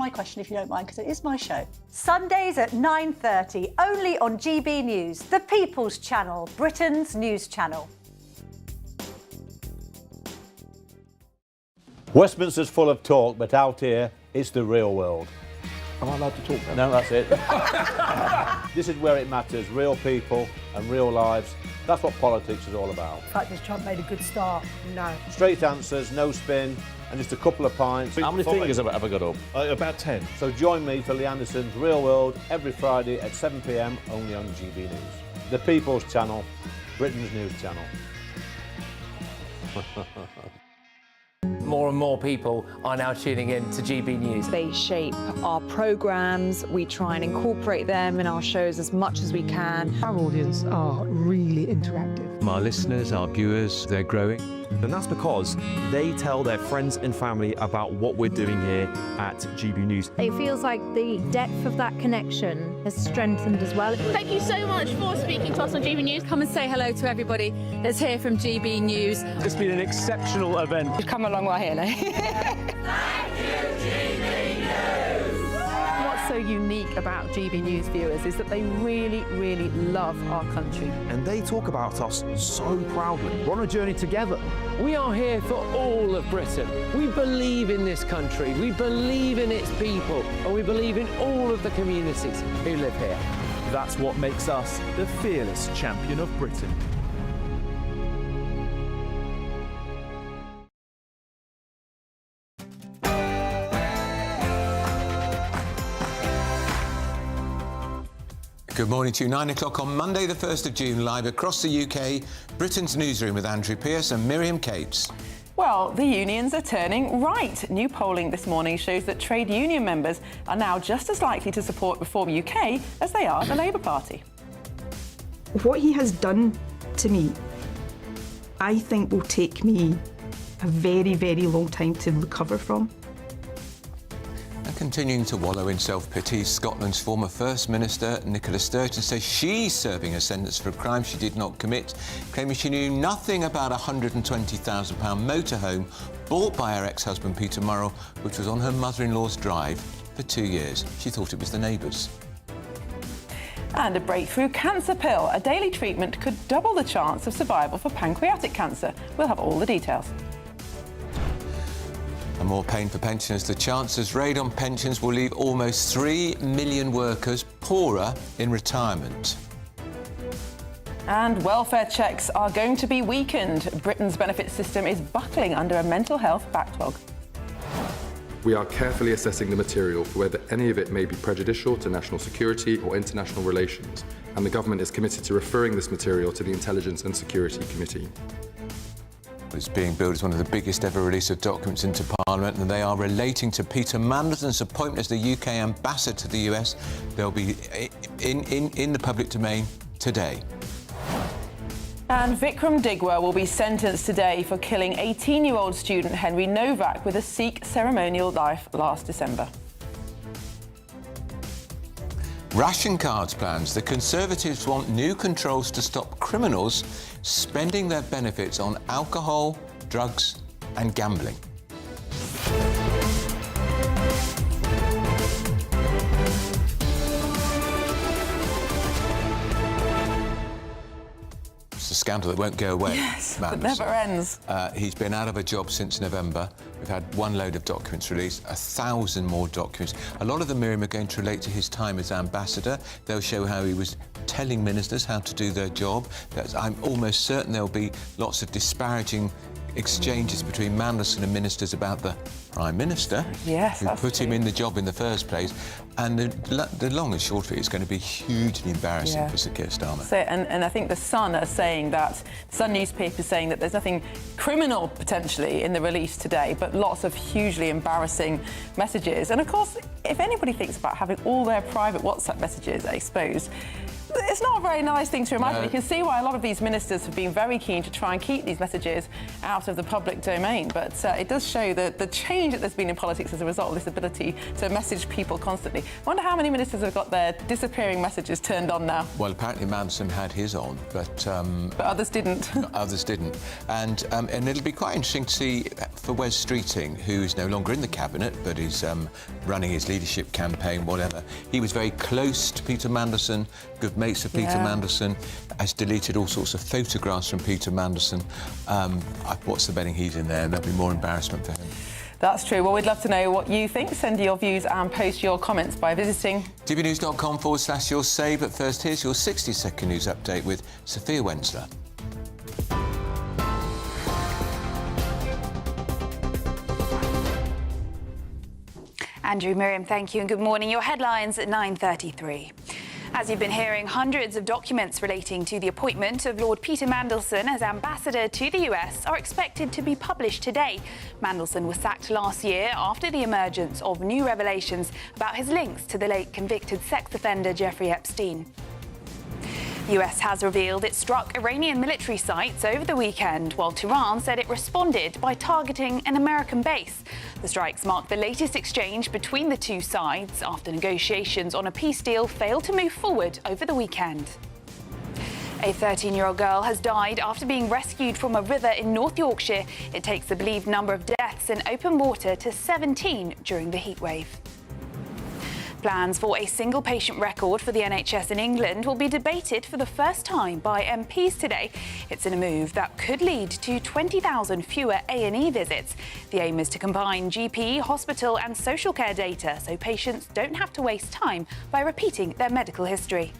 my question, if you don't mind, because it is my show. Sundays at 9:30, only on GB News, the People's Channel, Britain's news channel. Westminster's full of talk, but out here, it's the real world. Am I allowed to talk now? No, that's it. This is where it matters, real people and real lives. That's what politics is all about. In fact, has Trump made a good start? No. Straight answers, no spin, and just a couple of pints. How many fingers have I got up? About 10. So join me for Lee Anderson's Real World every Friday at 7 p.m, only on GB News. The People's Channel, Britain's news channel. More and more people are now tuning in to GB News. They shape our programmes, we try and incorporate them in our shows as much as we can. Our audience are really interactive. Our listeners, our viewers, they're growing. And that's because they tell their friends and family about what we're doing here at GB News. It feels like the depth of that connection has strengthened as well. Thank you so much for speaking to us on GB News. Come and say hello to everybody that's here from GB News. It's been an exceptional event. We've come a long way here now. Thank you, GB News! What's so unique about GB News viewers is that they really, really love our country. And they talk about us so proudly. We're on a journey together. We are here for all of Britain. We believe in this country, we believe in its people, and we believe in all of the communities who live here. That's what makes us the fearless champion of Britain. Good morning to you. 9 o'clock on Monday, the 1st of June, live across the UK, Britain's Newsroom with Andrew Pearce and Miriam Cates. Well, the unions are turning right. New polling this morning shows that trade union members are now just as likely to support Reform UK as they are the Labour Party. What he has done to me, I think will take me a very, very long time to recover from. And continuing to wallow in self-pity, Scotland's former First Minister, Nicola Sturgeon, says she's serving a sentence for a crime she did not commit, claiming she knew nothing about a £120,000 motorhome bought by her ex-husband Peter Murrell, which was on her mother-in-law's drive for 2 years. She thought it was the neighbours. And a breakthrough cancer pill. A daily treatment could double the chance of survival for pancreatic cancer. We'll have all the details. And more pain for pensioners. The Chancellor's raid on pensions will leave almost 3 million workers poorer in retirement. And welfare checks are going to be weakened. Britain's benefit system is buckling under a mental health backlog. We are carefully assessing the material for whether any of it may be prejudicial to national security or international relations, and the government is committed to referring this material to the Intelligence and Security Committee. It's being billed as one of the biggest ever release of documents into Parliament, and they are relating to Peter Mandelton's appointment as the UK ambassador to the US. They'll be in the public domain today. And Vikram Digwa will be sentenced today for killing 18-year-old student Henry Novak with a Sikh ceremonial knife last December. Ration cards plans. The Conservatives want new controls to stop criminals spending their benefits on alcohol, drugs and gambling. It's a scandal that won't go away. Yes, it never ends. He's been out of a job since November. We've had one load of documents released, 1,000 more documents. A lot of them, Miriam, are going to relate to his time as ambassador. They'll show how he was telling ministers how to do their job. I'm almost certain there'll be lots of disparaging exchanges between Mandelson and ministers about the Prime Minister, yes, who put him in the job in the first place. And the long and short of it is going to be hugely embarrassing for Sir Keir Starmer. So, and I think The Sun are saying that, the Sun newspaper is saying that there's nothing criminal potentially in the release today, but lots of hugely embarrassing messages. And of course, if anybody thinks about having all their private WhatsApp messages exposed, It's not a very nice thing to imagine. You can see why a lot of these ministers have been very keen to try and keep these messages out of the public domain. But it does show the change that there's been in politics as a result of this ability to message people constantly. I wonder how many ministers have got their disappearing messages turned on now. Well, apparently Manson had his on, but others didn't. Others didn't. And it'll be quite interesting to see for Wes Streeting, who is no longer in the cabinet, but is running his leadership campaign, whatever. He was very close to Peter Mandelson, good mates of Peter Mandelson, has deleted all sorts of photographs from Peter Mandelson. What's the betting he's in there? There'll be more embarrassment for him. That's true. Well, we'd love to know what you think. Send your views and post your comments by visiting gbnews.com/your say. But first, here's your 60-second news update with Sophia Wensler. Andrew, Miriam, thank you and good morning. Your headlines at 9:33. As you've been hearing, hundreds of documents relating to the appointment of Lord Peter Mandelson as ambassador to the US are expected to be published today. Mandelson was sacked last year after the emergence of new revelations about his links to the late convicted sex offender Jeffrey Epstein. The US has revealed it struck Iranian military sites over the weekend, while Tehran said it responded by targeting an American base. The strikes mark the latest exchange between the two sides after negotiations on a peace deal failed to move forward over the weekend. A 13-year-old girl has died after being rescued from a river in North Yorkshire. It takes the believed number of deaths in open water to 17 during the heatwave. Plans for a single patient record for the NHS in England will be debated for the first time by MPs today. It's in a move that could lead to 20,000 fewer A&E visits. The aim is to combine GP, hospital and social care data so patients don't have to waste time by repeating their medical history.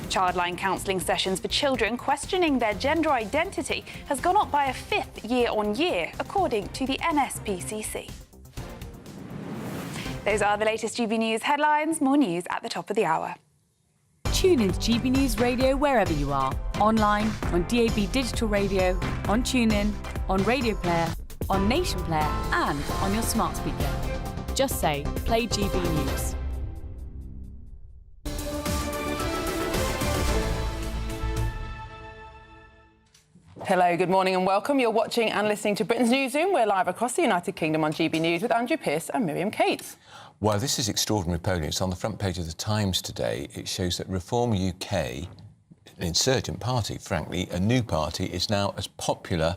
Childline counselling sessions for children questioning their gender identity has gone up by a fifth year-on-year, according to the NSPCC. Those are the latest GB News headlines. More news at the top of the hour. Tune in to GB News Radio wherever you are. Online, on DAB digital radio, on TuneIn, on Radio Player, on Nation Player and on your smart speaker. Just say, play GB News. Hello, good morning and welcome. You're watching and listening to Britain's Newsroom. We're live across the United Kingdom on GB News with Andrew Pearce and Miriam Cates. Well, this is extraordinary polling. It's on the front page of the Times today. It shows that Reform UK, an insurgent party, frankly, a new party, is now as popular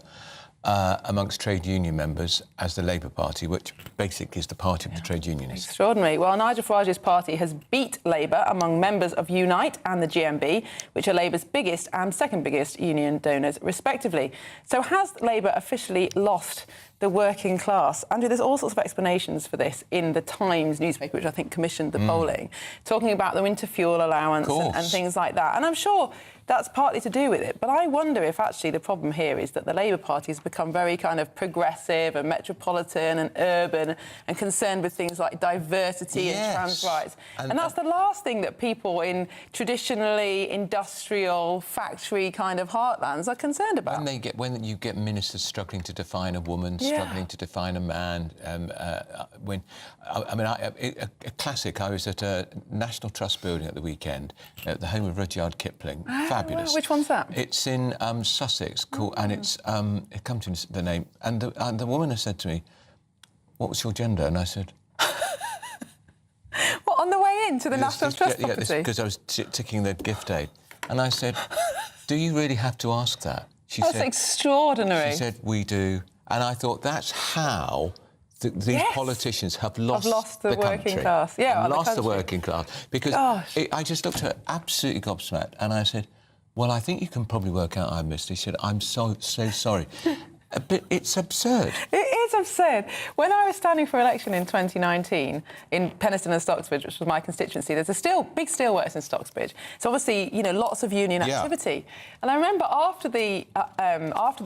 amongst trade union members as the Labour Party, which basically is the party of the trade unionists. Extraordinary. Well, Nigel Farage's party has beat Labour among members of Unite and the GMB, which are Labour's biggest and second biggest union donors, respectively. So has Labour officially lost the working class? Andrew, there's all sorts of explanations for this in the Times newspaper, which I think commissioned the polling, talking about the winter fuel allowance and things like that. And I'm sure that's partly to do with it. But I wonder if actually the problem here is that the Labour Party has become very kind of progressive and metropolitan and urban and concerned with things like diversity and trans rights. And that's the last thing that people in traditionally industrial, factory kind of heartlands are concerned about. When you get ministers struggling to define a woman, struggling to define a man, a classic, I was at a National Trust building at the weekend, at the home of Rudyard Kipling. Fabulous. Which one's that? It's in Sussex, and it's it comes to the name. And the woman has said to me, "What was your gender?" And I said, "What, on the way into the National Trust property?" Yeah, because I was ticking the gift aid, and I said, "Do you really have to ask that?" That's extraordinary. She said, "We do," and I thought that's how. These politicians have lost the working class. Yeah, lost the working class. Because I just looked at her absolutely gobsmacked and I said, well, I think you can probably work out I missed. He said, I'm so sorry. But it's absurd. It is absurd. When I was standing for election in 2019 in Penistone and Stocksbridge, which was my constituency, there's big steelworks in Stocksbridge. So obviously, lots of union activity. And I remember after the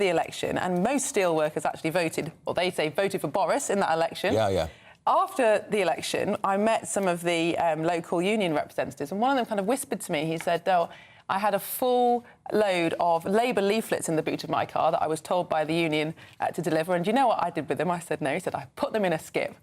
election, and most steelworkers actually voted, or they say voted for Boris in that election. Yeah. After the election, I met some of the local union representatives, and one of them kind of whispered to me. He said, "Oh, I had a full load of Labour leaflets in the boot of my car that I was told by the union to deliver. And do you know what I did with them? I said no. He said, I put them in a skip.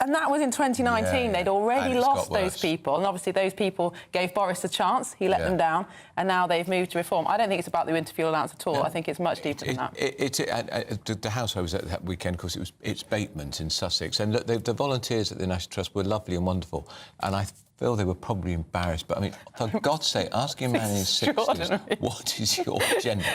And that was in 2019. They'd already lost those people. And obviously those people gave Boris a chance. He let them down. And now they've moved to reform. I don't think it's about the winter fuel allowance at all. I think it's much deeper than that. The house I was at that weekend, of course, it's Bateman's in Sussex. And look, the volunteers at the National Trust were lovely and wonderful. And I feel they were probably embarrassed. But, I mean, for God's sake, asking a man in his 60s, what is your agenda?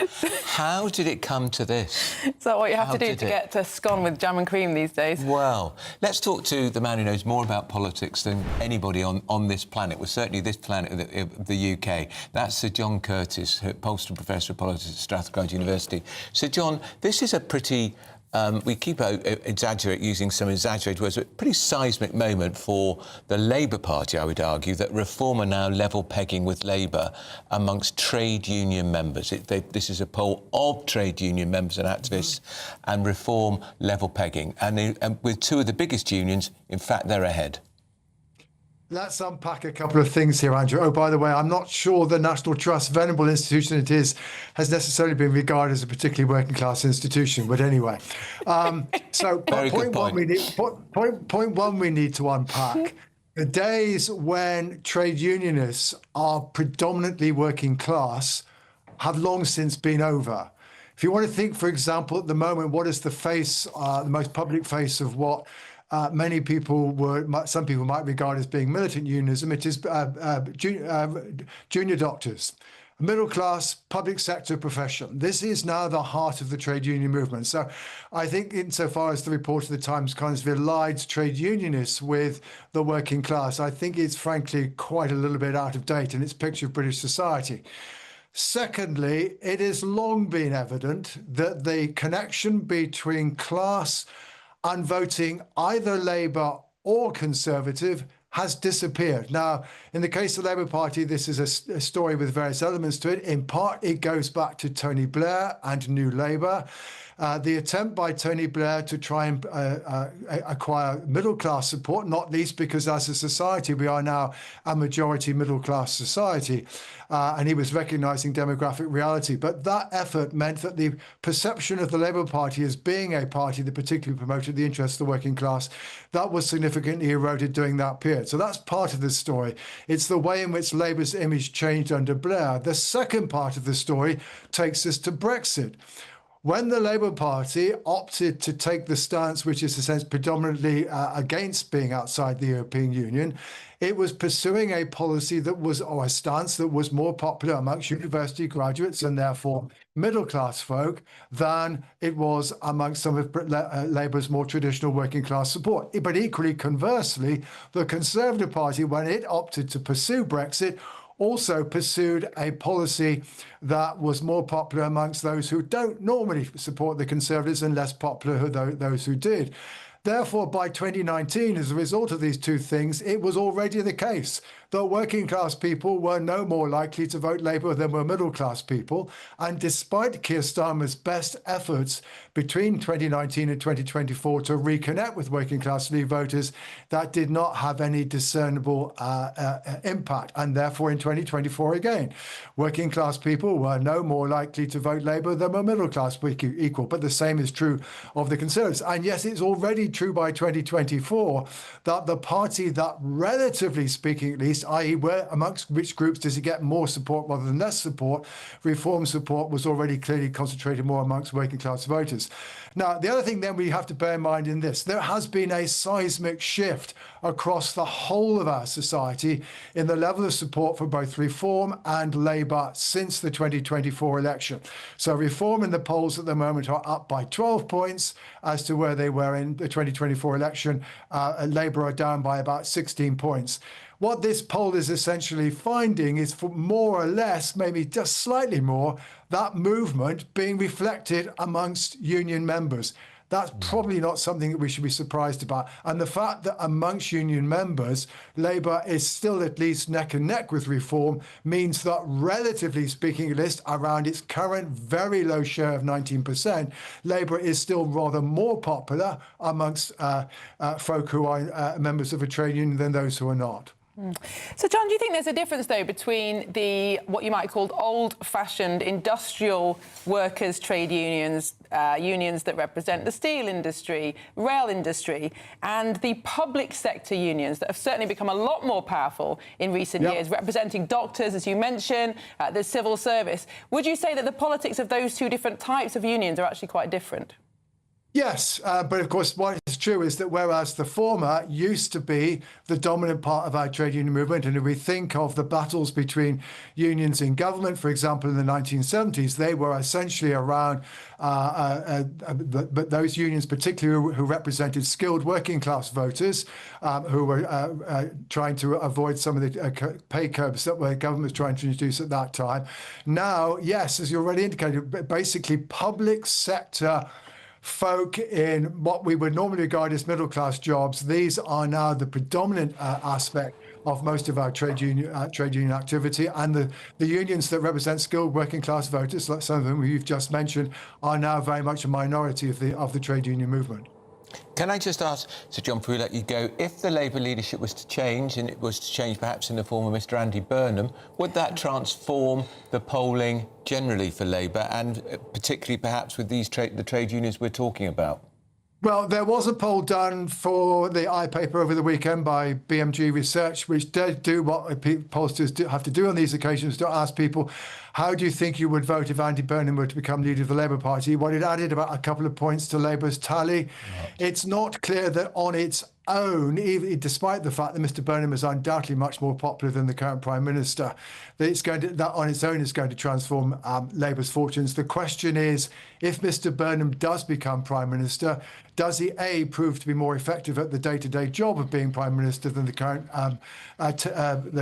How did it come to this? So what you have to do to get to scone with jam and cream these days? Well, let's talk to the man who knows more about politics than anybody on this planet, well, certainly this planet of the UK. That's Sir John Curtis, Polster Professor of Politics at Strathclyde University. Sir John, this is a pretty... we keep using some exaggerated words, but a pretty seismic moment for the Labour Party, I would argue, that Reform are now level pegging with Labour amongst trade union members. This is a poll of trade union members and activists, and Reform level pegging. And with two of the biggest unions, in fact, they're ahead. Let's unpack a couple of things here, Andrew. Oh, by the way, I'm not sure the National Trust, venerable institution it is, has necessarily been regarded as a particularly working class institution. But anyway, so point one we need to unpack. The days when trade unionists are predominantly working class have long since been over. If you want to think, for example, at the moment, what is the face, the most public face of what many people some people might regard as being militant unionism, it is junior doctors, a middle-class public sector profession. This is now the heart of the trade union movement. So I think insofar as the report of the Times kind of elides trade unionists with the working class, I think it's frankly quite a little bit out of date in its picture of British society. Secondly, it has long been evident that the connection between class and voting either Labour or Conservative has disappeared. Now, in the case of the Labour Party, this is a story with various elements to it. In part, it goes back to Tony Blair and New Labour. The attempt by Tony Blair to try and acquire middle-class support, not least because as a society we are now a majority middle-class society, and he was recognising demographic reality. But that effort meant that the perception of the Labour Party as being a party that particularly promoted the interests of the working class, that was significantly eroded during that period. So that's part of the story. It's the way in which Labour's image changed under Blair. The second part of the story takes us to Brexit. When the Labour Party opted to take the stance, which is in a sense predominantly against being outside the European Union, it was pursuing a policy that was, or a stance that was more popular amongst university graduates and therefore middle-class folk than it was amongst some of Labour's more traditional working-class support. But equally, conversely, the Conservative Party, when it opted to pursue Brexit, also pursued a policy that was more popular amongst those who don't normally support the Conservatives and less popular those who did. Therefore, by 2019, as a result of these two things, it was already the case that working class people were no more likely to vote Labour than were middle class people. And despite Keir Starmer's best efforts between 2019 and 2024 to reconnect with working class Leave voters, that did not have any discernible impact. And therefore, in 2024 again, working class people were no more likely to vote Labour than were middle class equal. But the same is true of the Conservatives. And yes, it's already true by 2024 that the party that, relatively speaking at least, i.e. where amongst which groups does it get more support rather than less support, Reform support was already clearly concentrated more amongst working class voters. Now, the other thing then we have to bear in mind in this, there has been a seismic shift across the whole of our society in the level of support for both Reform and Labour since the 2024 election. So Reform in the polls at the moment are up by 12 points as to where they were in the 2024 election. Labour are down by about 16 points. What this poll is essentially finding is, for more or less, maybe just slightly more, that movement being reflected amongst union members. That's probably not something that we should be surprised about. And the fact that amongst union members, Labour is still at least neck and neck with Reform means that, relatively speaking, at least around its current very low share of 19%, Labour is still rather more popular amongst folk who are members of a trade union than those who are not. So, John, do you think there's a difference, though, between what you might call old-fashioned industrial workers' trade unions, unions that represent the steel industry, rail industry, and the public sector unions that have certainly become a lot more powerful in recent years, representing doctors, as you mentioned, the civil service? Would you say that the politics of those two different types of unions are actually quite different? Yes, but of course what is true is that whereas the former used to be the dominant part of our trade union movement, and if we think of the battles between unions in government, for example, in the 1970s, they were essentially around but those unions particularly who represented skilled working class voters who were trying to avoid some of the pay curbs that the government was trying to introduce at that time. Now, yes, as you already indicated, basically public sector folk in what we would normally regard as middle-class jobs, these are now the predominant aspect of most of our trade union activity, and the unions that represent skilled working-class voters, like some of them you've just mentioned, are now very much a minority of the trade union movement. Can I just ask, Sir John, before we let you go, if the Labour leadership was to change, and it was to change perhaps in the form of Mr Andy Burnham, would that transform the polling generally for Labour, and particularly perhaps with the trade unions we're talking about? Well, there was a poll done for the iPaper over the weekend by BMG Research, which did do what pollsters have to do on these occasions, to ask people, how do you think you would vote if Andy Burnham were to become leader of the Labour Party? Well, it added about a couple of points to Labour's tally. It's not clear that on its own, even despite the fact that Mr Burnham is undoubtedly much more popular than the current Prime Minister, that on its own is going to transform Labour's fortunes. The question is, if Mr Burnham does become Prime Minister, does he, A, prove to be more effective at the day-to-day job of being Prime Minister than the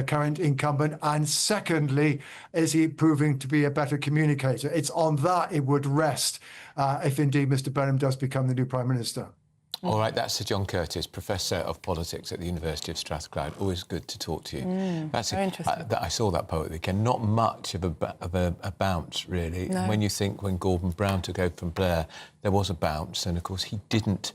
current incumbent? And secondly, is he proving to be a better communicator? It's on that it would rest if indeed Mr Burnham does become the new Prime Minister. All right, that's Sir John Curtis, Professor of Politics at the University of Strathclyde. Always good to talk to you. That's very interesting. I saw that poll at the weekend. Not much of a bounce, really. No. When you think when Gordon Brown took over from Blair, there was a bounce, and of course he didn't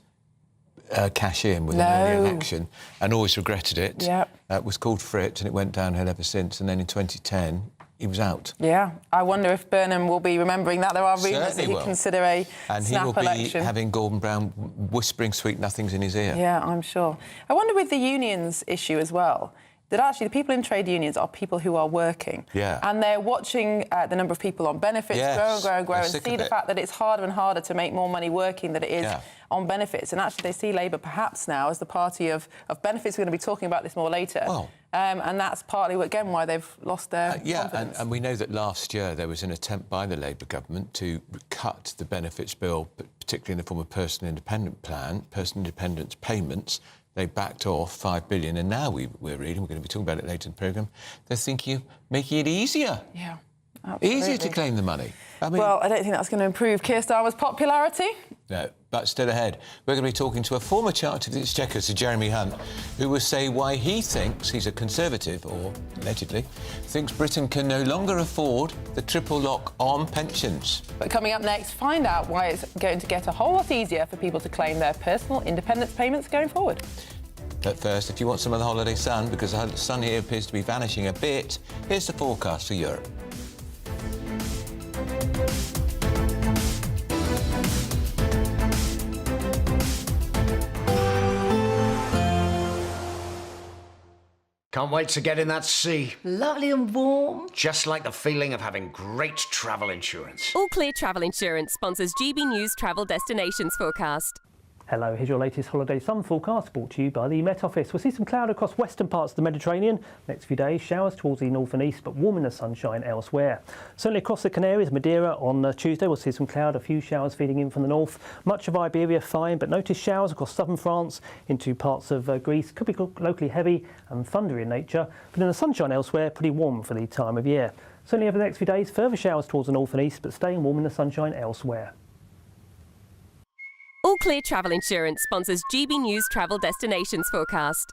cash in with an early election, and always regretted it. Yep. Was called for it, and it went downhill ever since. And then in 2010, he was out. Yeah, I wonder if Burnham will be remembering that. There are rumours that he'd consider a snap election. And he will be having Gordon Brown whispering sweet nothings in his ear. Yeah, I'm sure. I wonder with the unions issue as well, that actually the people in trade unions are people who are working. Yeah. And they're watching the number of people on benefits grow and see the fact that it's harder and harder to make more money working than it is on benefits. And actually they see Labour perhaps now as the party of benefits. We're going to be talking about this more later. Well, and that's partly, again, why they've lost their confidence. And we know that last year there was an attempt by the Labour government to cut the benefits bill, particularly in the form of personal independence payments. They backed off $5 billion, and now we're reading, we're going to be talking about it later in the programme, they're thinking of making it easier. Yeah, absolutely. Easier to claim the money. I mean, well, I don't think that's going to improve Keir Starmer's popularity. No, but still ahead. We're going to be talking to a former Chancellor of the Exchequer, Sir Jeremy Hunt, who will say why he thinks, he's a Conservative, or allegedly, thinks Britain can no longer afford the triple lock on pensions. But coming up next, find out why it's going to get a whole lot easier for people to claim their personal independence payments going forward. But first, if you want some of the holiday sun, because the sun here appears to be vanishing a bit, here's the forecast for Europe. Can't wait to get in that sea. Lovely and warm. Just like the feeling of having great travel insurance. All Clear Travel Insurance sponsors GB News Travel Destinations Forecast. Hello, here's your latest holiday sun forecast brought to you by the Met Office. We'll see some cloud across western parts of the Mediterranean. Next few days, showers towards the north and east, but warm in the sunshine elsewhere. Certainly across the Canaries, Madeira on Tuesday, we'll see some cloud, a few showers feeding in from the north. Much of Iberia fine, but notice showers across southern France into parts of Greece. Could be locally heavy and thundery in nature, but in the sunshine elsewhere, pretty warm for the time of year. Certainly over the next few days, further showers towards the north and east, but staying warm in the sunshine elsewhere. All Clear Travel Insurance sponsors GB News Travel Destinations Forecast.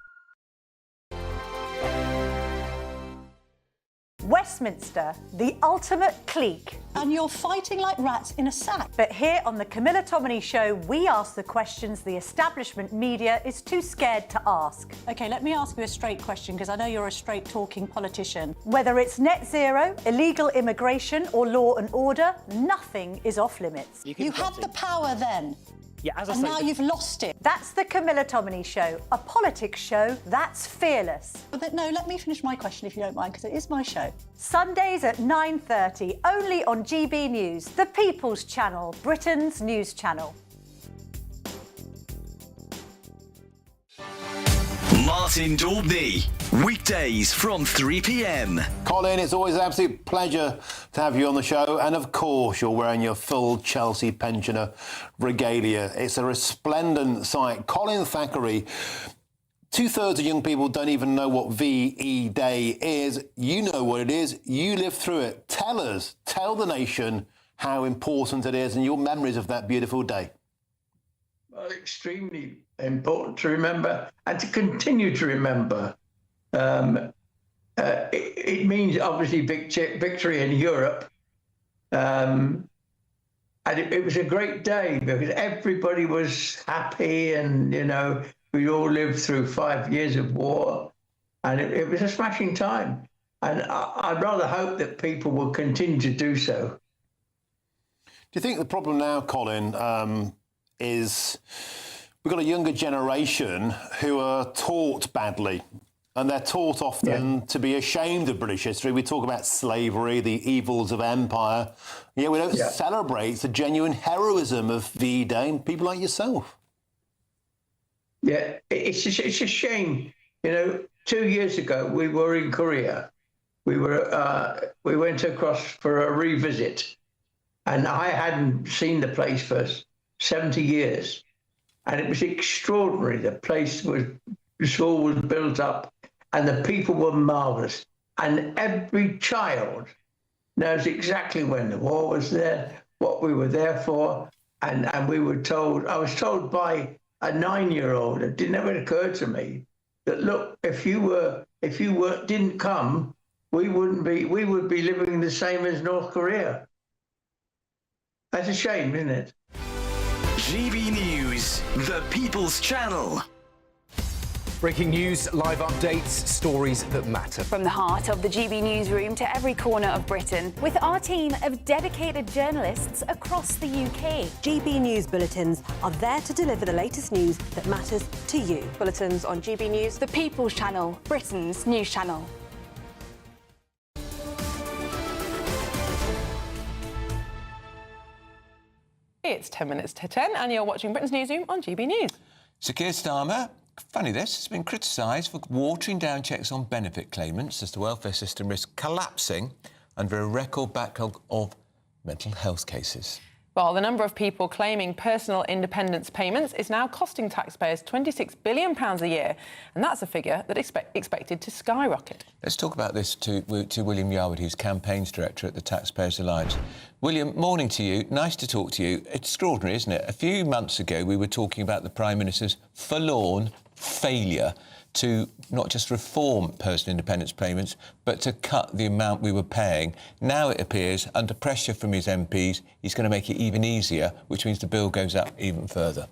Westminster, the ultimate clique. And you're fighting like rats in a sack. But here on the Camilla Tominey Show, we ask the questions the establishment media is too scared to ask. OK, let me ask you a straight question, because I know you're a straight-talking politician. Whether it's net zero, illegal immigration or law and order, nothing is off-limits. You had the power then. Yeah, as I And say, now you've lost it. That's the Camilla Tominey Show, a politics show that's fearless. No, let me finish my question if you don't mind, because it is my show. Sundays at 9:30, only on GB News, the People's Channel, Britain's news channel. Martin Daubney, weekdays from 3 p.m. Colin, it's always an absolute pleasure to have you on the show. And of course, you're wearing your full Chelsea pensioner regalia. It's a resplendent sight. Colin Thackeray, 2/3 of young people don't even know what VE Day is. You know what it is. You lived through it. Tell the nation how important it is and your memories of that beautiful day. Well, extremely important to remember and to continue to remember. It means obviously victory in Europe, and it was a great day because everybody was happy, and we all lived through 5 years of war, and it was a smashing time. And I'd rather hope that people will continue to do so. Do you think the problem now, Colin, is we've got a younger generation who are taught badly, and they're taught often to be ashamed of British history. We talk about slavery, the evils of empire, yet we don't celebrate the genuine heroism of VE Day and people like yourself. Yeah, it's a shame. 2 years ago, we were in Korea. We went across for a revisit, and I hadn't seen the place for 70 years. And it was extraordinary. The place the school was built up, and the people were marvellous. And every child knows exactly when the war was there, what we were there for. And we were told, I was told by a 9-year-old, it never occurred to me, that look, if you didn't come, we would be living the same as North Korea. That's a shame, isn't it? GB News, the People's Channel. Breaking news, live updates, stories that matter. From the heart of the GB Newsroom to every corner of Britain, with our team of dedicated journalists across the UK. GB News bulletins are there to deliver the latest news that matters to you. Bulletins on GB News, the People's Channel, Britain's news channel. It's 10 minutes to 10 and you're watching Britain's Newsroom on GB News. Sir Keir Starmer, funny this, has been criticised for watering down checks on benefit claimants as the welfare system risks collapsing under a record backlog of mental health cases. Well, the number of people claiming personal independence payments is now costing taxpayers £26 billion a year, and that's a figure that is expected to skyrocket. Let's talk about this to William Yarwood, who's Campaigns Director at the Taxpayers Alliance. William, morning to you. Nice to talk to you. It's extraordinary, isn't it? A few months ago, we were talking about the Prime Minister's forlorn failure to not just reform personal independence payments, but to cut the amount we were paying. Now it appears, under pressure from his MPs, he's going to make it even easier, which means the bill goes up even further.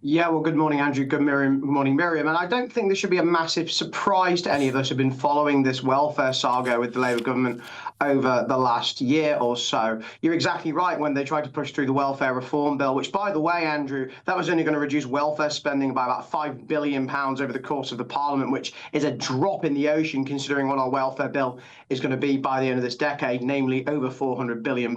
Yeah, well, good morning, Andrew. Good morning, Miriam. And I don't think this should be a massive surprise to any of us who've been following this welfare saga with the Labour government over the last year or so. You're exactly right when they tried to push through the welfare reform bill, which, by the way, Andrew, that was only going to reduce welfare spending by about £5 billion over the course of the Parliament, which is a drop in the ocean considering what our welfare bill is going to be by the end of this decade, namely over £400 billion.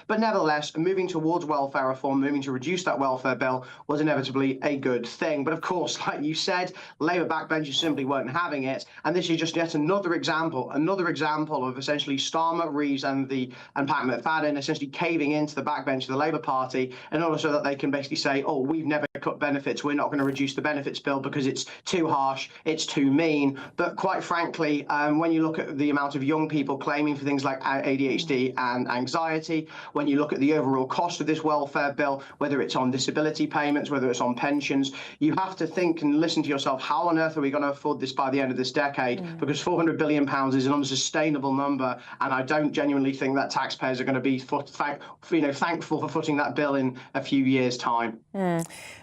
But nevertheless, moving towards welfare reform, moving to reduce that welfare bill was inevitably a good thing. But of course, like you said, Labour backbenchers simply weren't having it. And this is just yet another example of essentially Starmer, Reeves and Pat McFadden essentially caving into the backbench of the Labour Party in order so that they can basically say, oh, we've never cut benefits. We're not going to reduce the benefits bill because it's too harsh, it's too mean. But quite frankly, when you look at the amount of young people claiming for things like ADHD and anxiety, when you look at the overall cost of this welfare bill, whether it's on disability payments, whether it's on pensions, you have to think and listen to yourself, how on earth are we going to afford this by the end of this decade? Because £400 billion is an unsustainable number, and I don't genuinely think that taxpayers are going to be thankful for footing that bill in a few years' time.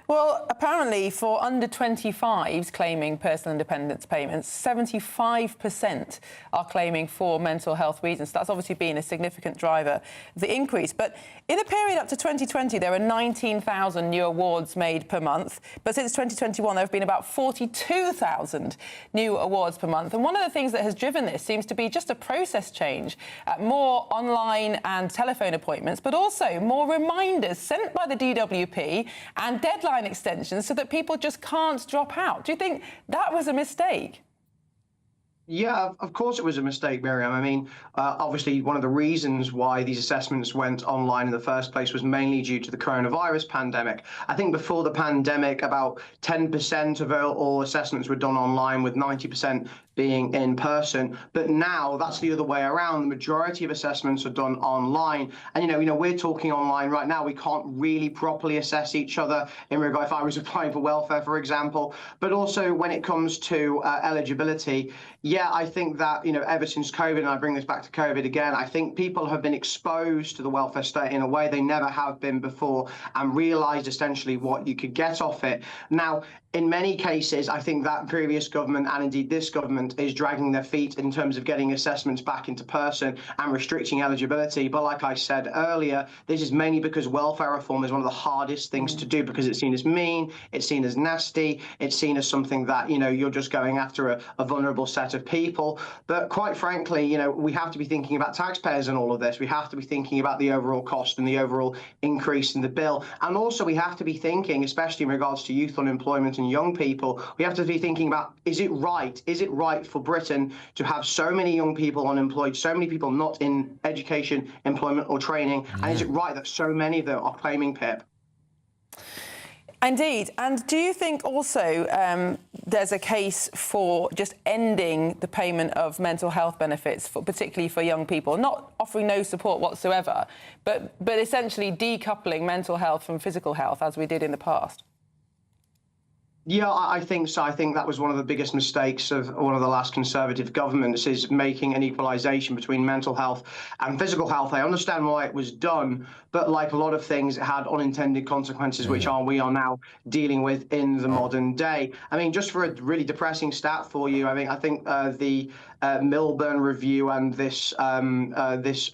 Well, apparently for under 25s claiming personal independence payments, 75% are claiming for mental health reasons. That's obviously been a significant driver of the increase. But in the period up to 2020, there were 19,000 new awards made per month. But since 2021, there have been about 42,000 new awards per month. And one of the things that has driven this seems to be just a process change, more online and telephone appointments, but also more reminders sent by the DWP and deadline extensions so that people just can't drop out. Do you think that was a mistake? Yeah, of course it was a mistake, Miriam. I mean, obviously, one of the reasons why these assessments went online in the first place was mainly due to the coronavirus pandemic. I think before the pandemic, about 10% of all assessments were done online, with 90% being in person. But now that's the other way around. The majority of assessments are done online. And, you know, we're talking online right now. We can't really properly assess each other in regard, if I was applying for welfare, for example. But also when it comes to eligibility, yeah, I think that, you know, ever since COVID, and I bring this back to COVID again, I think people have been exposed to the welfare state in a way they never have been before, and realised essentially what you could get off it. Now, in many cases, I think that previous government, and indeed this government, is dragging their feet in terms of getting assessments back into person and restricting eligibility. But like I said earlier, this is mainly because welfare reform is one of the hardest things to do, because it's seen as mean, it's seen as nasty, it's seen as something that, you know, you're just going after a vulnerable set of people. But quite frankly, you know, we have to be thinking about taxpayers in all of this. We have to be thinking about the overall cost and the overall increase in the bill. And also we have to be thinking, especially in regards to youth unemployment and young people, we have to be thinking about, is it right for Britain to have so many young people unemployed, so many people not in education, employment or training, and is it right that so many of them are claiming PIP? Indeed. And do you think also there's a case for just ending the payment of mental health benefits, particularly for young people, not offering no support whatsoever, but essentially decoupling mental health from physical health, as we did in the past? Yeah, I think so. I think that was one of the biggest mistakes of one of the last Conservative governments, is making an equalisation between mental health and physical health. I understand why it was done, but like a lot of things, it had unintended consequences, which we are now dealing with in the modern day. I mean, just for a really depressing stat for you, I think the Milburn review and this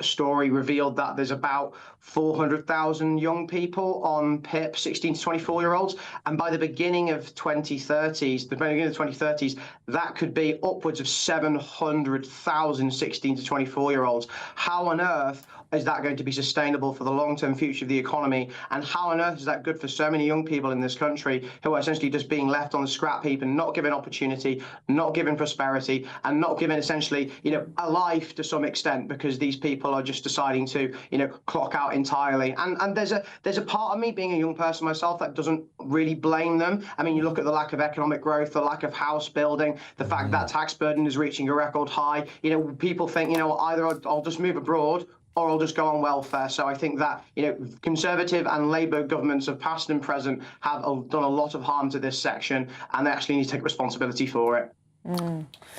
story revealed that there's about 400,000 young people on PIP, 16 to 24-year-olds, and by the beginning of 2030s, that could be upwards of 700,000 16 to 24-year-olds. How on earth is that going to be sustainable for the long-term future of the economy? And how on earth is that good for so many young people in this country who are essentially just being left on the scrap heap and not given opportunity, not given prosperity, and not given essentially, you know, a life to some extent, because these people are just deciding to, you know, clock out entirely. And there's a part of me, being a young person myself, that doesn't really blame them. I mean, you look at the lack of economic growth, the lack of house building, the fact that tax burden is reaching a record high. You know, people think, you know, either I'll just move abroad or I'll just go on welfare. So I think that, you know, Conservative and Labour governments of past and present have done a lot of harm to this section, and they actually need to take responsibility for it.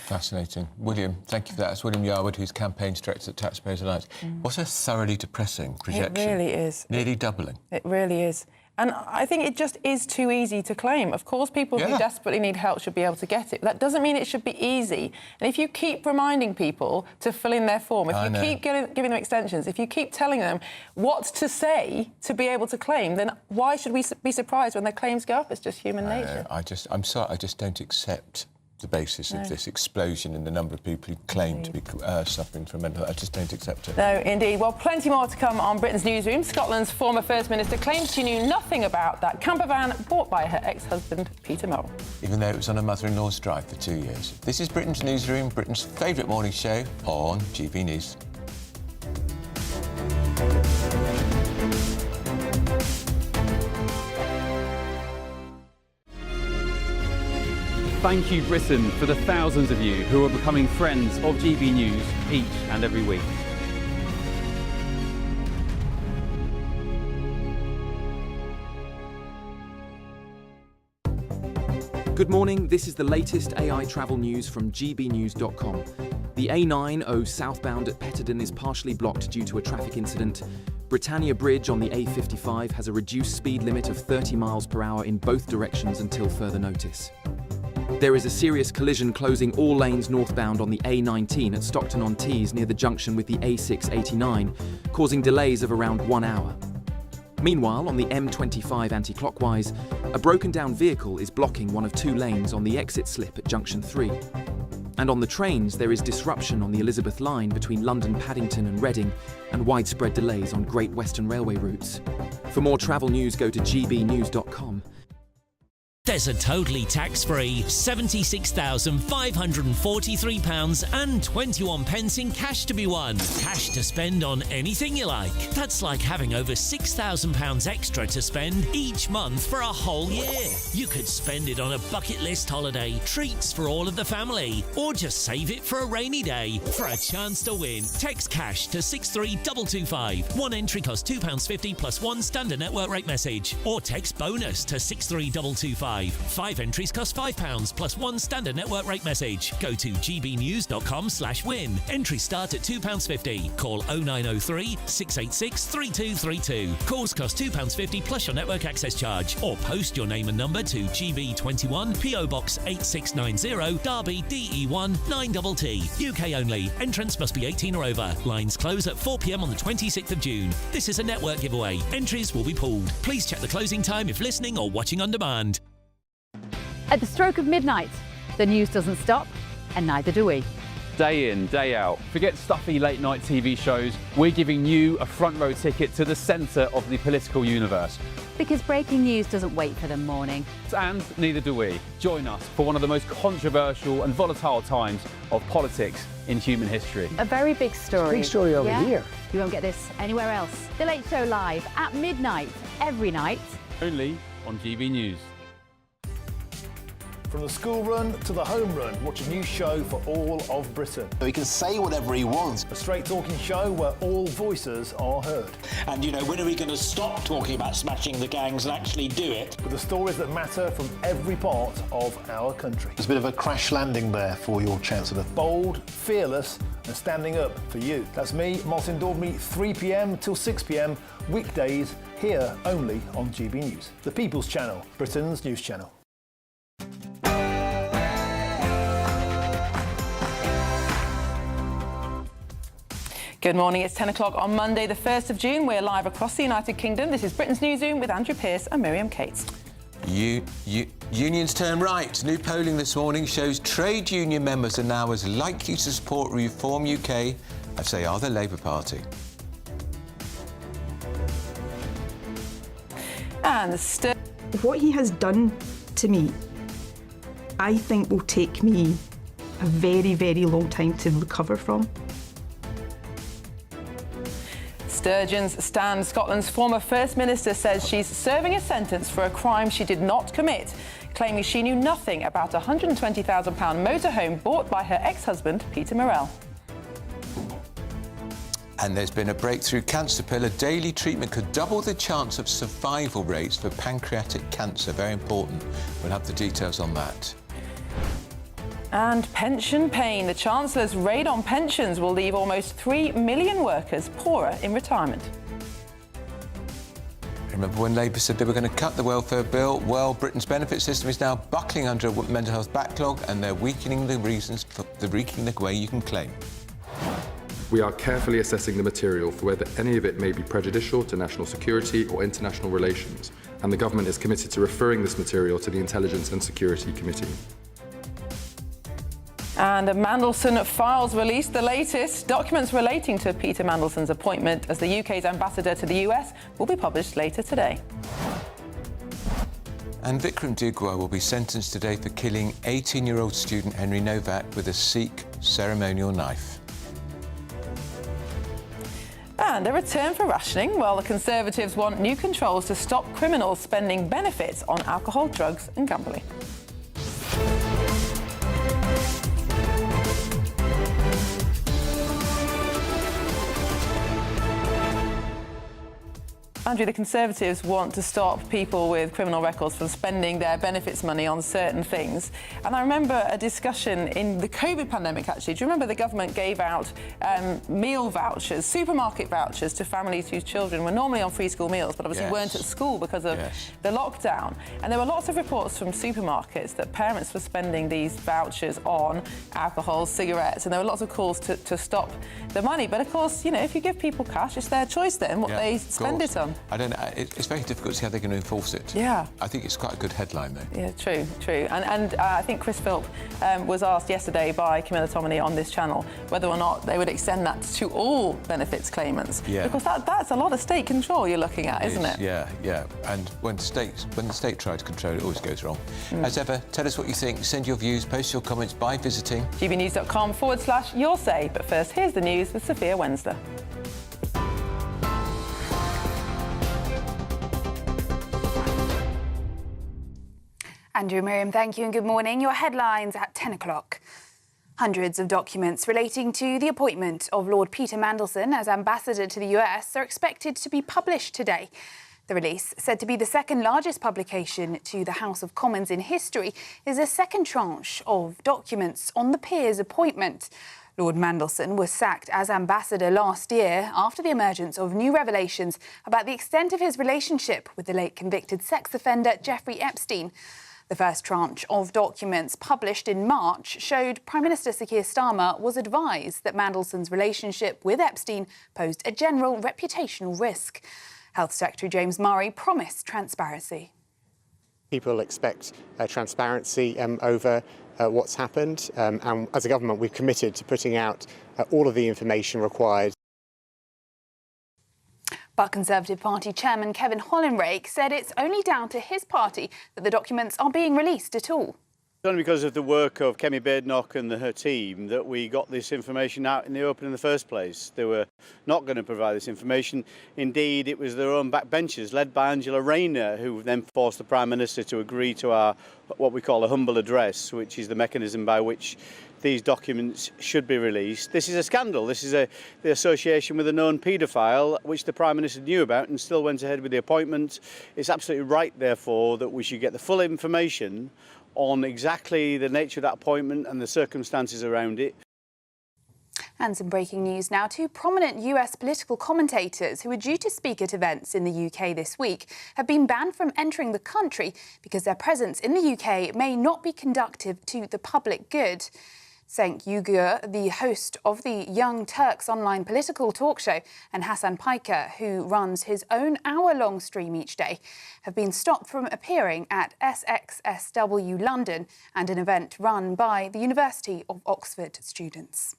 Fascinating. William, thank you for that. It's William Yarwood, who's Campaigns Director at Taxpayers Alliance. What a thoroughly depressing projection. It really is. Nearly doubling. It really is. And I think it just is too easy to claim. Of course, people who desperately need help should be able to get it. That doesn't mean it should be easy. And if you keep reminding people to fill in their form, if you keep giving them extensions, if you keep telling them what to say to be able to claim, then why should we be surprised when their claims go up? It's just human nature. I'm sorry, I just don't accept the basis of this explosion in the number of people who claim to be suffering from mental health. I just don't accept it. No, indeed. Well, plenty more to come on Britain's Newsroom. Scotland's former First Minister claims she knew nothing about that camper van bought by her ex-husband, Peter Murrell. Even though it was on her mother-in-law's drive for 2 years. This is Britain's Newsroom, Britain's favourite morning show on GB News. Thank you, Britain, for the thousands of you who are becoming friends of GB News each and every week. Good morning, this is the latest AI travel news from GBnews.com. The A9 southbound at Petterdon is partially blocked due to a traffic incident. Britannia Bridge on the A55 has a reduced speed limit of 30 miles per hour in both directions until further notice. There is a serious collision closing all lanes northbound on the A19 at Stockton-on-Tees near the junction with the A689, causing delays of around 1 hour. Meanwhile, on the M25 anti-clockwise, a broken-down vehicle is blocking one of 2 lanes on the exit slip at Junction 3. And on the trains, there is disruption on the Elizabeth line between London Paddington and Reading, and widespread delays on Great Western Railway routes. For more travel news, go to gbnews.com. There's a totally tax-free £76,543.21 in cash to be won. Cash to spend on anything you like. That's like having over £6,000 extra to spend each month for a whole year. You could spend it on a bucket list holiday, treats for all of the family, or just save it for a rainy day. For a chance to win, text cash to 63225. One entry costs £2.50 plus one standard network rate message. Or text bonus to 63225. 5 entries cost £5 plus one standard network rate message. Go to gbnews.com/win. Entries start at £2.50. Call 0903 686 3232. Calls cost £2.50 plus your network access charge. Or post your name and number to GB21 PO Box 8690 Derby DE1 9TT. UK only. Entrance must be 18 or over. Lines close at 4 p.m. on the 26th of June. This is a network giveaway. Entries will be pooled. Please check the closing time if listening or watching on demand. At the stroke of midnight, the news doesn't stop, and neither do we. Day in, day out. Forget stuffy late night TV shows. We're giving you a front row ticket to the centre of the political universe. Because breaking news doesn't wait for the morning. And neither do we. Join us for one of the most controversial and volatile times of politics in human history. A very big story. Big story over here. You won't get this anywhere else. The Late Show live at midnight, every night. Only on GB News. From the school run to the home run, watch a new show for all of Britain. He can say whatever he wants. A straight talking show where all voices are heard. And, you know, when are we going to stop talking about smashing the gangs and actually do it? With the stories that matter from every part of our country. There's a bit of a crash landing there for your Chancellor. Bold, fearless and standing up for you. That's me, Martin Daubney, 3 p.m. till 6 p.m, weekdays, here only on GB News. The People's Channel, Britain's news channel. Good morning, it's 10 o'clock on Monday the 1st of June. We're live across the United Kingdom. This is Britain's Newsroom with Andrew Pearce and Miriam Cates. Unions turn right. New polling this morning shows trade union members are now as likely to support Reform UK as they are the Labour Party. And what he has done to me, I think will take me a very, very long time to recover from. Sturgeon's stand. Scotland's former First Minister says she's serving a sentence for a crime she did not commit, claiming she knew nothing about a £120,000 motorhome bought by her ex-husband, Peter Murrell. And there's been a breakthrough cancer pill. A daily treatment could double the chance of survival rates for pancreatic cancer. Very important. We'll have the details on that. And pension pain. The Chancellor's raid on pensions will leave almost 3 million workers poorer in retirement. Remember when Labour said they were going to cut the welfare bill? Well, Britain's benefit system is now buckling under a mental health backlog, and they're weakening the way you can claim. We are carefully assessing the material for whether any of it may be prejudicial to national security or international relations, and the government is committed to referring this material to the Intelligence and Security Committee. And Mandelson Files released the latest. Documents relating to Peter Mandelson's appointment as the UK's ambassador to the US will be published later today. And Vikram Digwa will be sentenced today for killing 18-year-old student Henry Novak with a Sikh ceremonial knife. And a return for rationing. Well, the Conservatives want new controls to stop criminals spending benefits on alcohol, drugs and gambling. Andrew, the Conservatives want to stop people with criminal records from spending their benefits money on certain things. And I remember a discussion in the COVID pandemic, actually. Do you remember the government gave out meal vouchers, supermarket vouchers to families whose children were normally on free school meals, but obviously weren't at school because of the lockdown? And there were lots of reports from supermarkets that parents were spending these vouchers on alcohol, cigarettes, and there were lots of calls to stop the money. But of course, you know, if you give people cash, it's their choice then what they spend it on. I don't know. It's very difficult to see how they're going to enforce it. Yeah. I think it's quite a good headline, though. Yeah, true. And I think Chris Philp was asked yesterday by Camilla Tominey on this channel whether or not they would extend that to all benefits claimants. Yeah. Because that's a lot of state control you're looking at, isn't it? Yeah. And when the state tries to control it, always goes wrong. As ever, tell us what you think. Send your views, post your comments by visiting gbnews.com/your say. But first, here's the news with Sophia Wensler. Andrew, Miriam, thank you and good morning. Your headlines at 10 o'clock. Hundreds of documents relating to the appointment of Lord Peter Mandelson as ambassador to the US are expected to be published today. The release, said to be the second largest publication to the House of Commons in history, is a second tranche of documents on the peer's appointment. Lord Mandelson was sacked as ambassador last year after the emergence of new revelations about the extent of his relationship with the late convicted sex offender Jeffrey Epstein. The first tranche of documents published in March showed Prime Minister Sir Keir Starmer was advised that Mandelson's relationship with Epstein posed a general reputational risk. Health Secretary James Murray promised transparency. People expect transparency over what's happened, and as a government we've committed to putting out all of the information required. But Conservative Party Chairman Kevin Hollinrake said it's only down to his party that the documents are being released at all. It's only because of the work of Kemi Badenoch and her team that we got this information out in the open in the first place. They were not going to provide this information. Indeed, it was their own backbenchers, led by Angela Rayner, who then forced the Prime Minister to agree to our, what we call a humble address, which is the mechanism by which these documents should be released. This is a scandal. This is the association with a known paedophile, which the Prime Minister knew about and still went ahead with the appointment. It's absolutely right, therefore, that we should get the full information on exactly the nature of that appointment and the circumstances around it. And some breaking news now. Two prominent US political commentators who were due to speak at events in the UK this week have been banned from entering the country because their presence in the UK may not be conducive to the public good. Cenk Uygur, the host of the Young Turks online political talk show, and Hassan Piker, who runs his own hour-long stream each day, have been stopped from appearing at SXSW London and an event run by the University of Oxford students.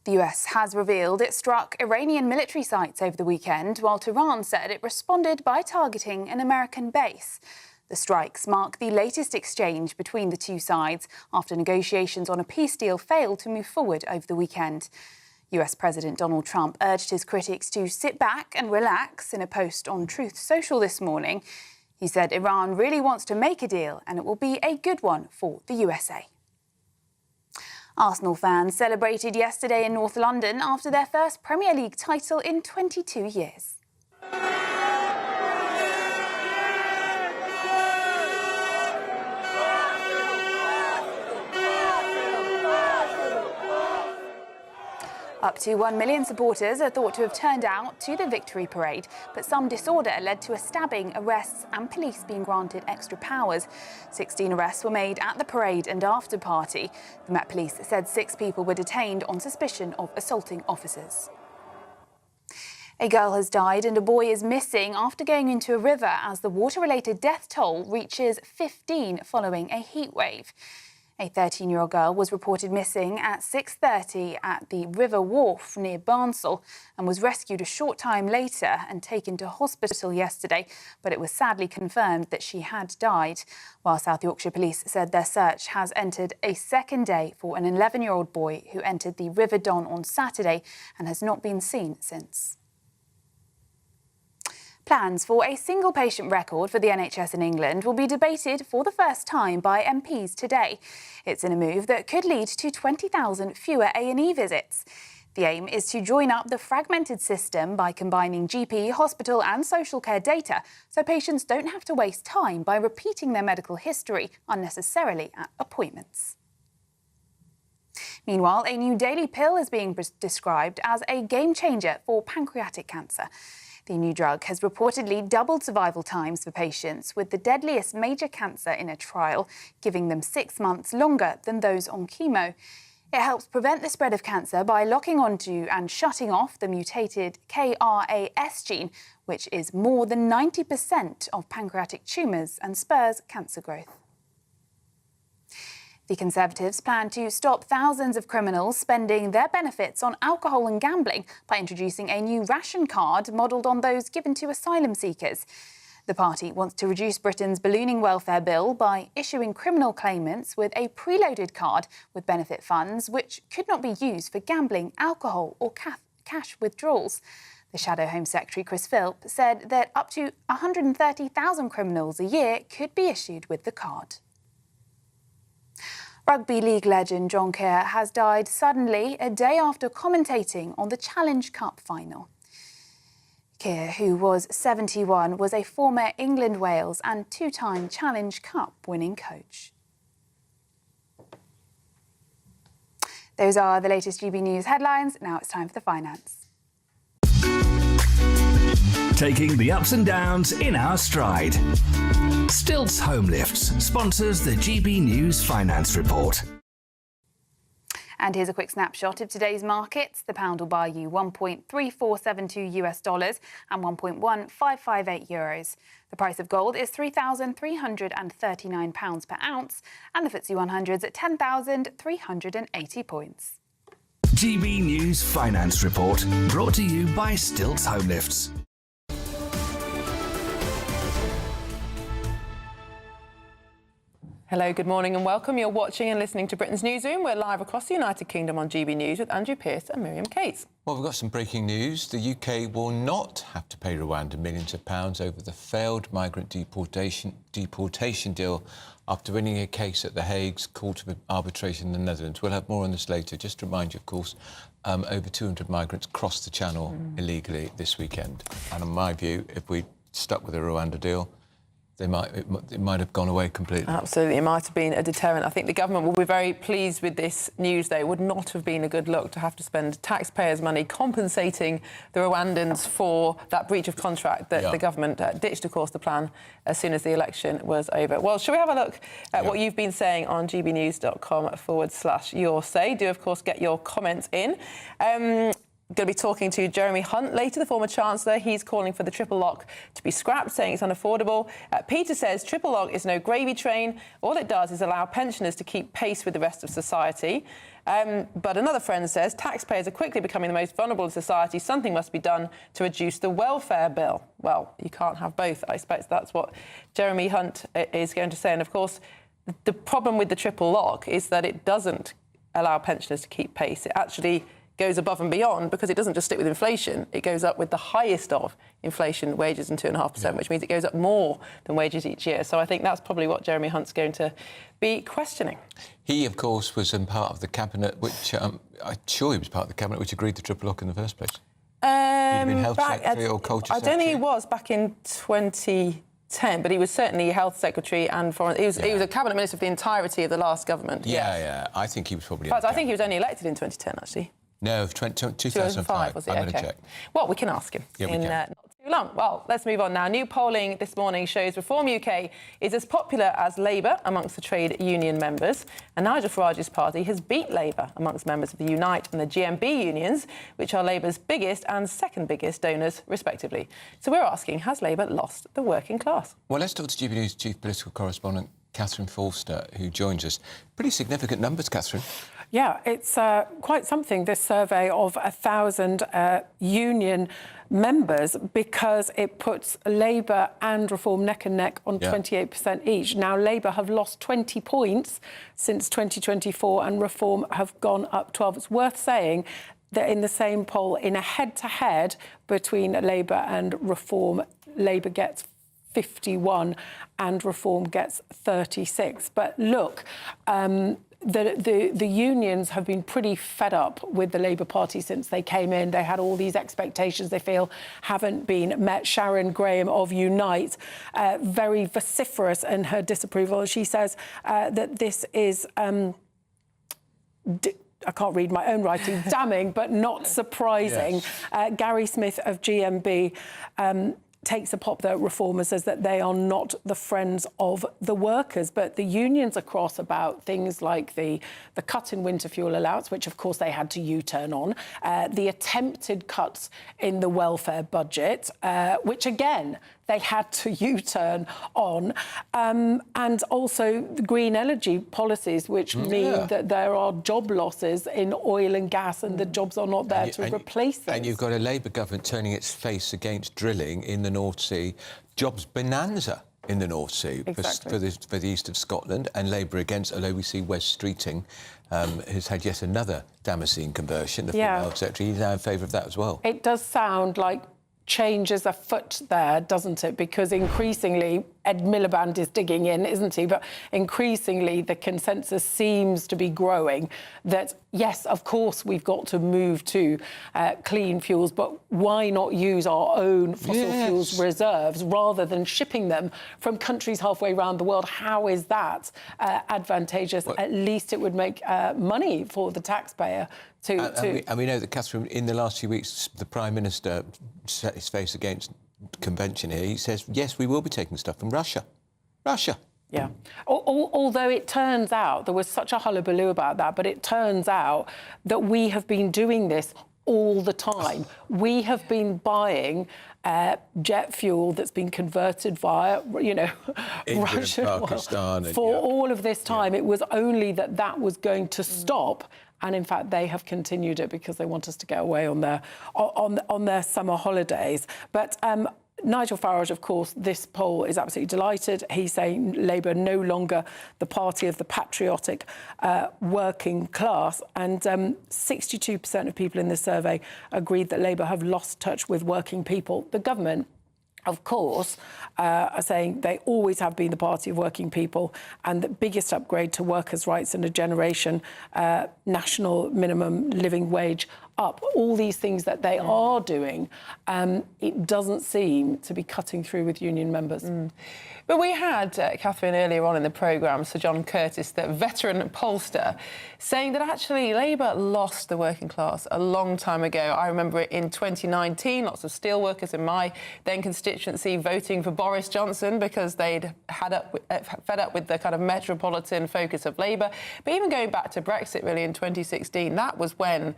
The US has revealed it struck Iranian military sites over the weekend, while Tehran said it responded by targeting an American base. The strikes mark the latest exchange between the two sides after negotiations on a peace deal failed to move forward over the weekend. US President Donald Trump urged his critics to sit back and relax in a post on Truth Social this morning. He said Iran really wants to make a deal and it will be a good one for the USA. Arsenal fans celebrated yesterday in North London after their first Premier League title in 22 years. Up to 1 million supporters are thought to have turned out to the victory parade, but some disorder led to a stabbing, arrests and police being granted extra powers. 16 arrests were made at the parade and after party. The Met Police said 6 people were detained on suspicion of assaulting officers. A girl has died and a boy is missing after going into a river as the water-related death toll reaches 15 following a heatwave. A 13-year-old girl was reported missing at 6:30 at the River Wharf near Barnsell and was rescued a short time later and taken to hospital yesterday, but it was sadly confirmed that she had died. While South Yorkshire Police said their search has entered a second day for an 11-year-old boy who entered the River Don on Saturday and has not been seen since. Plans for a single patient record for the NHS in England will be debated for the first time by MPs today. It's in a move that could lead to 20,000 fewer A&E visits. The aim is to join up the fragmented system by combining GP, hospital and social care data so patients don't have to waste time by repeating their medical history unnecessarily at appointments. Meanwhile, a new daily pill is being described as a game changer for pancreatic cancer. The new drug has reportedly doubled survival times for patients with the deadliest major cancer in a trial, giving them 6 months longer than those on chemo. It helps prevent the spread of cancer by locking onto and shutting off the mutated KRAS gene, which is more than 90% of pancreatic tumours and spurs cancer growth. The Conservatives plan to stop thousands of criminals spending their benefits on alcohol and gambling by introducing a new ration card modelled on those given to asylum seekers. The party wants to reduce Britain's ballooning welfare bill by issuing criminal claimants with a preloaded card with benefit funds which could not be used for gambling, alcohol or cash withdrawals. The Shadow Home Secretary Chris Philp said that up to 130,000 criminals a year could be issued with the card. Rugby league legend John Kerr has died suddenly a day after commentating on the Challenge Cup final. Kerr, who was 71, was a former England, Wales and two-time Challenge Cup winning coach. Those are the latest GB News headlines. Now it's time for the finance. Taking the ups and downs in our stride. Stilts Home Lifts sponsors the GB News Finance Report. And here's a quick snapshot of today's markets. The pound will buy you $1.3472 US and 1.1558 euros. The price of gold is £3,339 per ounce, and the FTSE 100's at 10,380 points. GB News Finance Report, brought to you by Stilts Home Lifts. Hello, good morning and welcome. You're watching and listening to Britain's Newsroom. We're live across the United Kingdom on GB News with Andrew Pearce and Miriam Cates. Well, we've got some breaking news. The UK will not have to pay Rwanda millions of pounds over the failed migrant deportation deal after winning a case at The Hague's Court of Arbitration in the Netherlands. We'll have more on this later. Just to remind you, of course, over 200 migrants crossed the channel illegally this weekend. And in my view, if we stuck with the Rwanda deal, it might have gone away completely. Absolutely, it might have been a deterrent. I think the government will be very pleased with this news, though. It would not have been a good look to have to spend taxpayers' money compensating the Rwandans for that breach of contract that the government ditched, of course, the plan as soon as the election was over. Well, shall we have a look at what you've been saying on gbnews.com/your say? Do, of course, get your comments in. Going to be talking to Jeremy Hunt later, the former Chancellor. He's calling for the triple lock to be scrapped, saying it's unaffordable. Peter says triple lock is no gravy train. All it does is allow pensioners to keep pace with the rest of society. But another friend says taxpayers are quickly becoming the most vulnerable in society. Something must be done to reduce the welfare bill. Well, you can't have both. I expect that's what Jeremy Hunt is going to say. And, of course, the problem with the triple lock is that it doesn't allow pensioners to keep pace. It actually goes above and beyond because it doesn't just stick with inflation. It goes up with the highest of inflation, wages, and 2.5%, which means it goes up more than wages each year. So I think that's probably what Jeremy Hunt's going to be questioning. He, of course, was in part of the cabinet, which I'm sure he was part of the cabinet which agreed to triple lock in the first place. He'd been health secretary or culture secretary. I don't think he was back in 2010, but he was certainly health secretary and foreign. He was a cabinet minister for the entirety of the last government. Yeah. I think he was probably. In fact, I think he was only elected in 2010, actually. No, 2005. Was it? I'm going to check. Well, we can ask him not too long. Well, let's move on now. New polling this morning shows Reform UK is as popular as Labour amongst the trade union members. And Nigel Farage's party has beat Labour amongst members of the Unite and the GMB unions, which are Labour's biggest and second biggest donors, respectively. So we're asking, has Labour lost the working class? Well, let's talk to GB News chief political correspondent Catherine Forster, who joins us. Pretty significant numbers, Catherine. Yeah, it's quite something, this survey of 1,000 union members, because it puts Labour and Reform neck and neck on 28% each. Now, Labour have lost 20 points since 2024 and Reform have gone up 12. It's worth saying that in the same poll, in a head-to-head between Labour and Reform, Labour gets 51 and Reform gets 36. But look, the unions have been pretty fed up with the Labour Party since they came in. They had all these expectations they feel haven't been met. Sharon Graham of Unite, very vociferous in her disapproval. She says that this is... I can't read my own writing, damning, but not surprising. Yes. Gary Smith of GMB takes a pop at Reform and says that they are not the friends of the workers. But the unions are cross about things like the cut in winter fuel allowance, which of course they had to U-turn on, the attempted cuts in the welfare budget, which again, they had to U-turn on, and also the green energy policies, which mean that there are job losses in oil and gas and the jobs are not there to replace them. And you've got a Labour government turning its face against drilling in the North Sea, jobs bonanza in the North Sea for the east of Scotland, and Labour against, although we see Wes Streeting has had yet another Damascene conversion, the female secretary, he's now in favour of that as well. It does sound like change is afoot there, doesn't it? Because increasingly, Ed Miliband is digging in, isn't he? But increasingly, the consensus seems to be growing that, yes, of course, we've got to move to clean fuels, but why not use our own fossil fuels reserves rather than shipping them from countries halfway around the world? How is that advantageous? Well, at least it would make money for the taxpayer. And we know that, Catherine, in the last few weeks, the Prime Minister set his face against convention here. He says, yes, we will be taking stuff from Russia. Russia. Yeah. Although it turns out, there was such a hullabaloo about that, but it turns out that we have been doing this all the time. We have been buying jet fuel that's been converted via, Russia, Pakistan, for all of this time. It was only that was going to stop. And in fact, they have continued it because they want us to get away on their summer holidays. But Nigel Farage, of course, this poll is absolutely delighted. He's saying Labour no longer the party of the patriotic working class. And 62% of people in this survey agreed that Labour have lost touch with working people. The government, of course, are saying they always have been the party of working people, and the biggest upgrade to workers' rights in a generation, national minimum living wage up, all these things that they are doing, it doesn't seem to be cutting through with union members. But we had, Catherine, earlier on in the programme, Sir John Curtis, the veteran pollster, saying that actually Labour lost the working class a long time ago. I remember it in 2019, lots of steelworkers in my then constituency voting for Boris Johnson because they'd fed up with the kind of metropolitan focus of Labour. But even going back to Brexit, really, in 2016, that was when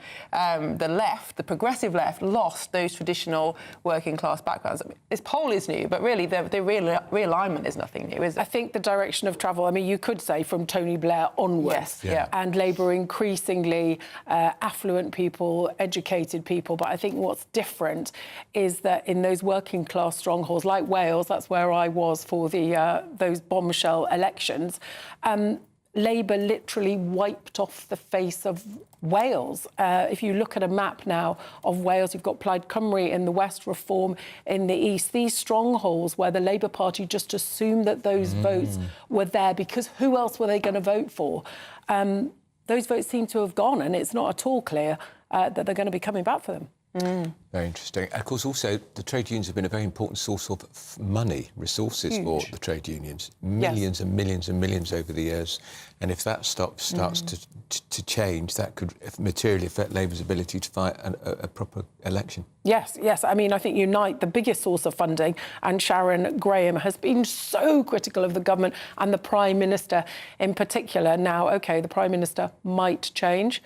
the left, the progressive left, lost those traditional working class backgrounds. I mean, this poll is new, but really the realignment is nothing new, is it? I think the direction of travel, I mean, you could say from Tony Blair onwards, and Labour increasingly affluent people, educated people. But I think what's different is that in those working class strongholds like Wales, that's where I was for those bombshell elections, Labour literally wiped off the face of Wales. If you look at a map now of Wales, you've got Plaid Cymru in the west, Reform in the east. These strongholds where the Labour Party just assumed that those votes were there because who else were they going to vote for? Those votes seem to have gone, and it's not at all clear that they're going to be coming back for them. Very interesting. And of course, also, the trade unions have been a very important source of money, resources for the trade unions. Millions and millions and millions over the years. And if that starts to change, that could materially affect Labour's ability to fight a proper election. Yes. I mean, I think Unite, the biggest source of funding, and Sharon Graham has been so critical of the government and the Prime Minister in particular. Now, OK, the Prime Minister might change.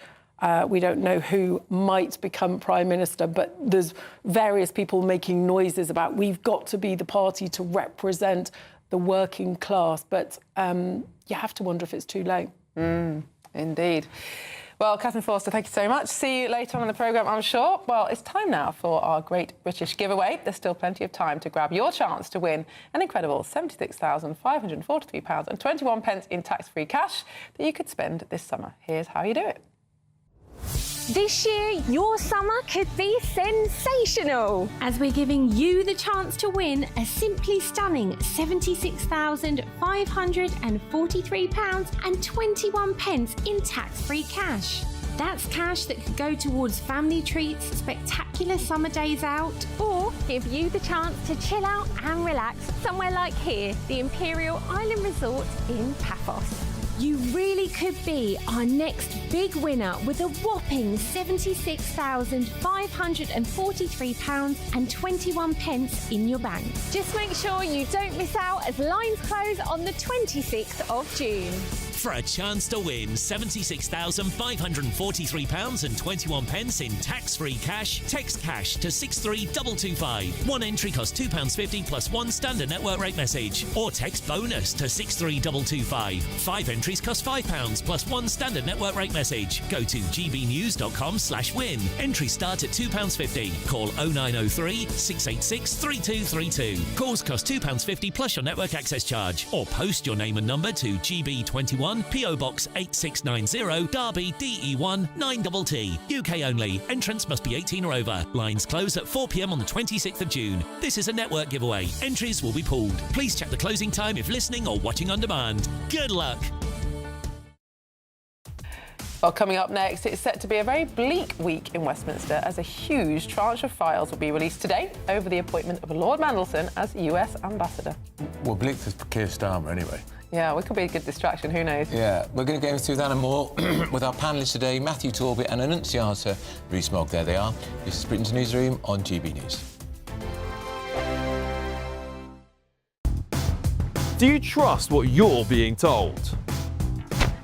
We don't know who might become Prime Minister, but there's various people making noises about we've got to be the party to represent the working class. But you have to wonder if it's too late. Indeed. Well, Catherine Forster, thank you so much. See you later on in the programme, I'm sure. Well, it's time now for our Great British Giveaway. There's still plenty of time to grab your chance to win an incredible £76,543.21 in tax-free cash that you could spend this summer. Here's how you do it. This year, your summer could be sensational, as we're giving you the chance to win a simply stunning £76,543.21 in tax-free cash. That's cash that could go towards family treats, spectacular summer days out, or give you the chance to chill out and relax somewhere like here, the Imperial Island Resort in Paphos. You really could be our next big winner with a whopping £76,543.21 in your bank. Just make sure you don't miss out as lines close on the 26th of June. For a chance to win £76,543.21 in tax-free cash, text cash to 63225. One entry costs £2.50 plus one standard network rate message. Or text bonus to 63225. 5 entries cost £5 plus one standard network rate message. Go to gbnews.com/win. Entries start at £2.50. Call 0903 686 3232. Calls cost £2.50 plus your network access charge. Or post your name and number to GB21 PO Box 8690 Derby DE1 9TT. UK only. Entrance must be 18 or over. Lines close at 4 p.m. on the 26th of June. This is a network giveaway. Entries will be pooled. Please check the closing time if listening or watching on demand. Good luck. Well, coming up next, it's set to be a very bleak week in Westminster as a huge tranche of files will be released today over the appointment of Lord Mandelson as US Ambassador. Well, bleak for Keir Starmer anyway. Yeah, we could be a good distraction, who knows? Yeah, we're going to go through that and more with our panellists today, Matthew Torbett and Annunciata Rees-Mogg. There they are. This is Britain's Newsroom on GB News. Do you trust what you're being told?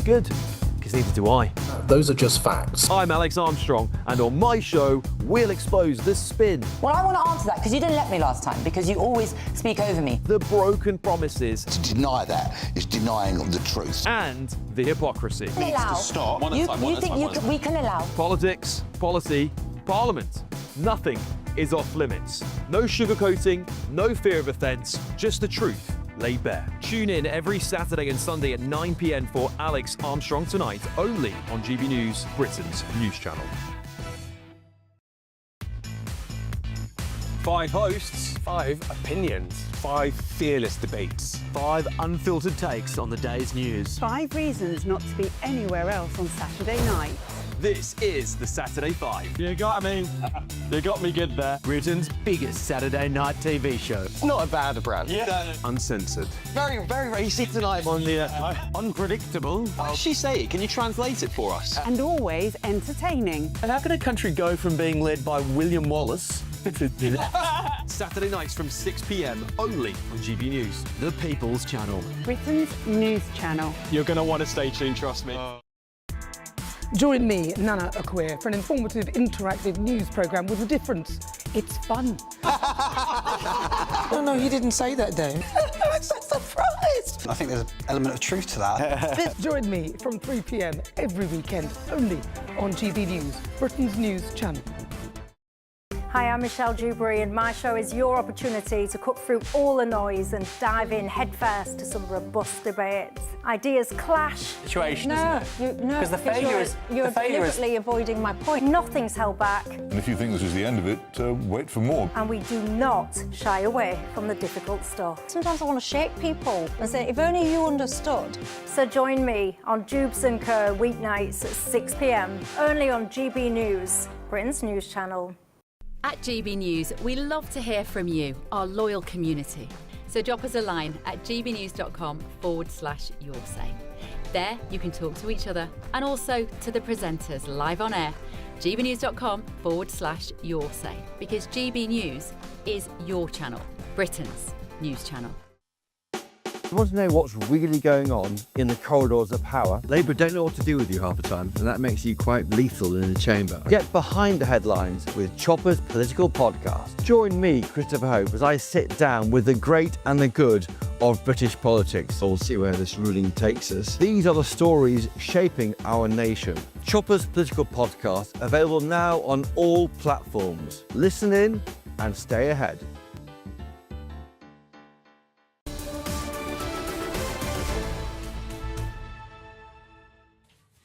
Good, because neither do I. Those are just facts. I'm Alex Armstrong, and on my show, we'll expose the spin. Well, I want to answer that, because you didn't let me last time, because you always speak over me. The broken promises. To deny that is denying the truth. And the hypocrisy. Needs to stop. You think we can allow? Politics, policy, Parliament. Nothing is off limits. No sugarcoating, no fear of offence, just the truth laid bare. Tune in every Saturday and Sunday at 9 p.m. for Alex Armstrong Tonight, only on GB News, Britain's news channel. 5 hosts, 5 opinions, 5 fearless debates, 5 unfiltered takes on the day's news. 5 reasons not to be anywhere else on Saturday night. This is the Saturday 5. You got me. You got me good there. Britain's biggest Saturday night TV show. It's not a bad brand. Yeah. Uncensored. Very, very racy tonight on the unpredictable. What did she say? Can you translate it for us? And always entertaining. And how can a country go from being led by William Wallace to Saturday nights from 6 p.m. only on GB News. The People's Channel. Britain's news channel. You're going to want to stay tuned, trust me. Join me, Nana Akwe, for an informative, interactive news programme with a difference. It's fun. No, he didn't say that, Dave. I'm so surprised. I think there's an element of truth to that. Join me from 3 p.m. every weekend, only on GB News, Britain's news channel. Hi, I'm Michelle Dewberry, and my show is your opportunity to cut through all the noise and dive in headfirst to some robust debates. Ideas clash. Situation, No, isn't it? no, Because the failure is... You're deliberately avoiding my point. Nothing's held back, And if you think this is the end of it, wait for more. and we do not shy away from the difficult stuff. Sometimes I want to shake people and say, if only you understood. So join me on Jubes & Co. weeknights at 6 p.m, only on GB News, Britain's news channel. At GB News, we love to hear from you, our loyal community. So drop us a line at gbnews.com/yoursay. There you can talk to each other and also to the presenters live on air. gbnews.com/yoursay, because GB News is your channel, Britain's news channel. You want to know what's really going on in the corridors of power? Labour don't know what to do with you half the time, and that makes you quite lethal in the chamber. Get behind the headlines with Chopper's Political Podcast. Join me, Christopher Hope, as I sit down with the great and the good of British politics. We'll see where this ruling takes us. These are the stories shaping our nation. Chopper's Political Podcast, available now on all platforms. Listen in and stay ahead.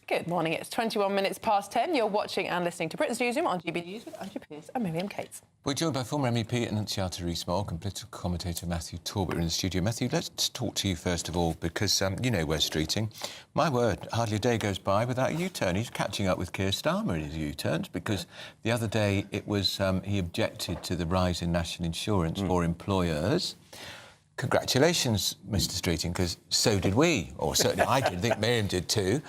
Good morning. It's 21 minutes past 10. You're watching and listening to Britain's Newsroom on GB News with Andrew Pearce and Miriam Cates. We're joined by former MEP Annunziata Rees-Mogg and political commentator Matthew Talbot in the studio. Matthew, let's talk to you first of all, because you know Wes Streeting. My word, hardly a day goes by without a U-turn. He's catching up with Keir Starmer in his U-turns, because the other day it was he objected to the rise in national insurance for employers. Congratulations, Mr Streeting, because so did we, or certainly I did. I think Miriam did too,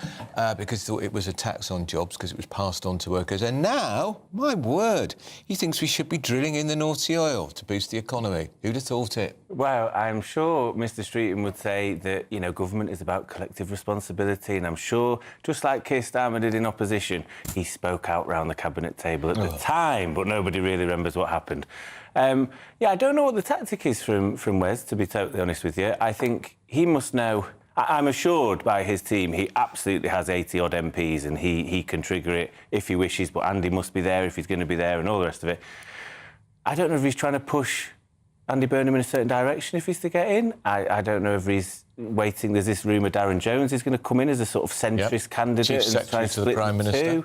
because thought it was a tax on jobs because it was passed on to workers. And now, my word, he thinks we should be drilling in the North Sea oil to boost the economy. Who'd have thought it? Well, I'm sure Mr Streeting would say that, you know, government is about collective responsibility, and I'm sure, just like Keir Starmer did in opposition, he spoke out round the cabinet table at the time, but nobody really remembers what happened. Yeah, I don't know what the tactic is from Wes, to be totally honest with you. I think he must know. I'm assured by his team he absolutely has 80-odd MPs and he can trigger it if he wishes, but Andy must be there if he's going to be there and all the rest of it. I don't know if he's trying to push Andy Burnham in a certain direction if he's to get in. I don't know if he's waiting. There's this rumour Darren Jones is going to come in as a sort of centrist candidate. Chief Secretary to the Prime Minister.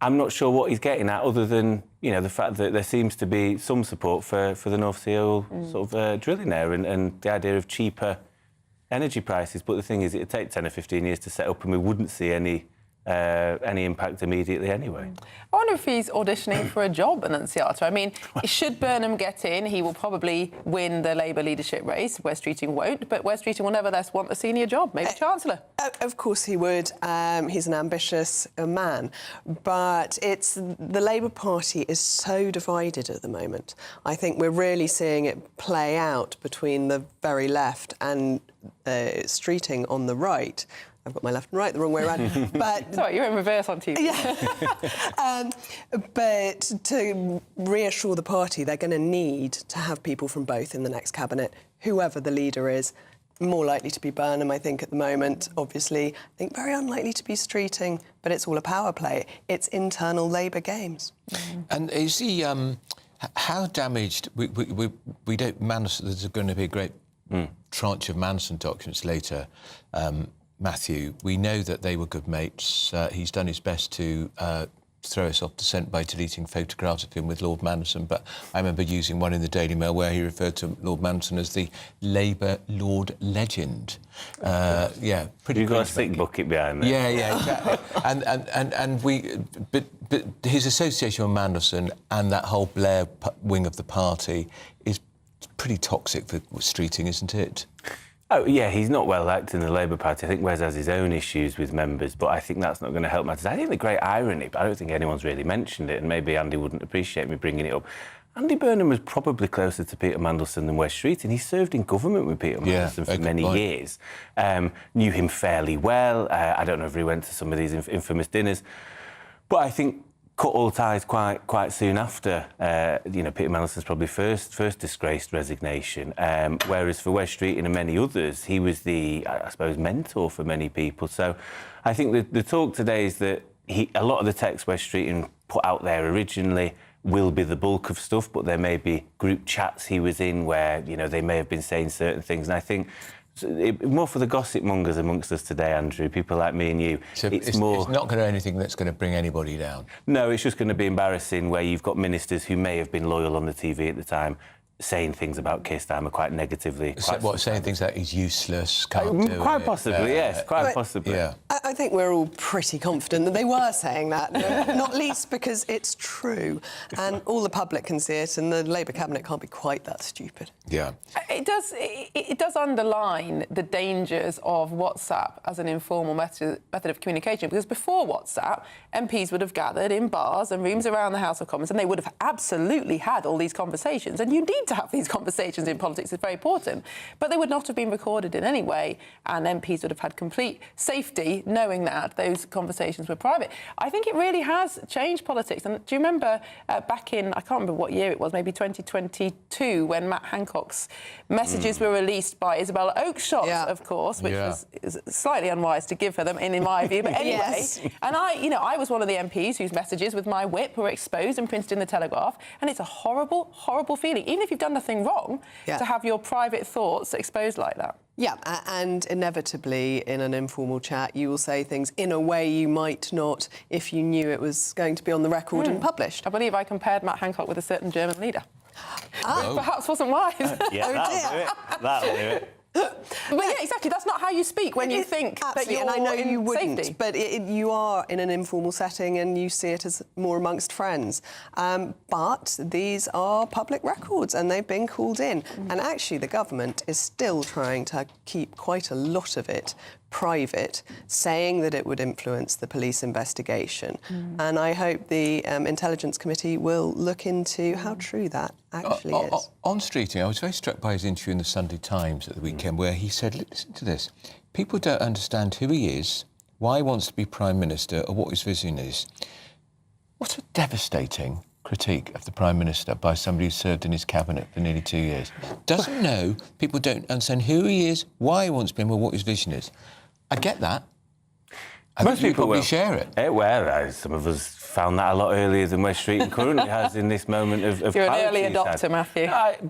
I'm not sure what he's getting at, other than, you know, the fact that there seems to be some support for the North Sea oil sort of drilling there and the idea of cheaper energy prices. But the thing is, it'd take 10 or 15 years to set up and we wouldn't see any impact immediately anyway. I wonder if he's auditioning for a job, Annunziata. I mean, should Burnham get in, he will probably win the Labour leadership race. Wes Streeting won't, but Wes Streeting will nevertheless want a senior job, maybe Chancellor. Of course he would. He's an ambitious man. But the Labour Party is so divided at the moment. I think we're really seeing it play out between the very left and Streeting on the right. I've got my left and right the wrong way around. But sorry, you're in reverse on TV. Yeah. But to reassure the party, they're going to need to have people from both in the next cabinet, whoever the leader is. More likely to be Burnham, I think, at the moment. Obviously, I think very unlikely to be Streeting, but it's all a power play. It's internal Labour games. And is he... how damaged... We don't... Manson, there's going to be a great tranche of Manson documents later, Matthew. We know that they were good mates. He's done his best to throw us off the scent by deleting photographs of him with Lord Manson, but I remember using one in the Daily Mail where he referred to Lord Manson as the Labour Lord Legend. Yeah, pretty. You've got a sick bucket behind there. Yeah, exactly. But his association with Mandelson and that whole Blair wing of the party is pretty toxic for Streeting, isn't it? Oh, yeah, he's not well liked in the Labour Party. I think Wes has his own issues with members, but I think that's not going to help matters. I think the great irony, but I don't think anyone's really mentioned it, and maybe Andy wouldn't appreciate me bringing it up. Andy Burnham was probably closer to Peter Mandelson than Wes Streeting. He served in government with Peter Mandelson for many years. Knew him fairly well. I don't know if he went to some of these infamous dinners. But I think cut all ties quite soon after, Peter Mandelson's probably first disgraced resignation, whereas for Wes Streeting and many others, he was the, I suppose, mentor for many people. So I think the talk today is that a lot of the text Wes Streeting put out there originally will be the bulk of stuff, but there may be group chats he was in where, you know, they may have been saying certain things. And I think more for the gossip mongers amongst us today, Andrew, people like me and you. So it's not going to be anything that's going to bring anybody down? No, it's just going to be embarrassing where you've got ministers who may have been loyal on the TV at the time saying things about Keir Starmer quite negatively. Saying things like he's useless, can't do quite it. Possibly, yes, quite possibly. Yeah. I think we're all pretty confident that they were saying that, not least because it's true, and all the public can see it, and the Labour cabinet can't be quite that stupid. Yeah. It does underline the dangers of WhatsApp as an informal method of communication, because before WhatsApp, MPs would have gathered in bars and rooms around the House of Commons, and they would have absolutely had all these conversations, and you need to have these conversations in politics. It's very important, but they would not have been recorded in any way, and MPs would have had complete safety knowing that those conversations were private. I think it really has changed politics. And do you remember back in, I can't remember what year it was, maybe 2022, when Matt Hancock's messages were released by Isabella Oakeshott, of course, which was slightly unwise to give her them, in my view, but anyway. And I was one of the MPs whose messages with my whip were exposed and printed in the Telegraph, and it's a horrible, horrible feeling, even if you've done nothing wrong, to have your private thoughts exposed like that. Yeah, and inevitably in an informal chat you will say things in a way you might not if you knew it was going to be on the record and published. I believe I compared Matt Hancock with a certain German leader. Ah. Perhaps wasn't wise. Yeah, Oh, that'll dear. do it. That'll do it. But yeah, exactly. That's not how you speak when you think that Absolutely, you're and I know in you wouldn't, safety. but you are in an informal setting and you see it as more amongst friends. But these are public records and they've been called in. And actually the government is still trying to keep quite a lot of it private, saying that it would influence the police investigation. And I hope the Intelligence Committee will look into how true that actually is. On Streeting, I was very struck by his interview in the Sunday Times at the weekend where he said, listen to this, people don't understand who he is, why he wants to be Prime Minister or what his vision is. What a devastating critique of the Prime Minister by somebody who served in his cabinet for nearly 2 years. Doesn't know, people don't understand who he is, why he wants to be or what his vision is. I get that. Most people probably will share it. Well, some of us found that a lot earlier than where Streeting currently has in this moment of You're an clarity early he's had. adopter, Matthew.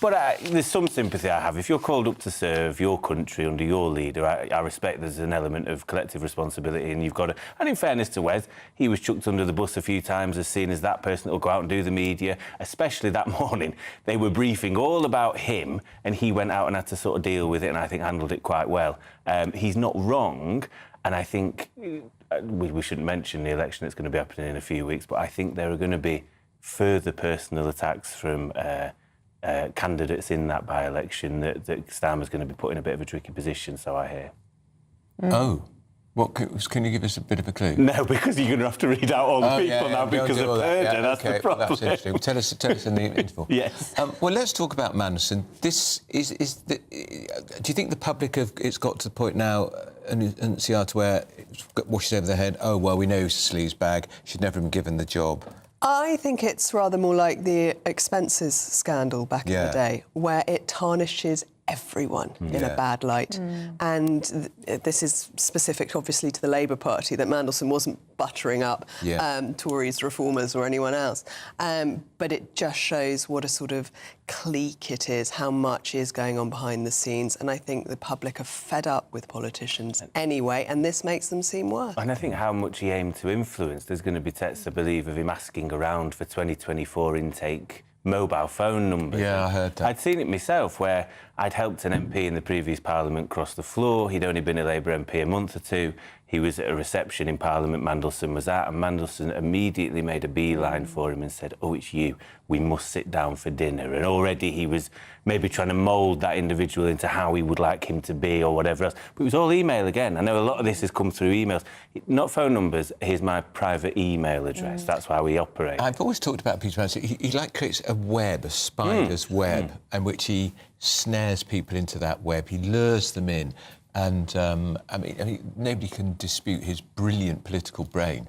But there's some sympathy I have. If you're called up to serve your country under your leader, I respect there's an element of collective responsibility and you've got to... And in fairness to Wes, he was chucked under the bus a few times as seen as that person that will go out and do the media, especially that morning. They were briefing all about him and he went out and had to sort of deal with it and I think handled it quite well. He's not wrong and I think we shouldn't mention the election that's going to be happening in a few weeks, but I think there are going to be further personal attacks from... candidates in that by-election that Starmer's going to be put in a bit of a tricky position, so I hear. Oh. What, can you give us a bit of a clue? No, because you're going to have to read out all the people now because of perjury. That's the problem. Well, that's interesting. Well, tell us in the interval. Yes. Well, let's talk about Mandelson. This is do you think the public it's got to the point now, and Seattle, where it washes over their head, oh, well, we know he's a sleaze bag, should never have been given the job? I think it's rather more like the expenses scandal back in the day, where it tarnishes everyone in a bad light. And this is specific, obviously, to the Labour Party, that Mandelson wasn't buttering up Tories, Reformers or anyone else. But it just shows what a sort of clique it is, how much is going on behind the scenes. And I think the public are fed up with politicians anyway, and this makes them seem worse. And I think how much he aimed to influence, there's going to be texts, I believe, of him asking around for 2024 intake mobile phone numbers. Yeah, I heard that. I'd seen it myself where I'd helped an MP in the previous Parliament cross the floor. He'd only been a Labour MP a month or two. He was at a reception in Parliament Mandelson was at, and Mandelson immediately made a beeline for him and said, oh, it's you, we must sit down for dinner. And already he was maybe trying to mould that individual into how he would like him to be or whatever else. But it was all email again. I know a lot of this has come through emails. Not phone numbers, here's my private email address. That's how we operate. I've always talked about Peter Mandelson. He like creates a web, a spider's web, in which he snares people into that web. He lures them in. And, I mean, nobody can dispute his brilliant political brain.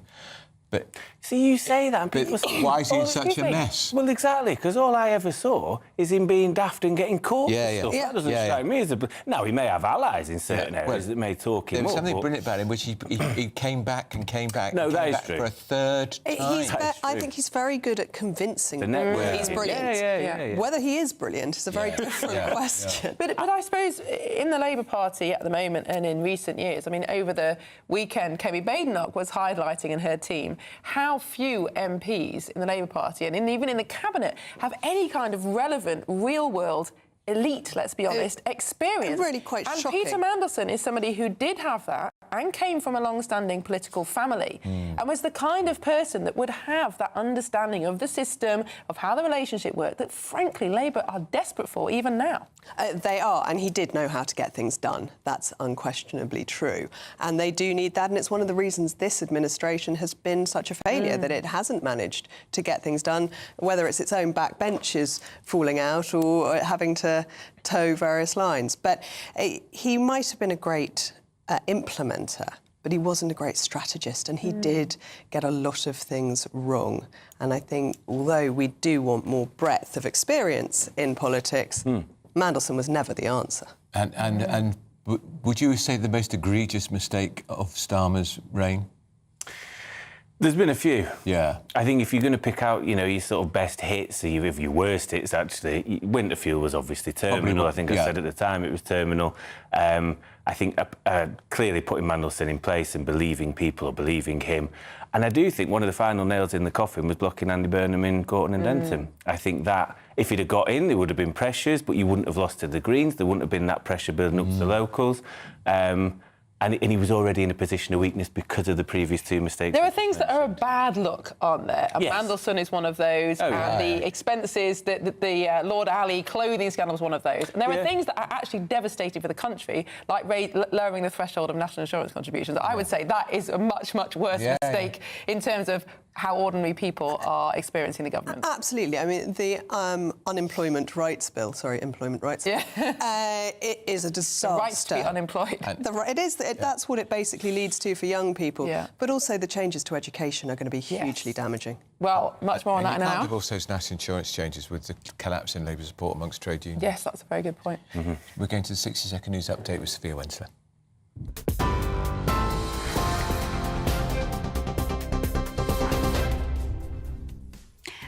But see, you say that, and people say, why is he in such a mess? Well, exactly, because all I ever saw is him being daft and getting caught for stuff. Yeah. That doesn't strike me as a... Now, he may have allies in certain areas that may talk him There was up, something but... brilliant about him, which he came back and came back. No, and that came is back true. for a third time. I think he's very good at convincing The people network. he's brilliant. Yeah. Whether he is brilliant is a very different question. But I suppose in the Labour Party at the moment and in recent years, I mean, over the weekend, Kemi Badenoch was highlighting in her team how few MPs in the Labour Party and even in the Cabinet have any kind of relevant, real-world, elite, let's be honest, experience. Really quite and shocking. Peter Mandelson is somebody who did have that and came from a long-standing political family and was the kind of person that would have that understanding of the system, of how the relationship worked, that, frankly, Labour are desperate for even now. They are, and he did know how to get things done. That's unquestionably true. And they do need that, and it's one of the reasons this administration has been such a failure, that it hasn't managed to get things done, whether it's its own backbenches falling out or having to toe various lines. But he might have been a great implementer, but he wasn't a great strategist, and he did get a lot of things wrong. And I think, although we do want more breadth of experience in politics, Mandelson was never the answer. And would you say the most egregious mistake of Starmer's reign? There's been a few. Yeah. I think if you're going to pick out, you know, your sort of best hits, or your worst hits, actually, winter fuel was obviously terminal. I think I said at the time it was terminal. I think clearly putting Mandelson in place and believing people or believing him. And I do think one of the final nails in the coffin was blocking Andy Burnham in Gorton and Denton. I think that if he'd have got in, there would have been pressures, but you wouldn't have lost to the Greens. There wouldn't have been that pressure building up to the locals. And he was already in a position of weakness because of the previous two mistakes. There are things that are a bad look, aren't there? And yes. Mandelson is one of those, the expenses, the Lord Alley clothing scandal was one of those. And there are things that are actually devastating for the country, like lowering the threshold of national insurance contributions. I would say that is a much, much worse mistake in terms of how ordinary people are experiencing the government. Absolutely. I mean, the employment rights bill, it is a disaster. The right to be unemployed. That's what it basically leads to for young people. Yeah. But also the changes to education are going to be hugely damaging. Well, much more on that in an hour. Of also national insurance changes with the collapse in Labour support amongst trade unions. Yes, that's a very good point. We're going to the 60-second news update with Sophia Wensler.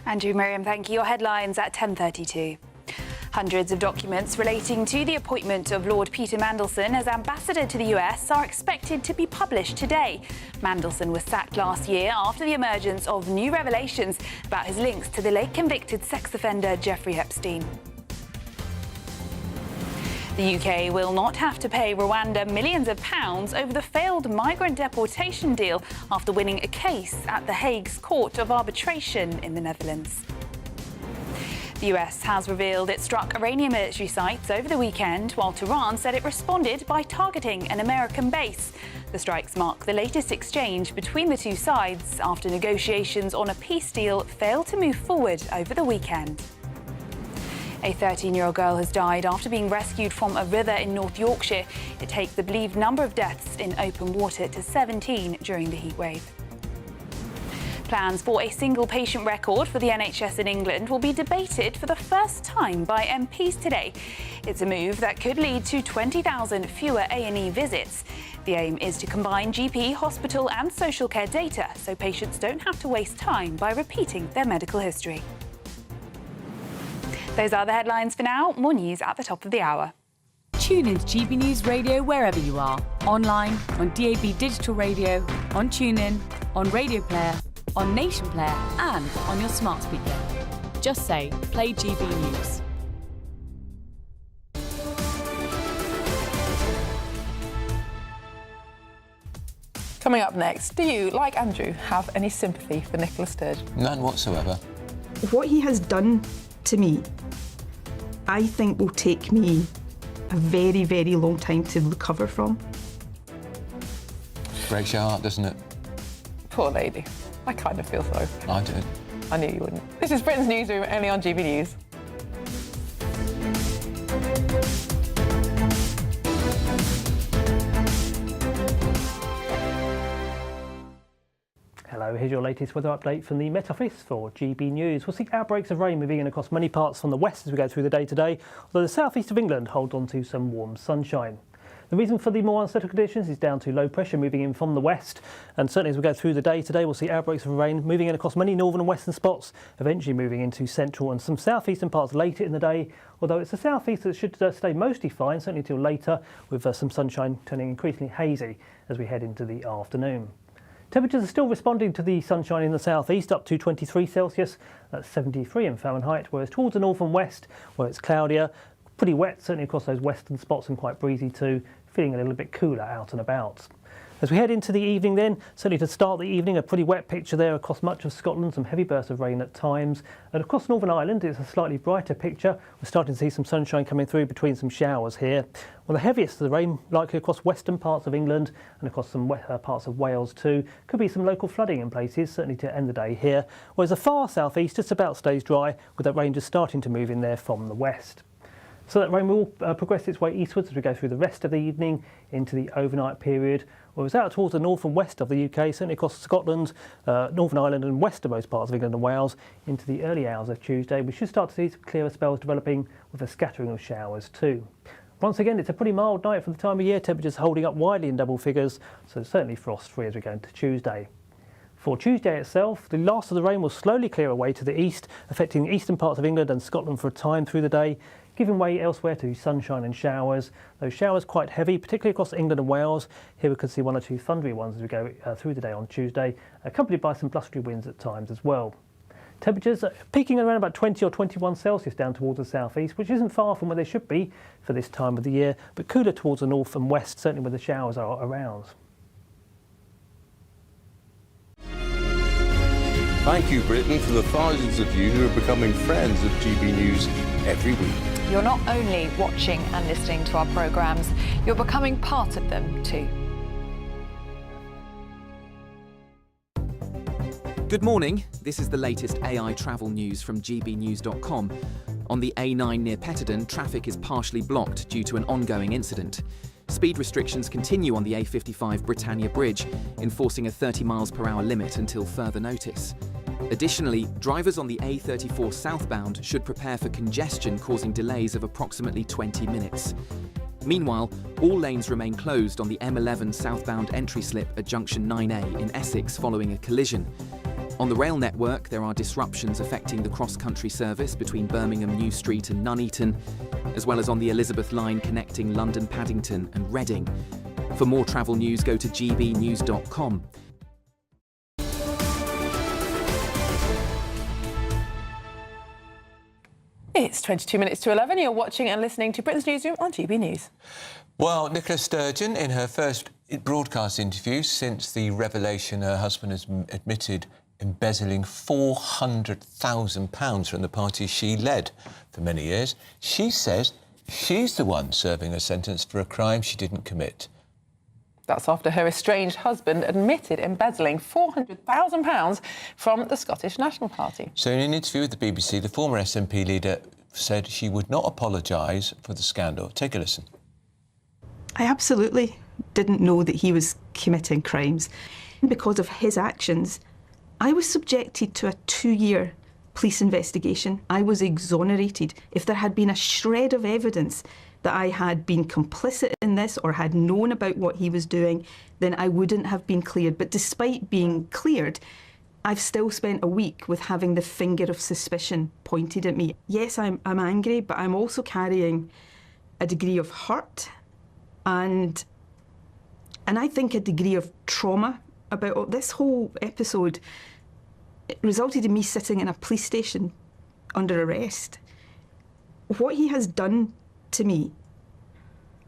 Andrew, Miriam, thank you. Your headlines at 10:32. Hundreds of documents relating to the appointment of Lord Peter Mandelson as ambassador to the US are expected to be published today. Mandelson was sacked last year after the emergence of new revelations about his links to the late convicted sex offender Jeffrey Epstein. The UK will not have to pay Rwanda millions of pounds over the failed migrant deportation deal after winning a case at The Hague's Court of Arbitration in the Netherlands. The US has revealed it struck Iranian military sites over the weekend, while Tehran said it responded by targeting an American base. The strikes mark the latest exchange between the two sides after negotiations on a peace deal failed to move forward over the weekend. A 13-year-old girl has died after being rescued from a river in North Yorkshire. It takes the believed number of deaths in open water to 17 during the heatwave. Plans for a single patient record for the NHS in England will be debated for the first time by MPs today. It's a move that could lead to 20,000 fewer A&E visits. The aim is to combine GP, hospital and social care data so patients don't have to waste time by repeating their medical history. Those are the headlines for now. More news at the top of the hour. Tune in to GB News Radio wherever you are. Online, on DAB digital radio, on TuneIn, on Radio Player, on Nation Player and on your smart speaker. Just say, play GB News. Coming up next, do you, like Andrew, have any sympathy for Nicola Sturgeon? None whatsoever. What he has done to me, I think will take me a very, very long time to recover from. Breaks your heart, doesn't it? Poor lady. I kind of feel sorry for her. I do. I knew you wouldn't. This is Britain's Newsroom, only on GB News. Hello, here's your latest weather update from the Met Office for GB News. We'll see outbreaks of rain moving in across many parts from the west as we go through the day today, although the southeast of England holds on to some warm sunshine. The reason for the more unsettled conditions is down to low pressure moving in from the west, and certainly as we go through the day today we'll see outbreaks of rain moving in across many northern and western spots, eventually moving into central and some southeastern parts later in the day, although it's the southeast that should stay mostly fine, certainly until later, with some sunshine turning increasingly hazy as we head into the afternoon. Temperatures are still responding to the sunshine in the southeast, up to 23 Celsius, that's 73 in Fahrenheit, whereas towards the north and west, where it's cloudier, pretty wet, certainly across those western spots and quite breezy too, feeling a little bit cooler out and about. As we head into the evening then, certainly to start the evening, a pretty wet picture there across much of Scotland, some heavy bursts of rain at times. And across Northern Ireland, it's a slightly brighter picture. We're starting to see some sunshine coming through between some showers here. Well, the heaviest of the rain likely across western parts of England and across some parts of Wales too. Could be some local flooding in places, certainly to end the day here. Whereas the far southeast just about stays dry, with that rain just starting to move in there from the west. So that rain will progress its way eastwards as we go through the rest of the evening into the overnight period. Whereas out towards the north and west of the UK, certainly across Scotland, Northern Ireland and westernmost parts of England and Wales, into the early hours of Tuesday, we should start to see some clearer spells developing with a scattering of showers too. Once again, it's a pretty mild night for the time of year, temperatures holding up widely in double figures, so certainly frost-free as we go into Tuesday. For Tuesday itself, the last of the rain will slowly clear away to the east, affecting the eastern parts of England and Scotland for a time through the day, giving way elsewhere to sunshine and showers. Those showers quite heavy, particularly across England and Wales. Here we could see one or two thundery ones as we go through the day on Tuesday, accompanied by some blustery winds at times as well. Temperatures peaking at around about 20 or 21 Celsius down towards the southeast, which isn't far from where they should be for this time of the year, but cooler towards the north and west, certainly where the showers are around. Thank you, Britain, for the thousands of you who are becoming friends of GB News every week. You're not only watching and listening to our programmes, you're becoming part of them too. Good morning. This is the latest AI travel news from GBNews.com. On the A9 near Petterdon, traffic is partially blocked due to an ongoing incident. Speed restrictions continue on the A55 Britannia Bridge, enforcing a 30 miles per hour limit until further notice. Additionally, drivers on the A34 southbound should prepare for congestion causing delays of approximately 20 minutes. Meanwhile, all lanes remain closed on the M11 southbound entry slip at junction 9A in Essex following a collision. On the rail network, there are disruptions affecting the cross-country service between Birmingham New Street and Nuneaton, as well as on the Elizabeth line connecting London Paddington and Reading. For more travel news, go to gbnews.com. It's 22 minutes to 11. You're watching and listening to Britain's Newsroom on GB News. Well, Nicola Sturgeon, in her first broadcast interview since the revelation her husband has admitted embezzling £400,000 from the party she led for many years, she says she's the one serving a sentence for a crime she didn't commit. That's after her estranged husband admitted embezzling £400,000 from the Scottish National Party. So in an interview with the BBC, the former SNP leader said she would not apologise for the scandal. Take a listen. I absolutely didn't know that he was committing crimes. Because of his actions, I was subjected to a 2-year police investigation. I was exonerated. If there had been a shred of evidence that I had been complicit in this or had known about what he was doing, then I wouldn't have been cleared. But despite being cleared, I've still spent a week with having the finger of suspicion pointed at me. Yes, I'm angry, but I'm also carrying a degree of hurt and I think a degree of trauma about this whole episode. It resulted in me sitting in a police station under arrest. What he has done to me,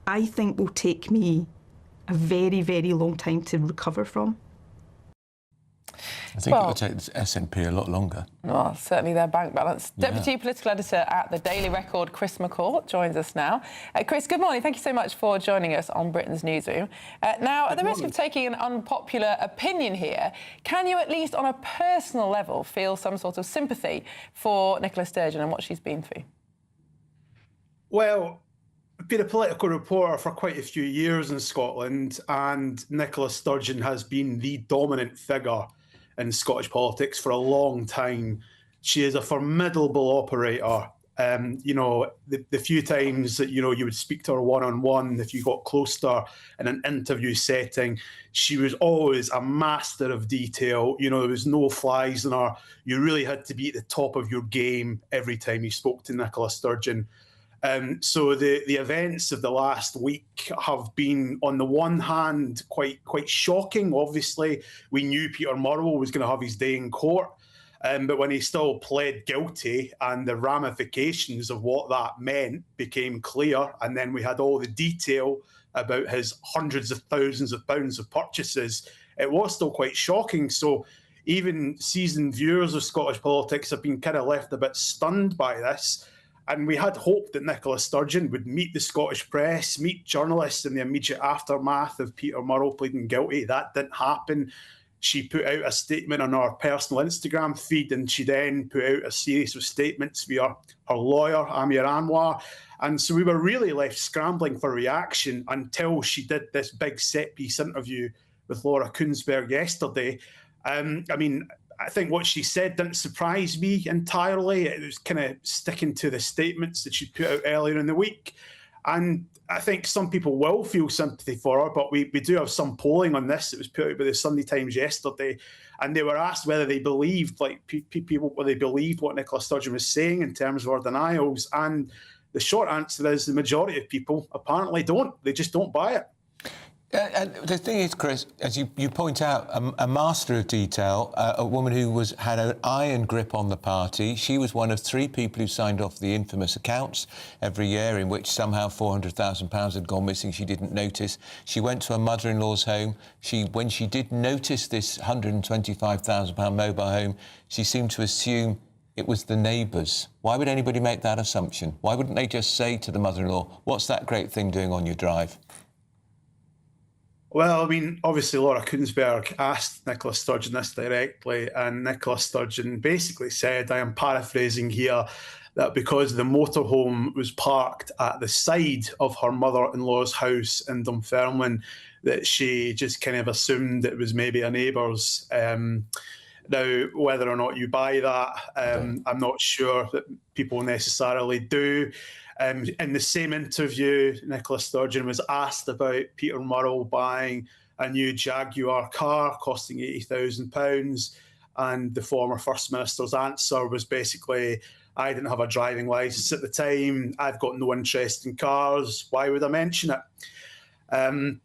I think will take me a very, very long time to recover from. I think it will take the SNP a lot longer. Well, certainly their bank balance. Yeah. Deputy Political Editor at the Daily Record, Chris McCall, joins us now. Chris, good morning. Thank you so much for joining us on Britain's Newsroom. Now, at the risk of taking an unpopular opinion here, can you, at least on a personal level, feel some sort of sympathy for Nicola Sturgeon and what she's been through? Well, I've been a political reporter for quite a few years in Scotland, and Nicola Sturgeon has been the dominant figure in Scottish politics for a long time. She is a formidable operator. You know, the few times that, you know, you would speak to her one-on-one, if you got close to her in an interview setting, she was always a master of detail. You know, there was no flies in her. You really had to be at the top of your game every time you spoke to Nicola Sturgeon. So the events of the last week have been, on the one hand, quite shocking. Obviously, we knew Peter Murrell was going to have his day in court, but when he still pled guilty and the ramifications of what that meant became clear, and then we had all the detail about his hundreds of thousands of pounds of purchases, it was still quite shocking. So even seasoned viewers of Scottish politics have been kind of left a bit stunned by this. And we had hoped that Nicola Sturgeon would meet the Scottish press, meet journalists in the immediate aftermath of Peter Murrell pleading guilty. That didn't happen. She put out a statement on her personal Instagram feed, and she then put out a series of statements via her lawyer, Amir Anwar. And so we were really left scrambling for reaction until she did this big set-piece interview with Laura Kuenssberg yesterday. I mean, I think what she said didn't surprise me entirely. It was kind of sticking to the statements that she put out earlier in the week. And I think some people will feel sympathy for her, but we do have some polling on this. It was put out by the Sunday Times yesterday, and they were asked whether they believed, like people, whether they believed what Nicola Sturgeon was saying in terms of her denials. And the short answer is the majority of people apparently don't. They just don't buy it. And the thing is, Chris, as you point out, a master of detail, a woman who had an iron grip on the party. She was one of 3 people who signed off the infamous accounts every year in which somehow £400,000 had gone missing. She didn't notice. She went to her mother-in-law's home. When she did notice this £125,000 mobile home, she seemed to assume it was the neighbours. Why would anybody make that assumption? Why wouldn't they just say to the mother-in-law, what's that great thing doing on your drive? Well, I mean, obviously Laura Kuenssberg asked Nicola Sturgeon this directly, and Nicola Sturgeon basically said, I am paraphrasing here, that because the motorhome was parked at the side of her mother-in-law's house in Dunfermline, that she just kind of assumed it was maybe a neighbour's. Now, whether or not you buy that, I'm not sure that people necessarily do. In the same interview, Nicola Sturgeon was asked about Peter Murrell buying a new Jaguar car costing £80,000, and the former First Minister's answer was basically, I didn't have a driving licence at the time, I've got no interest in cars, why would I mention it?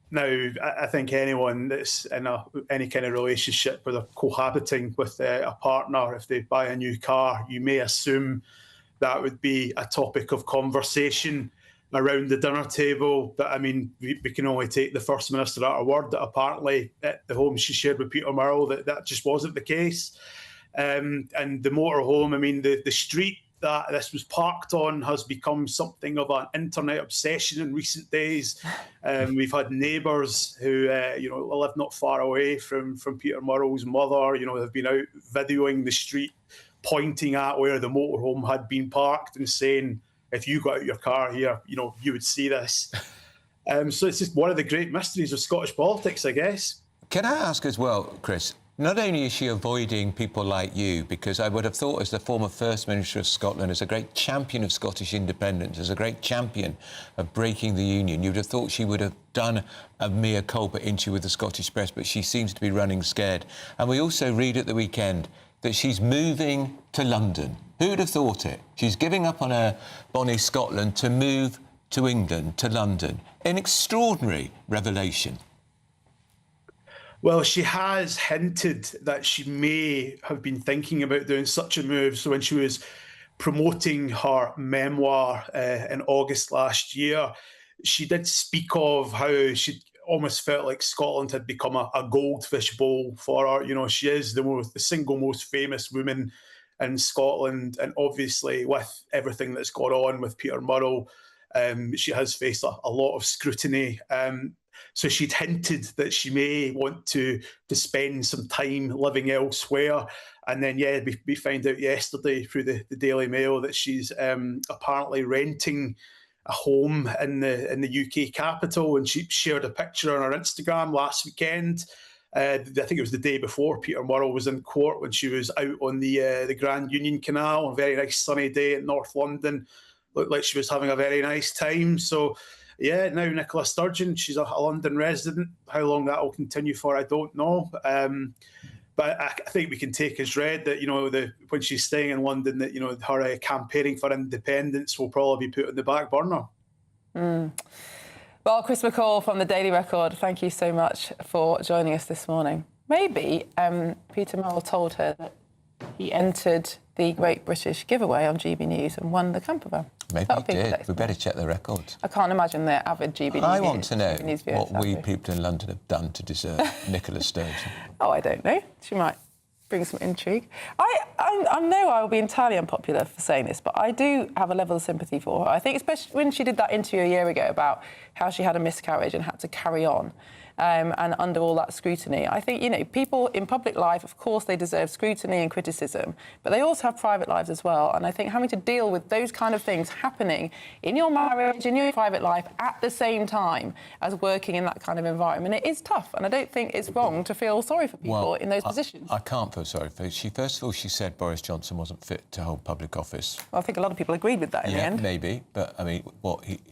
Now, I think anyone that's in any kind of relationship where they're cohabiting with a partner, if they buy a new car, you may assume that would be a topic of conversation around the dinner table. But I mean, we can only take the First Minister at her word that apparently at the home she shared with Peter Murrell, that just wasn't the case. And the motorhome, I mean, the street that this was parked on has become something of an internet obsession in recent days. We've had neighbours who, live not far away from Peter Murrell's mother, have been out videoing the street, pointing at where the motorhome had been parked and saying, if you got out your car here, you would see this. So it's just one of the great mysteries of Scottish politics, I guess. Can I ask as well, Chris, not only is she avoiding people like you, because I would have thought as the former First Minister of Scotland, as a great champion of Scottish independence, as a great champion of breaking the union, you would have thought she would have done a mea culpa interview with the Scottish press, but she seems to be running scared. And we also read at the weekend that she's moving to London. Who would have thought it? She's giving up on her bonny Scotland to move to England, to London. An extraordinary revelation. Well, she has hinted that she may have been thinking about doing such a move. So when she was promoting her memoir in August last year, she did speak of how she almost felt like Scotland had become a goldfish bowl for her. She is the single most famous woman in Scotland, and obviously with everything that's gone on with Peter Murrell, she has faced a lot of scrutiny. So she'd hinted that she may want to spend some time living elsewhere. And then, we found out yesterday through the Daily Mail that she's apparently renting a home in the UK capital, and she shared a picture on her Instagram last weekend. I think it was the day before Peter Murrell was in court, when she was out on the Grand Union Canal, a very nice sunny day in North London. Looked like she was having a very nice time. So, now Nicola Sturgeon, she's a London resident. How long that will continue for, I don't know. But I think we can take as read that, when she's staying in London, that, her campaigning for independence will probably be put on the back burner. Well, Chris McCall from the Daily Record, thank you so much for joining us this morning. Maybe Peter Murrell told her that he entered the Great British Giveaway on GB News and won the camper van. Maybe he did. We better check the records. I can't imagine they're avid GB News. I want to know what we happy. people in London have done to deserve Nicola Sturgeon. Oh, I don't know. She might bring some intrigue. I know I will be entirely unpopular for saying this, but I do have a level of sympathy for her. I think especially when she did that interview a year ago about how she had a miscarriage and had to carry on. and under all that scrutiny. I think, you know, people in public life, of course, they deserve scrutiny and criticism, but they also have private lives as well. And I think having to deal with those kind of things happening in your marriage, in your private life, at the same time as working in that kind of environment, it is tough. And I don't think it's wrong to feel sorry for people in those positions. I can't feel sorry for her. First of all, she said Boris Johnson wasn't fit to hold public office. Well, I think a lot of people agreed with that in the end. Maybe, but I mean,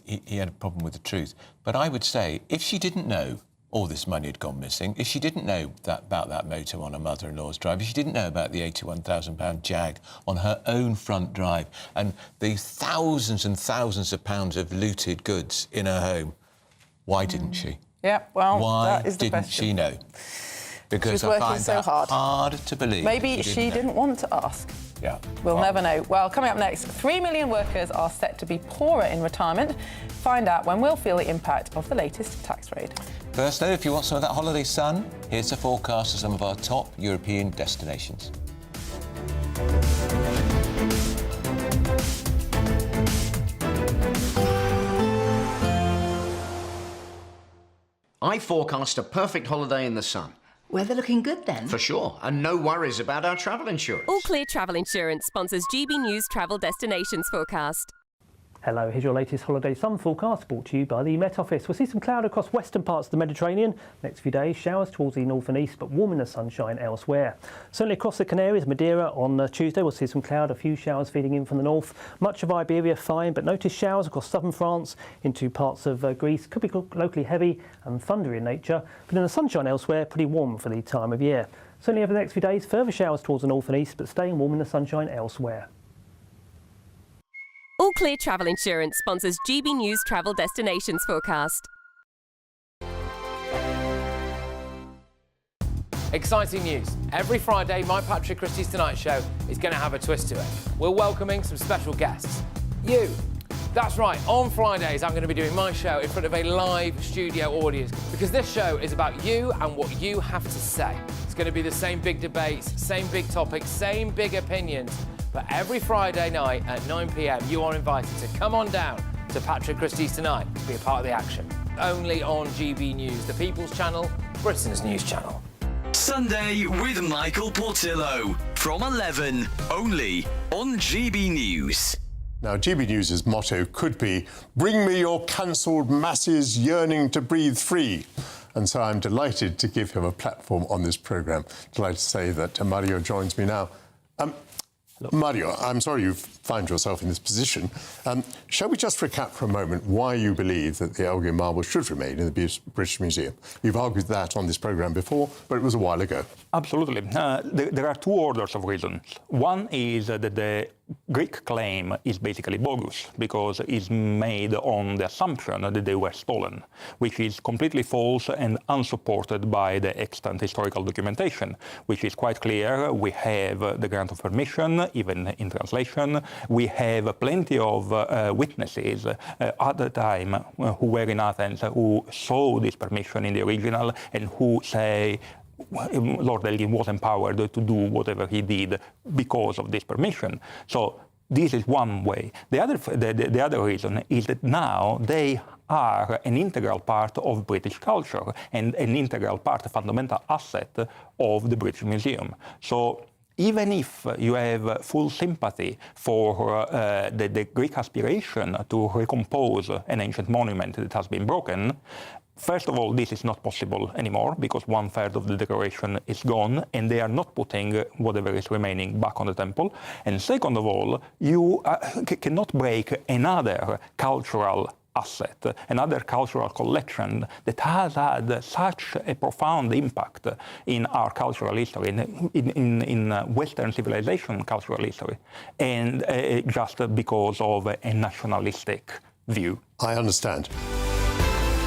he had a problem with the truth. But I would say, if she didn't know all this money had gone missing, if she didn't know about that motor on her mother-in-law's drive, if she didn't know about the £81,000 Jag on her own front drive and the thousands and thousands of pounds of looted goods in her home, why didn't she? Yeah, well, why that is the didn't question. she know? Because She was I find working so that hard to believe. Maybe she didn't want to ask. Yeah. We'll never know. Well, coming up next, 3 million workers are set to be poorer in retirement. Find out when we'll feel the impact of the latest tax raid. First, though, if you want some of that holiday sun, here's a forecast of some of our top European destinations. I forecast a perfect holiday in the sun. Weather looking good then? For sure, and no worries about our travel insurance. All Clear Travel Insurance sponsors GB News Travel Destinations Forecast. Hello, here's your latest holiday sun forecast brought to you by the Met Office. We'll see some cloud across western parts of the Mediterranean. Next few days, showers towards the north and east, but warm in the sunshine elsewhere. Certainly across the Canaries, Madeira on Tuesday, we'll see some cloud, a few showers feeding in from the north. Much of Iberia fine, but notice showers across southern France into parts of Greece. Could be locally heavy and thundery in nature, but in the sunshine elsewhere, pretty warm for the time of year. Certainly over the next few days, further showers towards the north and east, but staying warm in the sunshine elsewhere. All Clear Travel Insurance sponsors GB News Travel Destinations Forecast. Exciting news. Every Friday, my Patrick Christie's Tonight Show is going to have a twist to it. We're welcoming some special guests. You. That's right, on Fridays I'm going to be doing my show in front of a live studio audience because this show is about you and what you have to say. It's going to be the same big debates, same big topics, same big opinions. But every Friday night at 9 p.m, you are invited to come on down to Patrick Christie's Tonight to be a part of the action. Only on GB News, the People's Channel, Britain's news channel. Sunday with Michael Portillo from 11, only on GB News. Now, GB News' motto could be, bring me your cancelled masses yearning to breathe free. And so I'm delighted to give him a platform on this programme. Delighted to say that Mario joins me now. Mario, I'm sorry you find yourself in this position. Shall we just recap for a moment why you believe that the Elgin marble should remain in the British Museum? You've argued that on this programme before, but it was a while ago. Absolutely. There are two orders of reasons. One is that the Greek claim is basically bogus because it's made on the assumption that they were stolen, which is completely false and unsupported by the extant historical documentation, which is quite clear. We have the grant of permission, even in translation. We have plenty of witnesses at the time who were in Athens who saw this permission in the original and who say Lord Elgin was empowered to do whatever he did because of this permission. So this is one way. The other reason is that now they are an integral part of British culture and an integral part, a fundamental asset of the British Museum. So even if you have full sympathy for the Greek aspiration to recompose an ancient monument that has been broken, first of all, this is not possible anymore because 1/3 of the decoration is gone and they are not putting whatever is remaining back on the temple. And second of all, you cannot break another cultural asset, another cultural collection that has had such a profound impact in our cultural history, in Western civilization cultural history, and just because of a nationalistic view. I understand.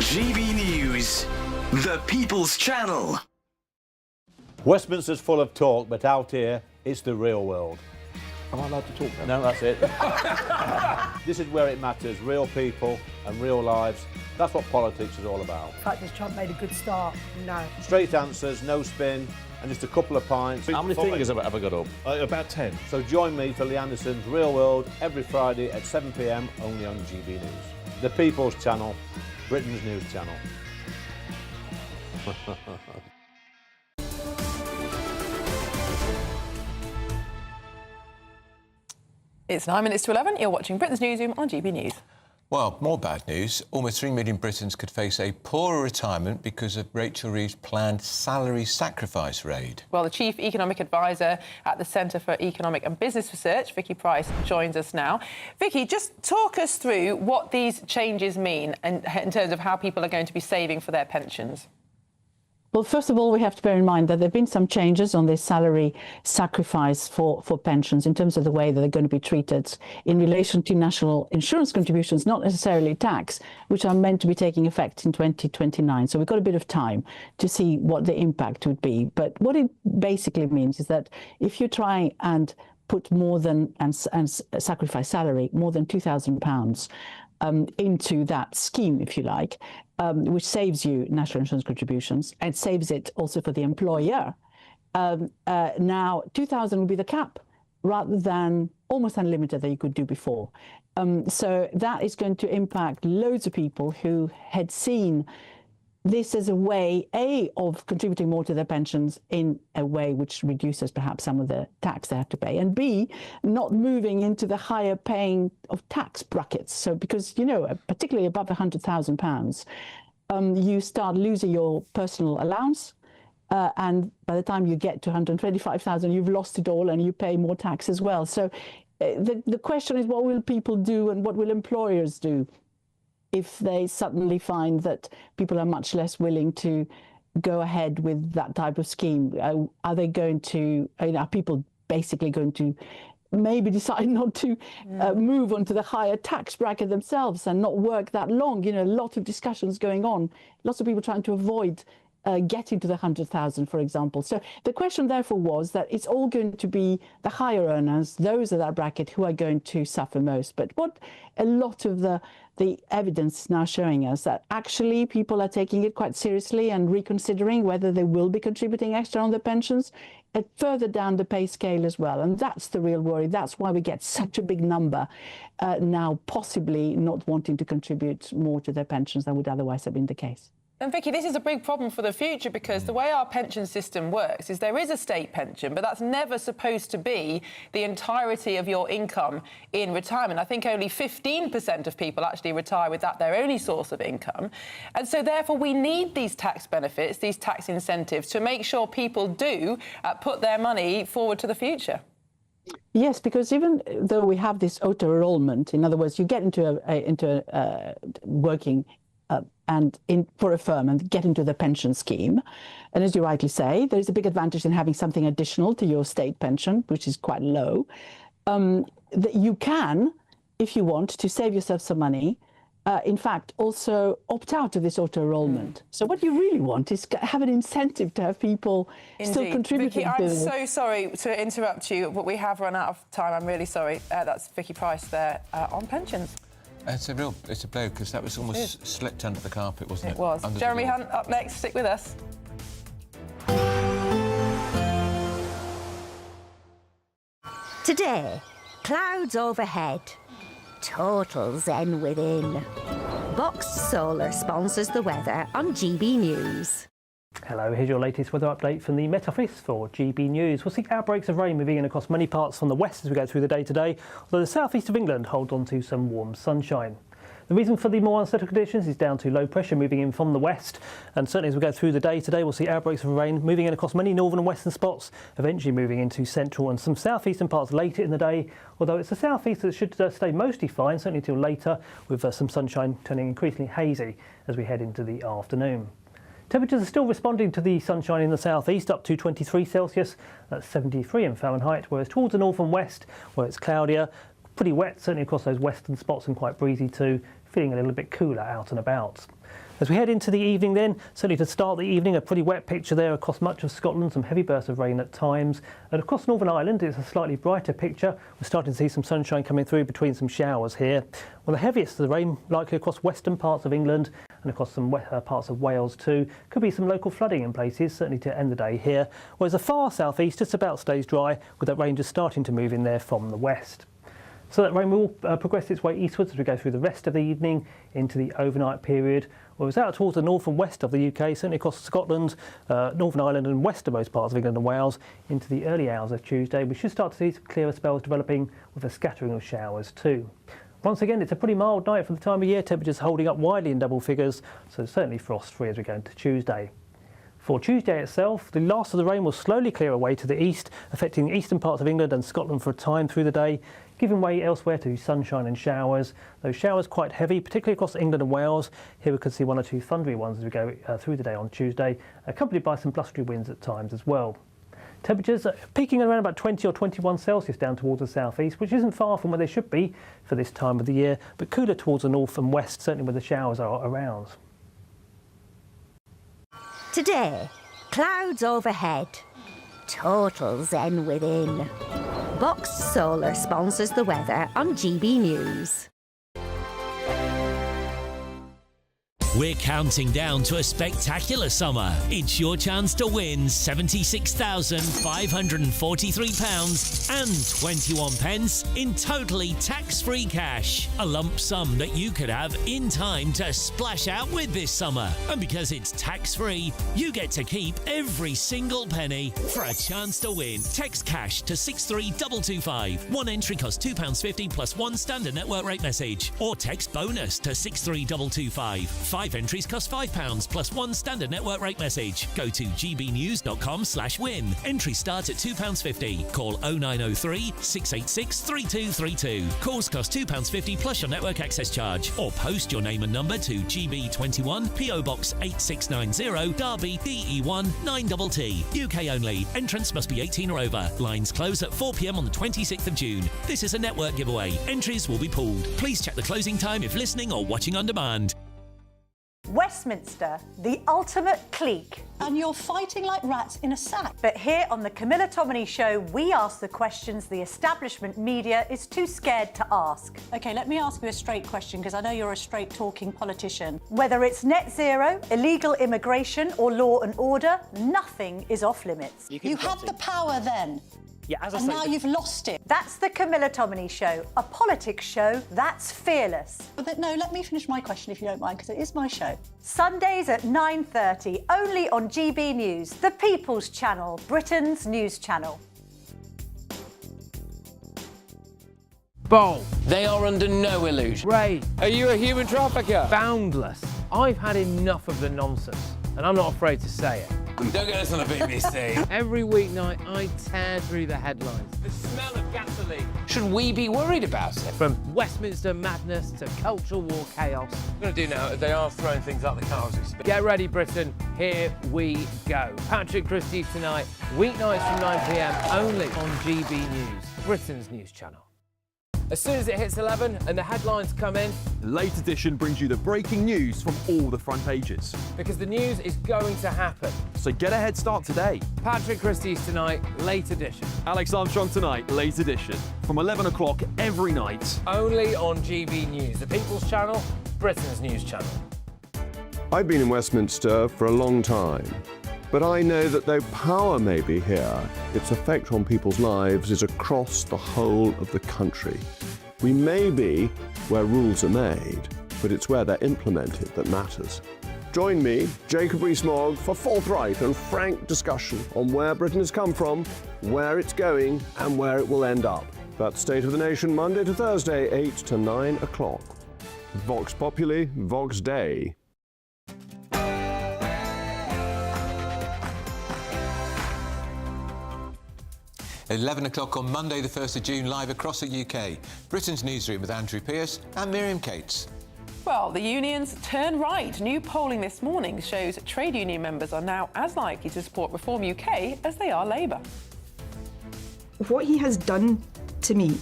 GB News, the People's Channel. Westminster's full of talk, but out here, it's the real world. Am I allowed to talk No, now? that's it. This is where it matters, real people and real lives. That's what politics is all about. The fact that Trump made a good start, no. Straight answers, no spin, and just a couple of pints. How many fingers have I got up? About 10. So join me for Lee Anderson's Real World every Friday at 7 p.m, only on GB News. The People's Channel, Britain's news channel. It's 9 minutes to 11. You're watching Britain's Newsroom on GB News. Well, more bad news. Almost 3 million Britons could face a poorer retirement because of Rachel Reeves' planned salary sacrifice raid. Well, the Chief Economic Advisor at the Centre for Economic and Business Research, Vicky Price, joins us now. Vicky, just talk us through what these changes mean in terms of how people are going to be saving for their pensions. Well, first of all, we have to bear in mind that there have been some changes on this salary sacrifice for pensions in terms of the way that they're going to be treated in relation to national insurance contributions, not necessarily tax, which are meant to be taking effect in 2029. So we've got a bit of time to see what the impact would be. But what it basically means is that if you try and put more than and sacrifice salary, more than £2,000 into that scheme, if you like, which saves you national insurance contributions and saves it also for the employer. Now, 2,000 would be the cap rather than almost unlimited that you could do before. So that is going to impact loads of people who had seen this as a way, A, of contributing more to their pensions in a way which reduces perhaps some of the tax they have to pay, and B, not moving into the higher paying of tax brackets. So because, you know, particularly above £100,000, you start losing your personal allowance, and by the time you get to 125,000, you've lost it all and you pay more tax as well. So the question is, what will people do and what will employers do if they suddenly find that people are much less willing to go ahead with that type of scheme? Are they going to, are people basically going to maybe decide not to move onto the higher tax bracket themselves and not work that long? You know, a lot of discussions going on, lots of people trying to avoid getting to the 100,000, for example. So the question therefore was that it's all going to be the higher earners, those of that bracket, who are going to suffer most. But what a lot of the evidence is now showing us that actually people are taking it quite seriously and reconsidering whether they will be contributing extra on their pensions and further down the pay scale as well. And that's the real worry. That's why we get such a big number now possibly not wanting to contribute more to their pensions than would otherwise have been the case. And Vicky, this is a big problem for the future because the way our pension system works is there is a state pension, but that's never supposed to be the entirety of your income in retirement. I think only 15% of people actually retire with that their only source of income. And so therefore we need these tax benefits, these tax incentives to make sure people do put their money forward to the future. Yes, because even though we have this auto-enrollment, in other words, you get into working for a firm and get into the pension scheme. And as you rightly say, there's a big advantage in having something additional to your state pension, which is quite low, that you can, if you want, to save yourself some money, in fact, also opt out of this auto-enrollment. So what you really want is have an incentive to have people still contributing. Vicky, I'm so sorry to interrupt you, but we have run out of time. I'm really sorry. That's Vicky Price there on pensions. It's a blow, because that was almost slipped under the carpet, wasn't it? It was. Jeremy Hunt up next. Stick with us. Today, clouds overhead. Total zen within. Boxed Solar sponsors the weather on GB News. Hello, here's your latest weather update from the Met Office for GB News. We'll see outbreaks of rain moving in across many parts from the west as we go through the day today, although the southeast of England hold on to some warm sunshine. The reason for the more unsettled conditions is down to low pressure moving in from the west, and certainly as we go through the day today we'll see outbreaks of rain moving in across many northern and western spots, eventually moving into central and some southeastern parts later in the day, although it's the southeast that should stay mostly fine, certainly until later, with some sunshine turning increasingly hazy as we head into the afternoon. Temperatures are still responding to the sunshine in the southeast, up to 23 Celsius, that's 73 in Fahrenheit, whereas towards the north and west, where it's cloudier, pretty wet, certainly across those western spots, and quite breezy too, feeling a little bit cooler out and about. As we head into the evening then, certainly to start the evening, a pretty wet picture there across much of Scotland, some heavy bursts of rain at times. And across Northern Ireland, it's a slightly brighter picture. We're starting to see some sunshine coming through between some showers here. Well, the heaviest of the rain likely across western parts of England and across some parts of Wales too. Could be some local flooding in places, certainly to end the day here. Whereas the far southeast just about stays dry, with that rain just starting to move in there from the west. So that rain will progress its way eastwards as we go through the rest of the evening into the overnight period, Well, it's out towards the north and west of the UK, certainly across Scotland, Northern Ireland and westernmost parts of England and Wales into the early hours of Tuesday. We should start to see some clearer spells developing with a scattering of showers too. Once again, it's a pretty mild night for the time of year, temperatures holding up widely in double figures, so certainly frost-free as we go into Tuesday. For Tuesday itself, the last of the rain will slowly clear away to the east, affecting the eastern parts of England and Scotland for a time through the day, giving way elsewhere to sunshine and showers. Those showers quite heavy, particularly across England and Wales. Here we could see 1 or 2 thundery ones as we go through the day on Tuesday, accompanied by some blustery winds at times as well. Temperatures peaking around about 20 or 21 Celsius down towards the southeast, which isn't far from where they should be for this time of the year, but cooler towards the north and west, certainly where the showers are around. Today, clouds overhead. Total zen within. Box Solar sponsors the weather on GB News. We're counting down to a spectacular summer. It's your chance to win £76,543 and 21 pence in totally tax-free cash. A lump sum that you could have in time to splash out with this summer. And because it's tax-free, you get to keep every single penny. For a chance to win, text cash to 63225. One entry costs £2.50 plus one standard network rate message. Or text bonus to 63225. 5 entries cost £5 plus one standard network rate message. Go to gbnews.com/win. Entries start at £2.50. Call 0903 686 3232. Calls cost £2.50 plus your network access charge. Or post your name and number to GB21 PO Box 8690 Derby DE1 9TT. UK only. Entrance must be 18 or over. Lines close at 4 p.m. on the 26th of June. This is a network giveaway. Entries will be pooled. Please check the closing time if listening or watching on demand. Westminster, the ultimate clique. And you're fighting like rats in a sack. But here on the Camilla Tominey Show, we ask the questions the establishment media is too scared to ask. OK, let me ask you a straight question, because I know you're a straight-talking politician. Whether it's net zero, illegal immigration or law and order, nothing is off limits. You had the power then. Yeah, as I and say, now you've lost it. That's the Camilla Tominey Show, a politics show that's fearless. But no, let me finish my question if you don't mind, because it is my show. Sundays at 9:30, only on GB News, the People's Channel, Britain's news channel. Bold. They are under no illusion. Ray, are you a human trafficker? Boundless. I've had enough of the nonsense, and I'm not afraid to say it. Don't get us on the BBC. Every weeknight, I tear through the headlines. The smell of gasoline. Should we be worried about it? From Westminster madness to cultural war chaos. What we're going to do now, they are throwing things out the car as we speak. Get ready, Britain. Here we go. Patrick Christie's tonight, weeknights from 9 p.m, only on GB News, Britain's news channel. As soon as it hits 11 and the headlines come in, the late edition brings you the breaking news from all the front pages. Because the news is going to happen. So get a head start today. Patrick Christie's tonight, late edition. Alex Armstrong tonight, late edition. From 11 o'clock every night. Only on GB News, the People's Channel, Britain's news channel. I've been in Westminster for a long time. But I know that though power may be here, its effect on people's lives is across the whole of the country. We may be where rules are made, but it's where they're implemented that matters. Join me, Jacob Rees-Mogg, for forthright and frank discussion on where Britain has come from, where it's going, and where it will end up. That's State of the Nation, Monday to Thursday, 8 to 9 o'clock. Vox Populi, Vox Dei. 11 o'clock on Monday the 1st of June, live across the UK. Britain's Newsroom with Andrew Pearce and Miriam Cates. Well, the unions turn right. New polling this morning shows trade union members are now as likely to support Reform UK as they are Labour. What he has done to me,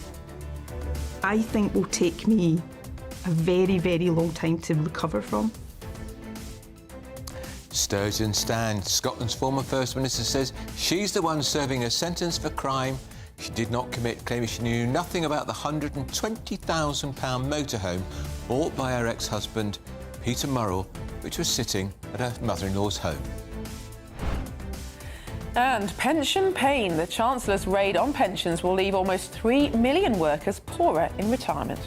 I think will take me a very, very long time to recover from. Sturgeon stand. Scotland's former First Minister says she's the one serving a sentence for crime she did not commit, claiming she knew nothing about the £120,000 motorhome bought by her ex-husband, Peter Murrell, which was sitting at her mother-in-law's home. And pension pain. The Chancellor's raid on pensions will leave almost 3 million workers poorer in retirement.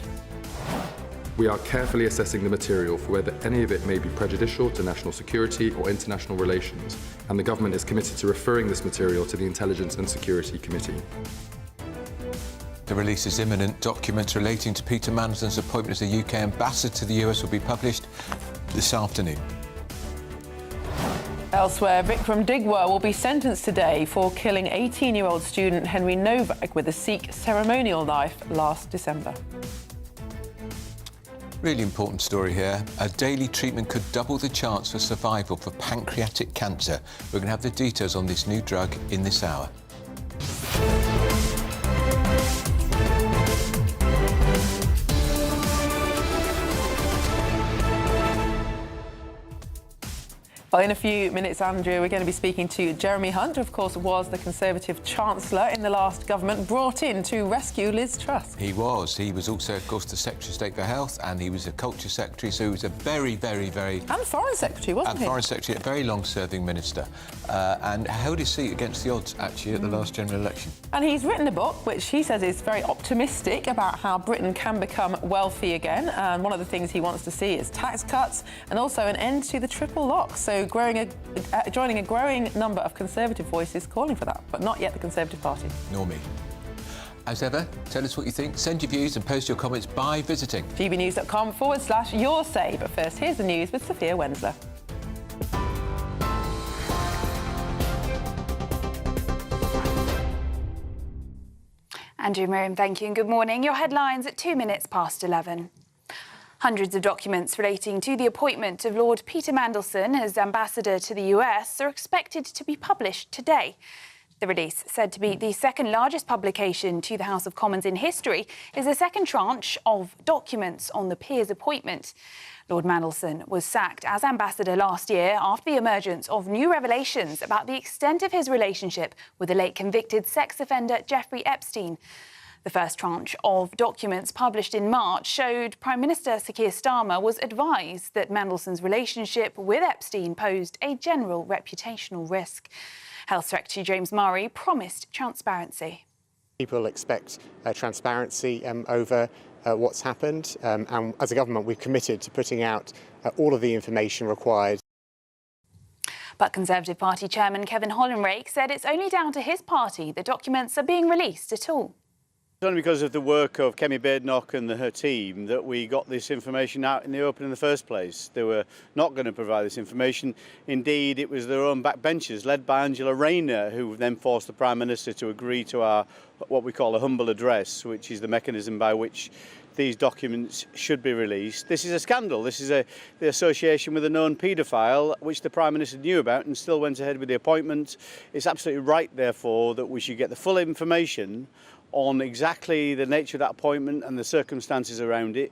We are carefully assessing the material for whether any of it may be prejudicial to national security or international relations, and the government is committed to referring this material to the Intelligence and Security Committee. The release is imminent. Documents relating to Peter Mandelson's appointment as the UK ambassador to the US will be published this afternoon. Elsewhere, Vikram Digwa will be sentenced today for killing 18-year-old student Henry Novak with a Sikh ceremonial knife last December. Really important story here. A daily treatment could double the chance for survival for pancreatic cancer. We're going to have the details on this new drug in this hour. Well, in a few minutes, Andrew, we're going to be speaking to Jeremy Hunt, who, of course, was the Conservative Chancellor in the last government, brought in to rescue Liz Truss. He was. He was also, of course, the Secretary of State for Health, and he was a Culture Secretary, so he was a very... And Foreign Secretary, wasn't he? And Foreign Secretary, a very long-serving minister, and held his seat against the odds, actually, at the last general election. And he's written a book, which he says is very optimistic about how Britain can become wealthy again. And one of the things he wants to see is tax cuts and also an end to the triple lock. So joining a growing number of Conservative voices calling for that, but not yet the Conservative Party. Nor me. As ever, tell us what you think, send your views and post your comments by visiting gbnews.com/your say. But first, here's the news with Sophia Wensler. Andrew, Miriam, thank you and good morning. Your headlines at 2 minutes past 11. Hundreds of documents relating to the appointment of Lord Peter Mandelson as ambassador to the US are expected to be published today. The release, said to be the second largest publication to the House of Commons in history, is the second tranche of documents on the peer's appointment. Lord Mandelson was sacked as ambassador last year after the emergence of new revelations about the extent of his relationship with the late convicted sex offender Jeffrey Epstein. The first tranche of documents published in March showed Prime Minister Sir Keir Starmer was advised that Mandelson's relationship with Epstein posed a general reputational risk. Health Secretary James Murray promised transparency. People expect transparency over what's happened, and as a government we've committed to putting out all of the information required. But Conservative Party Chairman Kevin Hollinrake said it's only down to his party that documents are being released at all. It's only because of the work of Kemi Badenoch and her team that we got this information out in the open in the first place. They were not going to provide this information. Indeed, it was their own backbenchers, led by Angela Rayner, who then forced the Prime Minister to agree to our, what we call a humble address, which is the mechanism by which these documents should be released. This is a scandal. This is the association with a known paedophile, which the Prime Minister knew about and still went ahead with the appointment. It's absolutely right, therefore, that we should get the full information on exactly the nature of that appointment and the circumstances around it.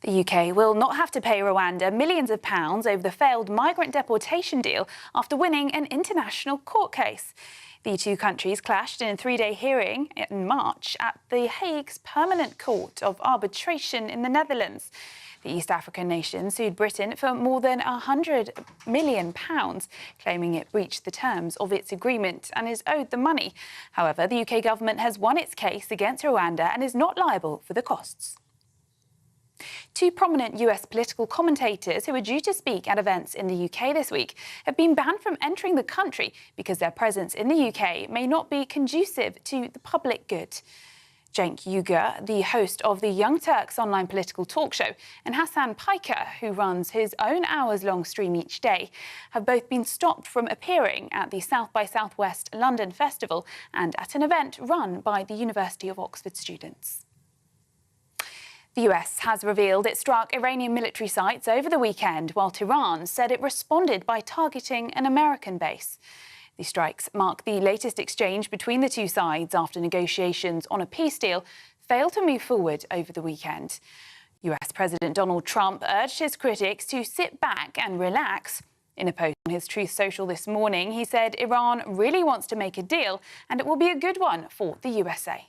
The UK will not have to pay Rwanda millions of pounds over the failed migrant deportation deal after winning an international court case. The two countries clashed in a three-day hearing in March at The Hague's Permanent Court of Arbitration in the Netherlands. The East African nation sued Britain for more than £100 million, claiming it breached the terms of its agreement and is owed the money. However, the UK government has won its case against Rwanda and is not liable for the costs. Two prominent US political commentators who are due to speak at events in the UK this week have been banned from entering the country because their presence in the UK may not be conducive to the public good. Cenk Uygur, the host of the Young Turks online political talk show, and Hassan Piker, who runs his own hours-long stream each day, have both been stopped from appearing at the South by Southwest London Festival and at an event run by the University of Oxford students. The US has revealed it struck Iranian military sites over the weekend, while Tehran said it responded by targeting an American base. The strikes mark the latest exchange between the two sides after negotiations on a peace deal failed to move forward over the weekend. US President Donald Trump urged his critics to sit back and relax. In a post on his Truth Social this morning, he said Iran really wants to make a deal and it will be a good one for the USA.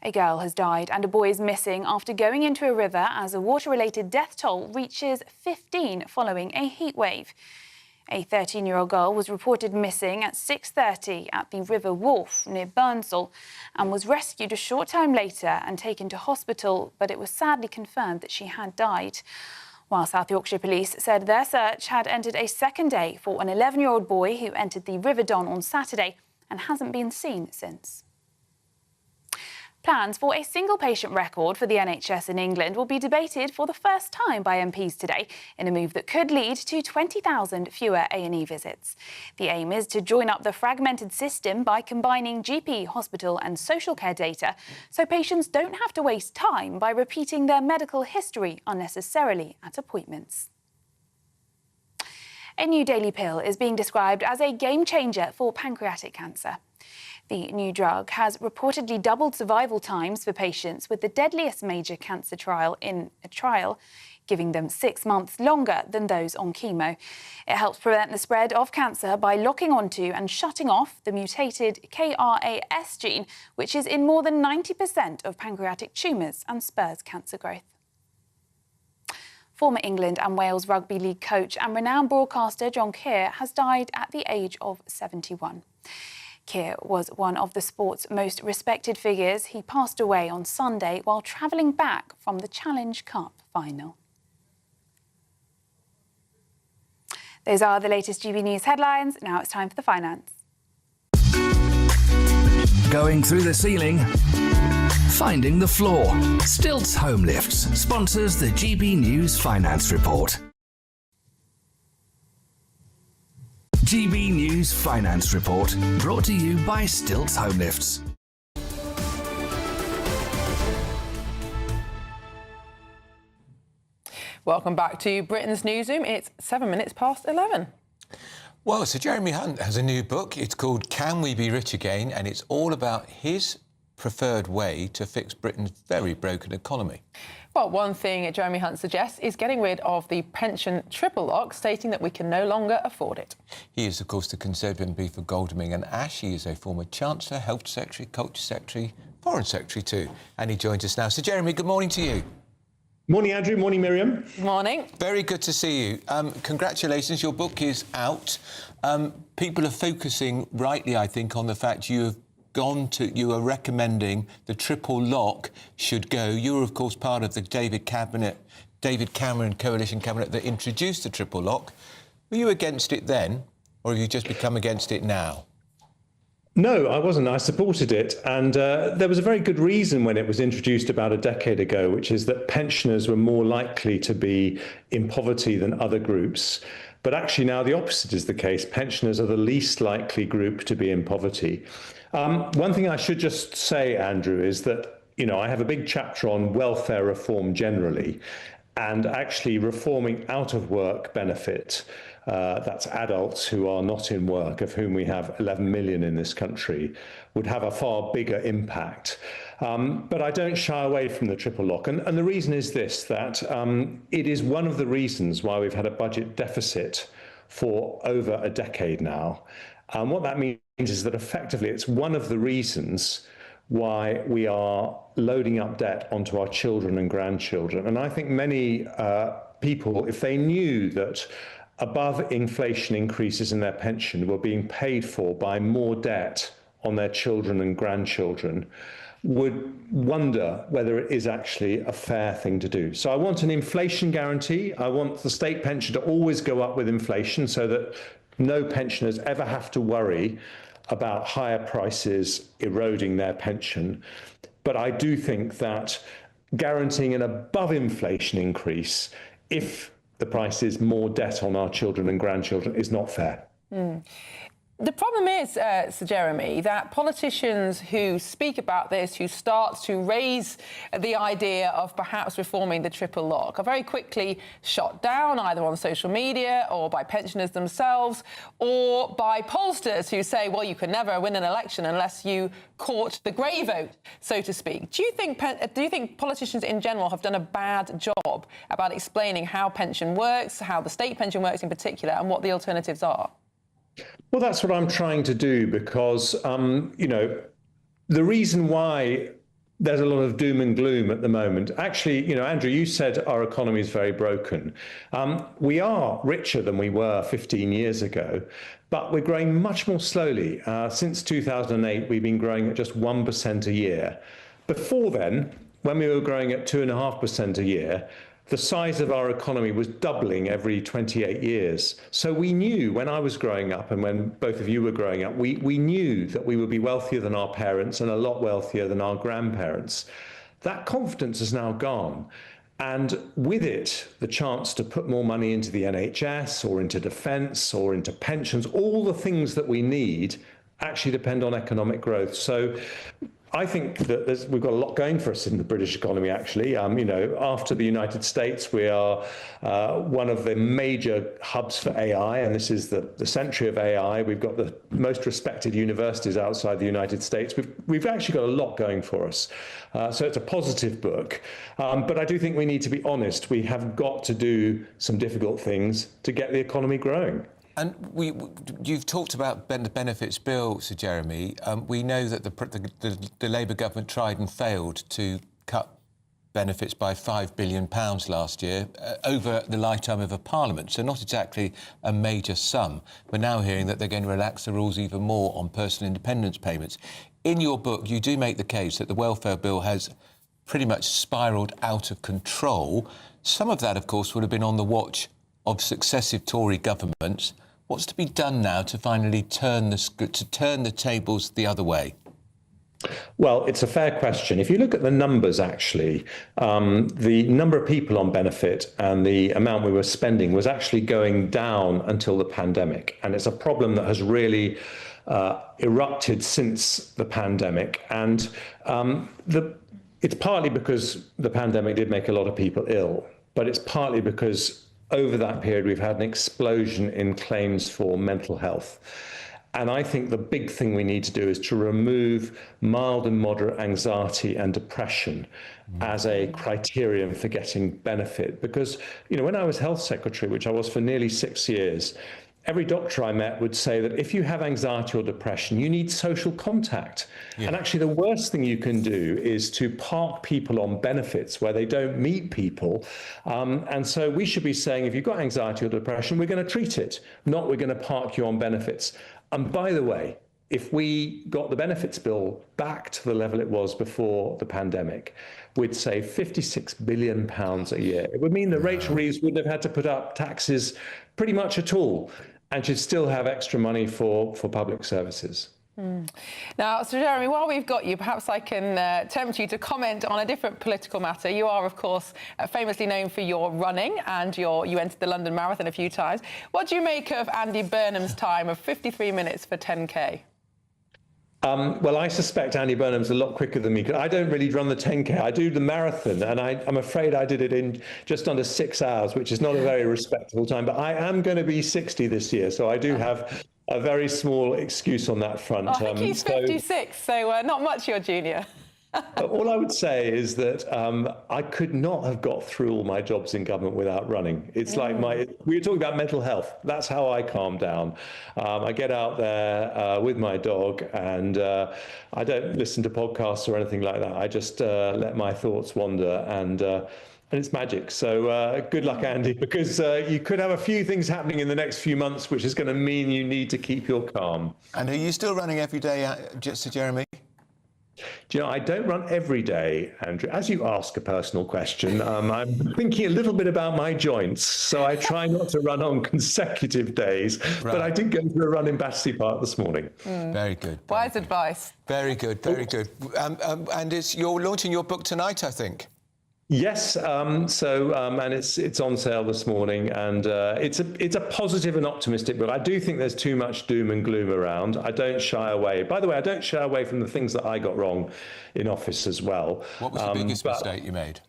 A girl has died and a boy is missing after going into a river as a water-related death toll reaches 15 following a heat wave. A 13-year-old girl was reported missing at 6:30 at the River Wharf near Burnsall and was rescued a short time later and taken to hospital, but it was sadly confirmed that she had died. While South Yorkshire Police said their search had entered a second day for an 11-year-old boy who entered the River Don on Saturday and hasn't been seen since. Plans for a single patient record for the NHS in England will be debated for the first time by MPs today in a move that could lead to 20,000 fewer A&E visits. The aim is to join up the fragmented system by combining GP, hospital and social care data so patients don't have to waste time by repeating their medical history unnecessarily at appointments. A new daily pill is being described as a game changer for pancreatic cancer. The new drug has reportedly doubled survival times for patients with the deadliest major cancer trial in a trial, giving them 6 months longer than those on chemo. It helps prevent the spread of cancer by locking onto and shutting off the mutated KRAS gene, which is in more than 90% of pancreatic tumours and spurs cancer growth. Former England and Wales Rugby League coach and renowned broadcaster John Keir has died at the age of 71. Keir was one of the sport's most respected figures. He passed away on Sunday while travelling back from the Challenge Cup final. Those are the latest GB News headlines. Now it's time for the finance. Going through the ceiling, finding the floor. Stilts Home Lifts sponsors the GB News Finance Report. GB News Finance Report, brought to you by Stilts Home Lifts. Welcome back to Britain's Newsroom. It's 7 minutes past 11. Well, Sir Jeremy Hunt has a new book. It's called Can We Be Rich Again? And it's all about his preferred way to fix Britain's very broken economy. Well, one thing Jeremy Hunt suggests is getting rid of the pension triple lock, stating that we can no longer afford it. He is, of course, the Conservative MP for Godalming and Ash. He is a former Chancellor, Health Secretary, Culture Secretary, Foreign Secretary too. And he joins us now. Sir Jeremy, good morning to you. Morning, Andrew. Morning, Miriam. Morning. Very good to see you. Congratulations, your book is out. People are focusing, rightly, I think, on the fact you are recommending the triple lock should go. You were, of course, part of the David Cameron coalition cabinet that introduced the triple lock. Were you against it then, or have you just become against it now? No, I wasn't. I supported it. And there was a very good reason when it was introduced about a decade ago, which is that pensioners were more likely to be in poverty than other groups. But actually now the opposite is the case. Pensioners are the least likely group to be in poverty. One thing I should just say, Andrew, is that, I have a big chapter on welfare reform generally, and actually reforming out of work benefit. That's adults who are not in work, of whom we have 11 million in this country, would have a far bigger impact. But I don't shy away from the triple lock. And the reason is this, that it is one of the reasons why we've had a budget deficit for over a decade now. And what that means is that effectively it's one of the reasons why we are loading up debt onto our children and grandchildren. And I think many people, if they knew that above inflation increases in their pension were being paid for by more debt on their children and grandchildren, would wonder whether it is actually a fair thing to do. So I want an inflation guarantee. I want the state pension to always go up with inflation so that no pensioners ever have to worry about higher prices eroding their pension. But I do think that guaranteeing an above inflation increase, if the price is more debt on our children and grandchildren, is not fair. The problem is, Sir Jeremy, that politicians who speak about this, who start to raise the idea of perhaps reforming the triple lock, are very quickly shot down, either on social media or by pensioners themselves, or by pollsters who say, well, you can never win an election unless you court the grey vote, so to speak. Do you think politicians in general have done a bad job about explaining how pension works, how the state pension works in particular, and what the alternatives are? Well, that's what I'm trying to do, because, the reason why there's a lot of doom and gloom at the moment. Actually, Andrew, you said our economy is very broken. We are richer than we were 15 years ago, but we're growing much more slowly. Since 2008, we've been growing at just 1% a year. Before then, when we were growing at 2.5% a year, the size of our economy was doubling every 28 years. So we knew when I was growing up and when both of you were growing up, we knew that we would be wealthier than our parents and a lot wealthier than our grandparents. That confidence is now gone. And with it, the chance to put more money into the NHS or into defence or into pensions, all the things that we need actually depend on economic growth. So I think that we've got a lot going for us in the British economy, actually. After the United States, we are one of the major hubs for AI, and this is the century of AI. We've got the most respected universities outside the United States. We've actually got a lot going for us. So it's a positive book. But I do think we need to be honest. We have got to do some difficult things to get the economy growing. And you've talked about the benefits bill, Sir Jeremy. We know that the Labour government tried and failed to cut benefits by £5 billion last year over the lifetime of a parliament, so not exactly a major sum. We're now hearing that they're going to relax the rules even more on personal independence payments. In your book, you do make the case that the welfare bill has pretty much spiralled out of control. Some of that, of course, would have been on the watch of successive Tory governments. What's to be done now to finally turn the tables the other way? Well, it's a fair question. If you look at the numbers, actually, the number of people on benefit and the amount we were spending was actually going down until the pandemic. And it's a problem that has really erupted since the pandemic. And it's partly because the pandemic did make a lot of people ill, but it's partly because over that period, we've had an explosion in claims for mental health. And I think the big thing we need to do is to remove mild and moderate anxiety and depression as a criterion for getting benefit. Because, when I was health secretary, which I was for nearly 6 years, every doctor I met would say that if you have anxiety or depression, you need social contact. Yeah. And actually, the worst thing you can do is to park people on benefits where they don't meet people. And so we should be saying, if you've got anxiety or depression, we're going to treat it, not we're going to park you on benefits. And by the way, if we got the benefits bill back to the level it was before the pandemic, we'd save £56 billion a year. It would mean that Rachel Reeves wouldn't have had to put up taxes pretty much at all, and she'd still have extra money for public services. Now, Sir Jeremy, while we've got you, perhaps I can tempt you to comment on a different political matter. You are, of course, famously known for your running, and you entered the London Marathon a few times. What do you make of Andy Burnham's time of 53 minutes for 10K? Well, I suspect Andy Burnham's a lot quicker than me. I don't really run the 10K. I do the marathon, and I'm afraid I did it in just under 6 hours, which is not a very respectable time. But I am going to be 60 this year, so I do have a very small excuse on that front. I think he's 56, so not much your junior. All I would say is that I could not have got through all my jobs in government without running. It's like we were talking about mental health. That's how I calm down. I get out there with my dog, and I don't listen to podcasts or anything like that. I just let my thoughts wander, and it's magic. So good luck, Andy, because you could have a few things happening in the next few months, which is going to mean you need to keep your calm. And are you still running every day, Sir Jeremy? Do you know, I don't run every day, Andrew. As you ask a personal question, I'm thinking a little bit about my joints, so I try not to run on consecutive days. Right. But I did go for a run in Battersea Park this morning. Very good. Wise advice. Very good, very good. And you're launching your book tonight, I think. Yes, and it's on sale this morning, and it's a positive and optimistic book. I do think there's too much doom and gloom around. I don't shy away. By the way, I don't shy away from the things that I got wrong in office as well. What was the biggest mistake you made?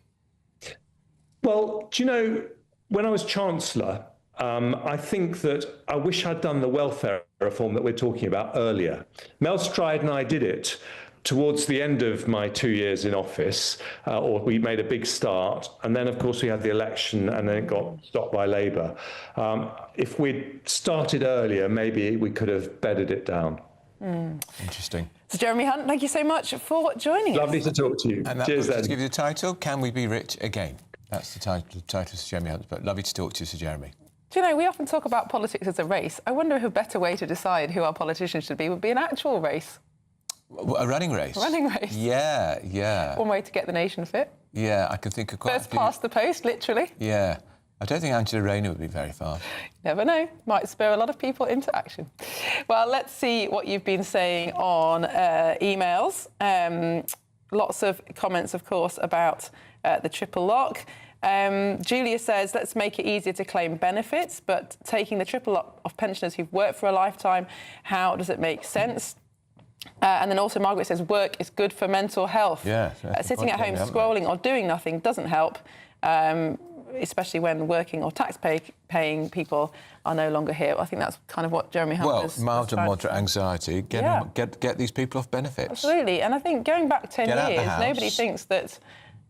Well, do you know, when I was Chancellor, I think that I wish I'd done the welfare reform that we're talking about earlier. Mel Stride and I did it towards the end of my 2 years in office, or we made a big start, and then of course we had the election, and then it got stopped by Labour. If we'd started earlier, maybe we could have bedded it down. Interesting. So Jeremy Hunt, thank you so much for joining us. Lovely to talk to you. And that Cheers, was then. to give you the title, Can We Be Rich Again? That's the title of Sir Jeremy Hunt, but lovely to talk to you, Sir Jeremy. Do you know, we often talk about politics as a race. I wonder if a better way to decide who our politicians should be would be an actual race. A running race? A running race. Yeah, yeah. One way to get the nation fit. Yeah, I can think of quite First a few. past the post, literally. Yeah. I don't think Angela Rayner would be very far. Never know. Might spur a lot of people into action. Well, let's see what you've been saying on emails. Lots of comments, of course, about the triple lock. Julia says, let's make it easier to claim benefits, but taking the triple lock of pensioners who've worked for a lifetime, how does it make sense? And then also Margaret says, work is good for mental health. Yeah. Sitting at home scrolling or doing nothing doesn't help. Especially when working or tax-paying people are no longer here. I think that's kind of what Jeremy Hunt was mild and moderate anxiety, get these people off benefits. Absolutely, and I think going back 10 Get out the years, house. nobody thinks that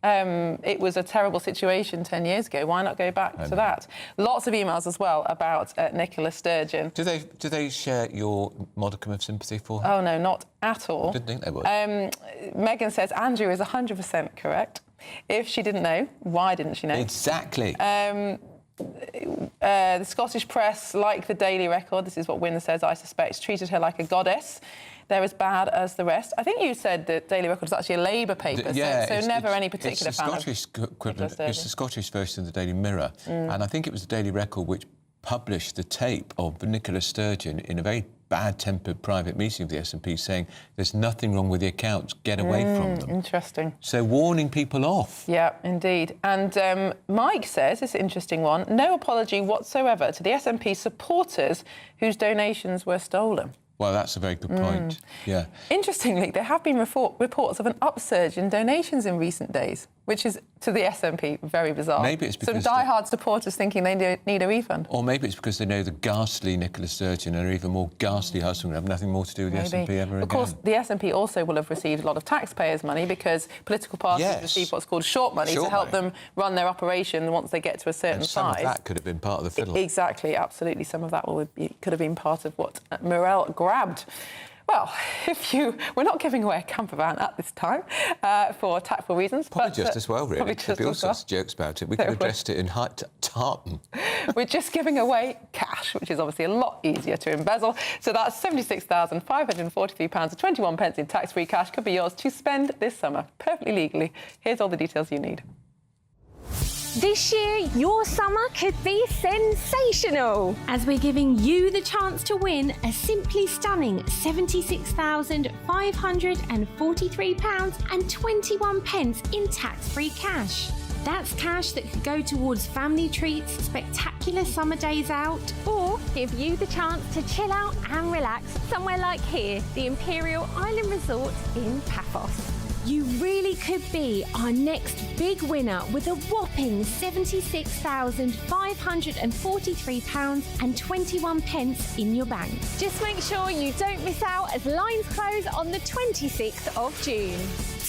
it was a terrible situation 10 years ago. Why not go back to that? Lots of emails as well about Nicola Sturgeon. Do they share your modicum of sympathy for her? Oh, no, not at all. I didn't think they would. Megan says Andrew is 100% correct. If she didn't know, why didn't she know? Exactly. The Scottish press, like the Daily Record, this is what Wynne says, I suspect, treated her like a goddess. They're as bad as the rest. I think you said the Daily Record is actually a Labour paper, so never any particular fan It's the Scottish equivalent. It's the Scottish version of the Daily Mirror. And I think it was the Daily Record which published the tape of Nicola Sturgeon in a very bad-tempered private meeting of the SNP saying there's nothing wrong with the accounts, get away from them. Interesting. So warning people off. Yeah, indeed. And Mike says, this is an interesting one, no apology whatsoever to the SNP supporters whose donations were stolen. Well, that's a very good point. Yeah. Interestingly, there have been reports of an upsurge in donations in recent days, which is, to the SNP, very bizarre. Maybe it's because some die-hard supporters thinking they need a refund. Or maybe it's because they know the ghastly Nicola Sturgeon and her even more ghastly husband have nothing more to do with the SNP ever again. Of course, the SNP also will have received a lot of taxpayers' money because political parties receive what's called short money to help them run their operation once they get to a certain size. Some of that could have been part of the fiddle. Exactly, absolutely. Some of that could have been part of what Morel grabbed. Well, we're not giving away a camper van at this time for tactful reasons. Probably just as well, really. There'd be all sorts of jokes about it. We could have addressed it in tartan. We're just giving away cash, which is obviously a lot easier to embezzle. So that's £76,543.21 in tax-free cash could be yours to spend this summer, perfectly legally. Here's all the details you need. This year, your summer could be sensational, as we're giving you the chance to win a simply stunning £76,543.21 in tax-free cash. That's cash that could go towards family treats, spectacular summer days out, or give you the chance to chill out and relax somewhere like here, the Imperial Island Resort in Paphos. You really could be our next big winner with a whopping £76,543.21 in your bank. Just make sure you don't miss out as lines close on the 26th of June.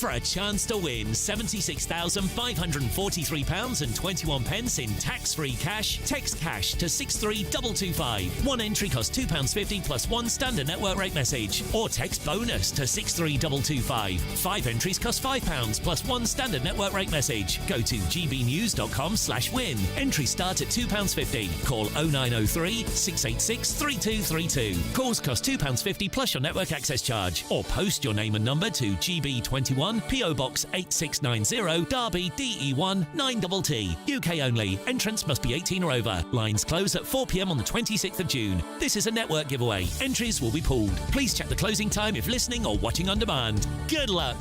For a chance to win £76,543.21 in tax-free cash, text cash to 63225. One entry costs £2.50 plus one standard network rate message. Or text bonus to 63225. 5 entries cost £5 plus one standard network rate message. Go to gbnews.com/win. Entries start at £2.50. Call 0903 686 3232. Calls cost £2.50 plus your network access charge. Or post your name and number to GB21 PO Box 8690 Derby DE1 9TT. UK only. Entrance must be 18 or over. Lines close at 4 p.m. on the 26th of June. This is a network giveaway. Entries will be pooled. Please check the closing time if listening or watching on demand. Good luck.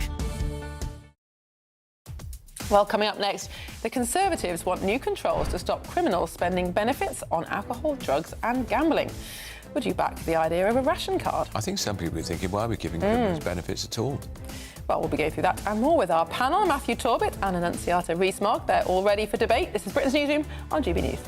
Well, coming up next, the Conservatives want new controls to stop criminals spending benefits on alcohol, drugs and gambling. Would you back the idea of a ration card? I think some people are thinking, why are we giving criminals benefits at all? Well, we'll be going through that and more with our panel, Matthew Torbett and Annunciata Rees-Mogg. They're all ready for debate. This is Britain's Newsroom on GB News.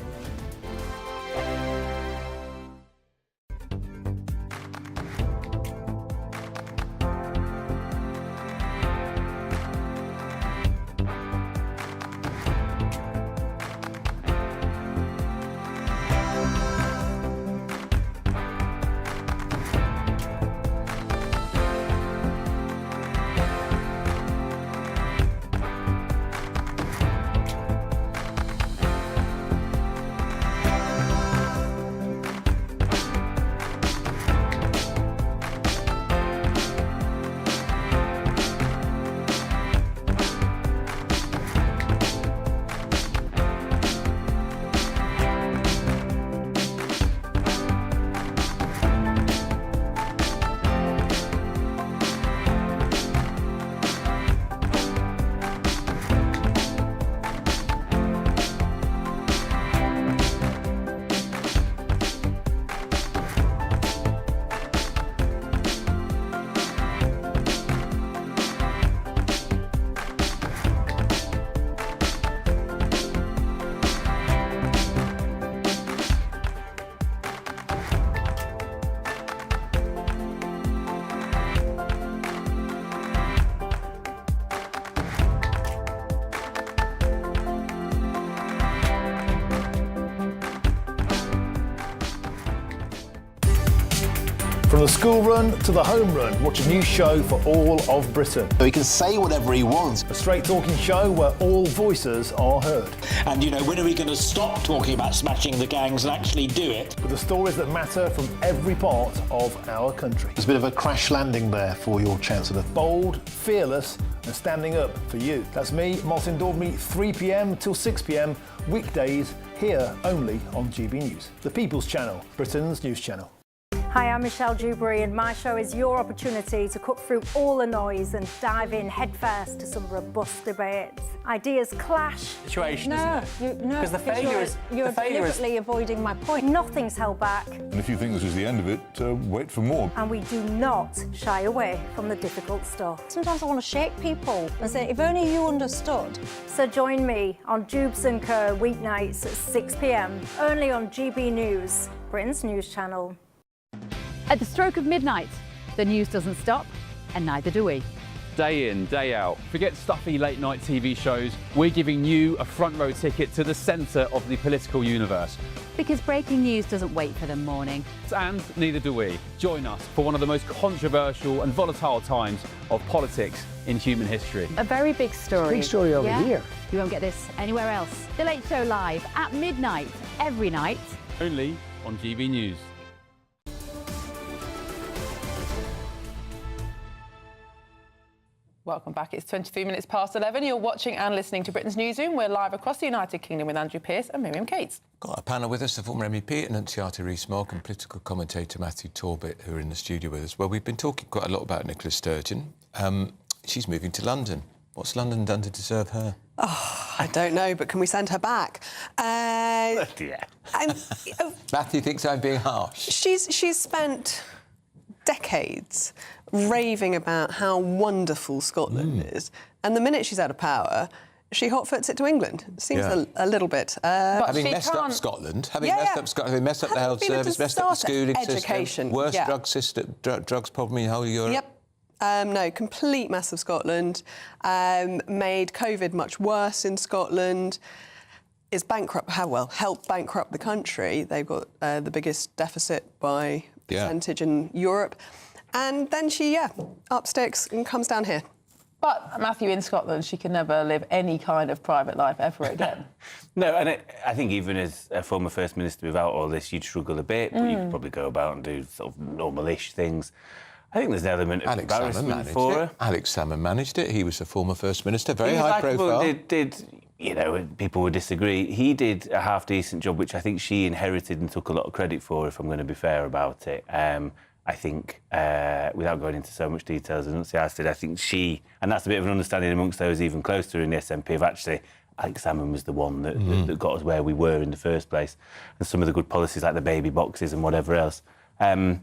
From the school run to the home run, watch a new show for all of Britain. So he can say whatever he wants. A straight talking show where all voices are heard. And, you know, when are we going to stop talking about smashing the gangs and actually do it? With the stories that matter from every part of our country. There's a bit of a crash landing there for your Chancellor. Bold, fearless and standing up for you. That's me, Martin Daubney, 3 p.m. till 6 p.m, weekdays, here only on GB News. The People's Channel, Britain's news channel. Hi, I'm Michelle Dewberry and my show is your opportunity to cut through all the noise and dive in headfirst to some robust debates. Ideas clash. Situation, isn't it? Because the failure is... You're deliberately avoiding my point. Nothing's held back. And if you think this is the end of it, wait for more. And we do not shy away from the difficult stuff. Sometimes I want to shake people and say, if only you understood. So join me on Jubes & Co weeknights at 6 p.m, only on GB News, Britain's news channel. At the stroke of midnight, the news doesn't stop, and neither do we. Day in, day out. Forget stuffy late-night TV shows. We're giving you a front-row ticket to the centre of the political universe. Because breaking news doesn't wait for the morning. And neither do we. Join us for one of the most controversial and volatile times of politics in human history. A very big story. Big story over here. You won't get this anywhere else. The Late Show live at midnight, every night. Only on GB News. Welcome back. It's 23 minutes past 11. You're watching and listening to Britain's Newsroom. We're live across the United Kingdom with Andrew Pearce and Miriam Cates. Got a panel with us, the former MEP Annunziata Rees-Mogg and political commentator Matthew Talbot, who are in the studio with us. Well, we've been talking quite a lot about Nicola Sturgeon. She's moving to London. What's London done to deserve her? Oh, I don't know, but can we send her back? Yeah. Matthew thinks I'm being harsh. She's spent decades raving about how wonderful Scotland is, and the minute she's out of power, she hotfoots it to England. Seems a little bit. Having messed up Scotland, having messed up the health service, messed up the schooling system, worst drugs problem in the whole of Europe. Yep. No, complete mess of Scotland. Made COVID much worse in Scotland. Is bankrupt. Helped bankrupt the country. They've got the biggest deficit by percentage in Europe. And then she, up sticks and comes down here. But, Matthew, in Scotland, she can never live any kind of private life ever again. No, and I think even as a former First Minister without all this, you'd struggle a bit, but you could probably go about and do sort of normal-ish things. I think there's an element of embarrassment for her. Alex Salmond managed it. He was a former First Minister, very high profile. You know, people would disagree. He did a half-decent job, which I think she inherited and took a lot of credit for, if I'm going to be fair about it. I think, without going into so much detail as Annunziata did, I think she, and that's a bit of an understanding amongst those even closer to her in the SNP, of actually, Alex Salmond was the one that got us where we were in the first place. And some of the good policies like the baby boxes and whatever else. No,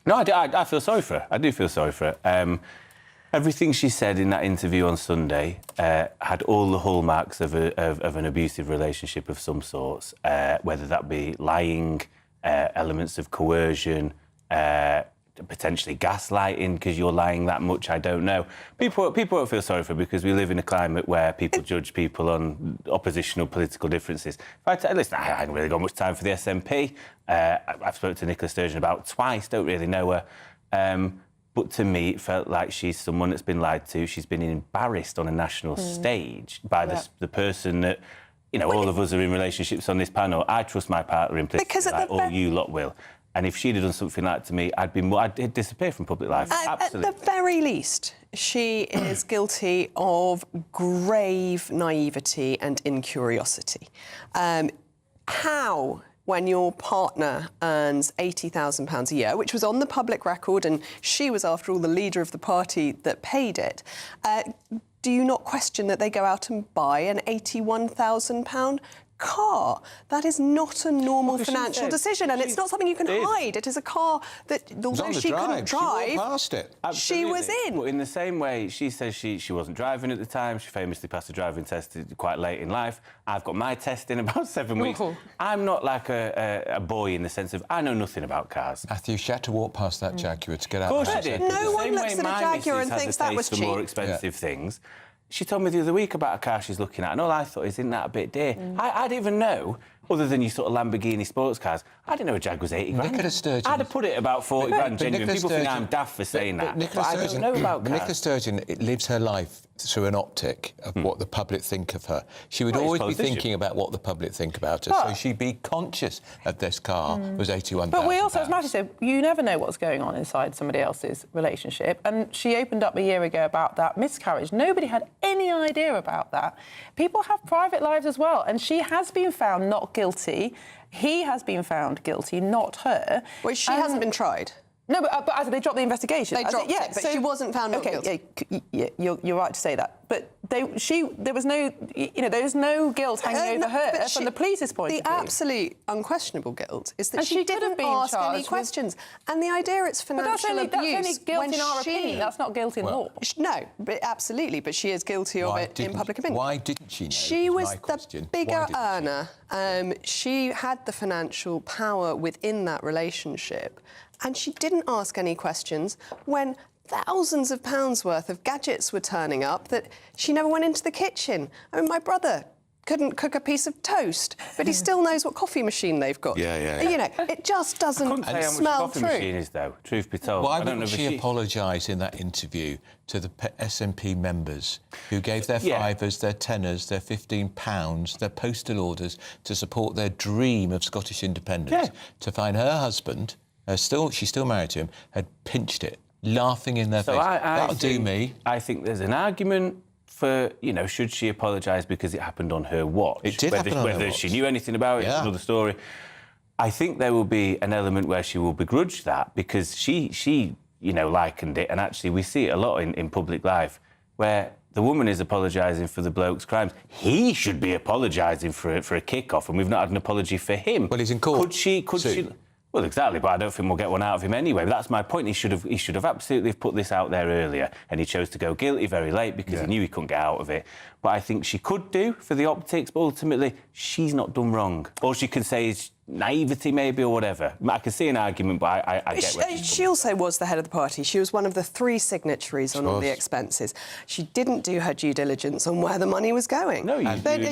I feel sorry for her. I do feel sorry for her. Everything she said in that interview on Sunday had all the hallmarks of an abusive relationship of some sorts, whether that be lying, elements of coercion, potentially gaslighting because you're lying that much, I don't know. People won't feel sorry for her because we live in a climate where people judge people on oppositional political differences. Listen, I haven't really got much time for the SNP. I've spoken to Nicola Sturgeon about twice, don't really know her. But to me, it felt like she's someone that's been lied to. She's been embarrassed on a national stage by the person that, you know, all of us are in relationships on this panel. I trust my partner implicitly, like all you lot will. And if she'd have done something like that to me, I'd disappear from public life. Absolutely. At the very least, she is guilty of grave naivety and incuriosity. How, when your partner earns £80,000 a year, which was on the public record, and she was, after all, the leader of the party that paid it, do you not question that they go out and buy an £81,000 car? That is not a normal financial decision, and it's not something you can hide. It is a car that, although she couldn't drive, she walked past it. She was in. But in the same way, she says she wasn't driving at the time. She famously passed a driving test quite late in life. I've got my test in about 7 weeks. I'm not like a boy in the sense of I know nothing about cars. Matthew, she had to walk past that Jaguar to get out. Of course she did. No one looks at a Jaguar and thinks that was cheap. More expensive things. She told me the other week about a car she's looking at, and all I thought is, isn't that a bit dear? I didn't even know other than your sort of Lamborghini sports cars. I didn't know a Jag was 80 grand. Nicola Sturgeon. I'd have put it about 40 grand, genuine. Nicola People think Sturgeon- I'm daft for saying that, Nicola but I don't know about cars. Nicola Sturgeon lives her life through an optic of what the public think of her. She would Well, always be politician. thinking about what the public think about her, so she'd be conscious of this car was £81,000. But we also, as Matthew said, you never know what's going on inside somebody else's relationship. And she opened up a year ago about that miscarriage. Nobody had any idea about that. People have private lives as well. And she has been found not guilty. He has been found guilty, not her. Well, she hasn't been tried. No, but as they dropped the investigation. They dropped it, but she wasn't found not guilty. Yeah, you're right to say that. But there was no guilt hanging over her from the police's point of view. The absolute unquestionable guilt is that And she she could have didn't been ask any charged with- questions. And the idea it's financial abuse. That's only guilt when in our she- opinion. That's not guilt in law. No, but absolutely. But she is guilty of it in public opinion. Why didn't she know? She was my the question. bigger Why didn't earner. She had the financial power within that relationship, and she didn't ask any questions when thousands of pounds worth of gadgets were turning up that she never went into the kitchen. I mean, my brother couldn't cook a piece of toast, but he still knows what coffee machine they've got. Yeah. You know, it just doesn't I couldn't say how much smell coffee through. machine is, though, truth be told. Why I don't know wouldn't if she apologise in that interview to the SNP members who gave their fivers, their tenors, their £15, their postal orders to support their dream of Scottish independence, to find her husband, she's still married to him, had pinched it, laughing in their face. That'll do me. I think there's an argument for, should she apologise because it happened on her watch? It did happen on her Whether watch. she knew anything about it is another story. I think there will be an element where she will begrudge that because she likened it, and actually we see it a lot in public life, where the woman is apologising for the bloke's crimes. He should be apologising for a kick-off, and we've not had an apology for him. Well, he's in court. Could she? Well, exactly, but I don't think we'll get one out of him anyway. But that's my point. He should have absolutely put this out there earlier, and he chose to go guilty very late because he knew he couldn't get out of it. But I think she could do for the optics, but ultimately, she's not done wrong. All she can say is naivety, maybe, or whatever. I can see an argument, but I get where she's She also was the head of the party. She was one of the 3 signatories on all the expenses. She didn't do her due diligence on where the money was going. No,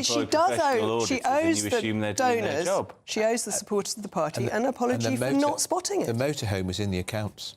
she does owe. She owes the donors. She owes the supporters of the party an apology for not spotting it. The motorhome was in the accounts.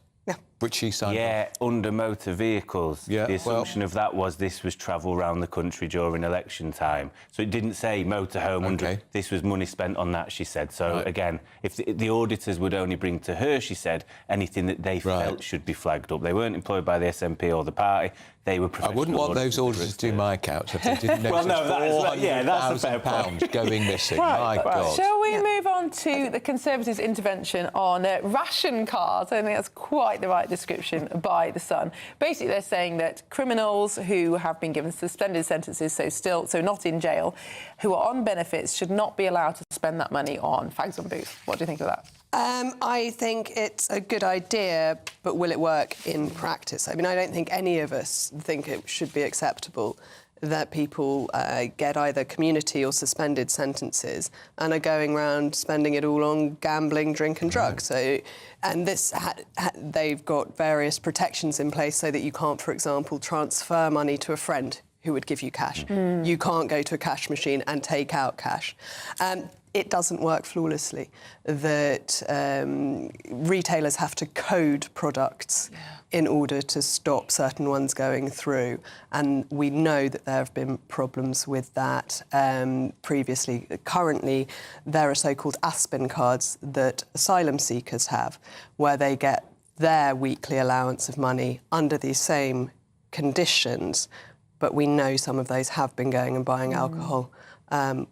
Which she signed under motor vehicles. The assumption of that was this was travel around the country during election time. So it didn't say motorhome under. This was money spent on that, she said. So again, if the auditors would only bring to her, she said, anything that they felt should be flagged up. They weren't employed by the SNP or the party. They were professional. I wouldn't want those auditors to do my accounts if they didn't know that's a fair pounds going missing. Right. My God. Shall we move on to the Conservatives' intervention on ration cards? I think that's quite the right description by The Sun. Basically, they're saying that criminals who have been given suspended sentences, so not in jail, who are on benefits, should not be allowed to spend that money on fags and booze. What do you think of that? I think it's a good idea, but will it work in practice? I mean, I don't think any of us think it should be acceptable that people get either community or suspended sentences and are going around spending it all on gambling, drink and drugs. So, and this, they've got various protections in place so that you can't, for example, transfer money to a friend who would give you cash. You can't go to a cash machine and take out cash. It doesn't work flawlessly. That retailers have to code products in order to stop certain ones going through. And we know that there have been problems with that previously. Currently, there are so-called Aspen cards that asylum seekers have, where they get their weekly allowance of money under these same conditions. But we know some of those have been going and buying alcohol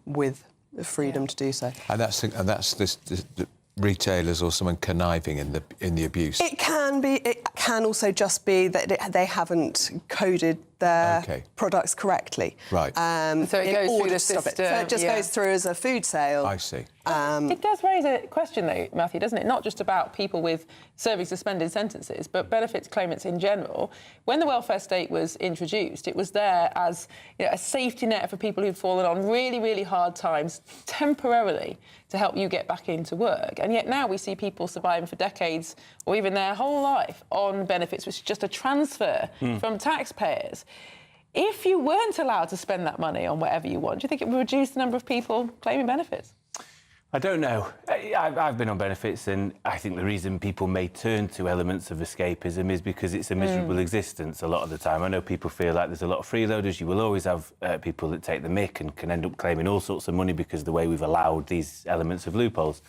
with freedom to do so. And that's the retailers or someone conniving in the abuse. It can be. It can also just be that they haven't coded their products correctly. Right. So it goes through the system. system. So it just goes through as a food sale. I see. It does raise a question, though, Matthew, doesn't it? Not just about people with serving suspended sentences, but benefits claimants in general. When the welfare state was introduced, it was there as a safety net for people who'd fallen on really, really hard times temporarily to help you get back into work. And yet now we see people surviving for decades or even their whole life on benefits, which is just a transfer from taxpayers. If you weren't allowed to spend that money on whatever you want, do you think it would reduce the number of people claiming benefits? I don't know. I've been on benefits, and I think the reason people may turn to elements of escapism is because it's a miserable existence a lot of the time. I know people feel like there's a lot of freeloaders. You will always have people that take the mick and can end up claiming all sorts of money because of the way we've allowed these elements of loopholes.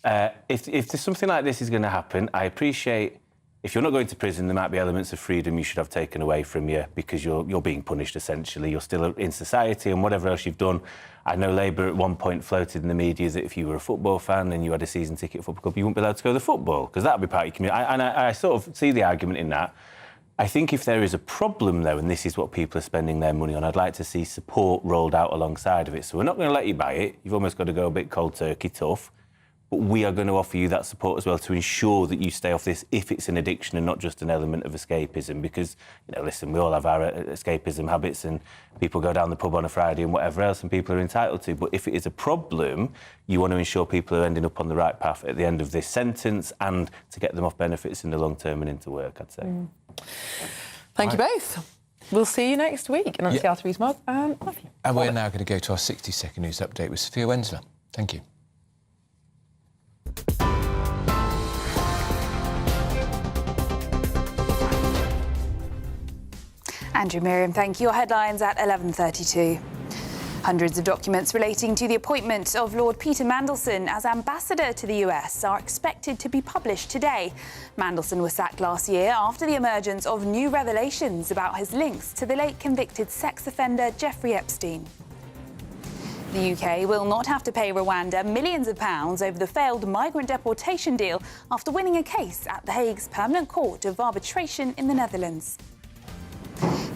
If there's something like this is going to happen, I appreciate if you're not going to prison, there might be elements of freedom you should have taken away from you because you're being punished, essentially. You're still in society and whatever else you've done. I know Labour at one point floated in the media that if you were a football fan and you had a season ticket at football club, you wouldn't be allowed to go to the football because that would be part of your community. I sort of see the argument in that. I think if there is a problem, though, and this is what people are spending their money on, I'd like to see support rolled out alongside of it. So we're not going to let you buy it. You've almost got to go a bit cold turkey tough. But we are going to offer you that support as well to ensure that you stay off this if it's an addiction and not just an element of escapism. Because, listen, we all have our escapism habits and people go down the pub on a Friday and whatever else, and people are entitled to. But if it is a problem, you want to ensure people are ending up on the right path at the end of this sentence and to get them off benefits in the long term and into work, I'd say. Thank you both. We'll see you next week. And that's the RTV's Mark and Matthew. And we're now going to go to our 60-second news update with Sophia Wensler. Thank you. Andrew, Miriam, thank you. Your headlines at 11:32. Hundreds of documents relating to the appointment of Lord Peter Mandelson as ambassador to the US are expected to be published today. Mandelson was sacked last year after the emergence of new revelations about his links to the late convicted sex offender Jeffrey Epstein. The UK will not have to pay Rwanda millions of pounds over the failed migrant deportation deal after winning a case at The Hague's Permanent Court of Arbitration in the Netherlands.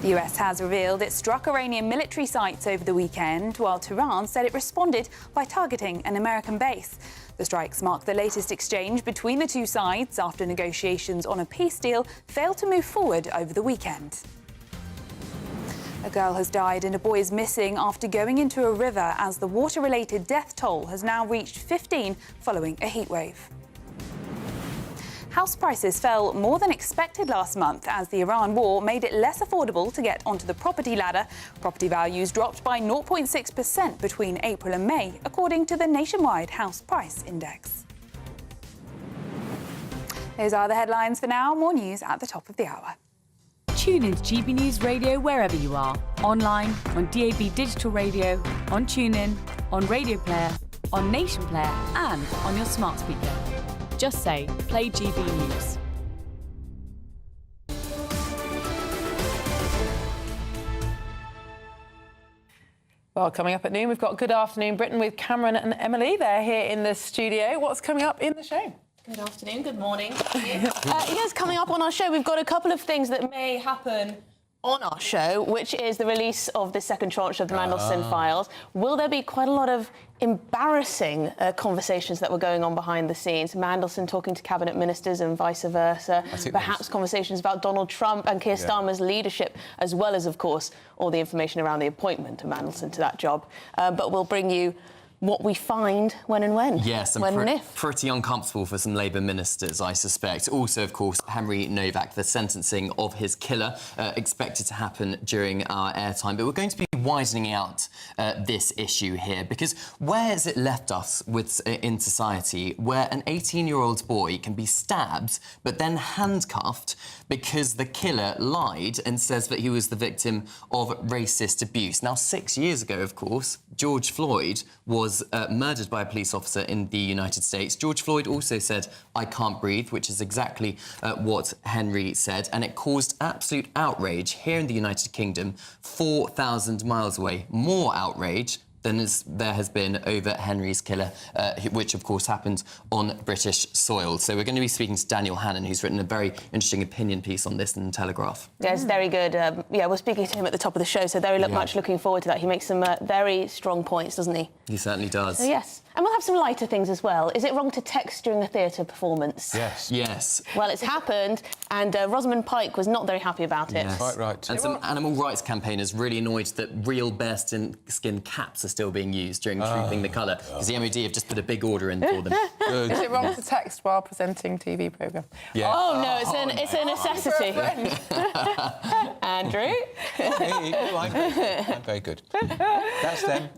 The US has revealed it struck Iranian military sites over the weekend, while Tehran said it responded by targeting an American base. The strikes mark the latest exchange between the two sides after negotiations on a peace deal failed to move forward over the weekend. A girl has died and a boy is missing after going into a river as the water-related death toll has now reached 15 following a heatwave. House prices fell more than expected last month as the Iran war made it less affordable to get onto the property ladder. Property values dropped by 0.6% between April and May, according to the nationwide House Price Index. Those are the headlines for now. More news at the top of the hour. Tune in to GB News Radio wherever you are. Online, on DAB digital radio, on TuneIn, on Radio Player, on Nation Player and on your smart speaker. Just say, play GB News. Well, coming up at noon, we've got Good Afternoon Britain with Cameron and Emily. They're here in the studio. What's coming up in the show? Good afternoon, good morning. Yes, coming up on our show, we've got a couple of things that may happen on our show, which is the release of the second tranche of the Mandelson files. Will there be quite a lot of embarrassing conversations that were going on behind the scenes? Mandelson talking to cabinet ministers and vice versa. Perhaps conversations about Donald Trump and Keir Starmer's leadership, as well as, of course, all the information around the appointment of Mandelson to that job. But we'll bring you what we find when and when. Yes, and pretty uncomfortable for some Labour ministers, I suspect. Also, of course, Henry Novak, the sentencing of his killer, expected to happen during our airtime. But we're going to be widening out this issue here, because where has it left us in society where an 18-year-old boy can be stabbed but then handcuffed because the killer lied and says that he was the victim of racist abuse? Now, 6 years ago, of course, George Floyd was murdered by a police officer in the United States. George Floyd also said, "I can't breathe," which is exactly what Henry said, and it caused absolute outrage here in the United Kingdom, 4,000 miles away. More outrage than there has been over Henry's killer, which, of course, happened on British soil. So we're going to be speaking to Daniel Hannan, who's written a very interesting opinion piece on this in the Telegraph. Yeah, it's very good. We're speaking to him at the top of the show, so very much looking forward to that. He makes some very strong points, doesn't he? He certainly does. So, yes. And we'll have some lighter things as well. Is it wrong to text during a theatre performance? Yes. Yes. Well, it's happened, and Rosamund Pike was not very happy about it. Yes. Quite right. And some animal rights campaigners really annoyed that real bearskin caps are still being used during Trooping the Colour, because the MOD have just put a big order in for them. Is it wrong to text while presenting TV programme? Yeah. Oh, no, it's a necessity. Andrew? I'm very good. That's them.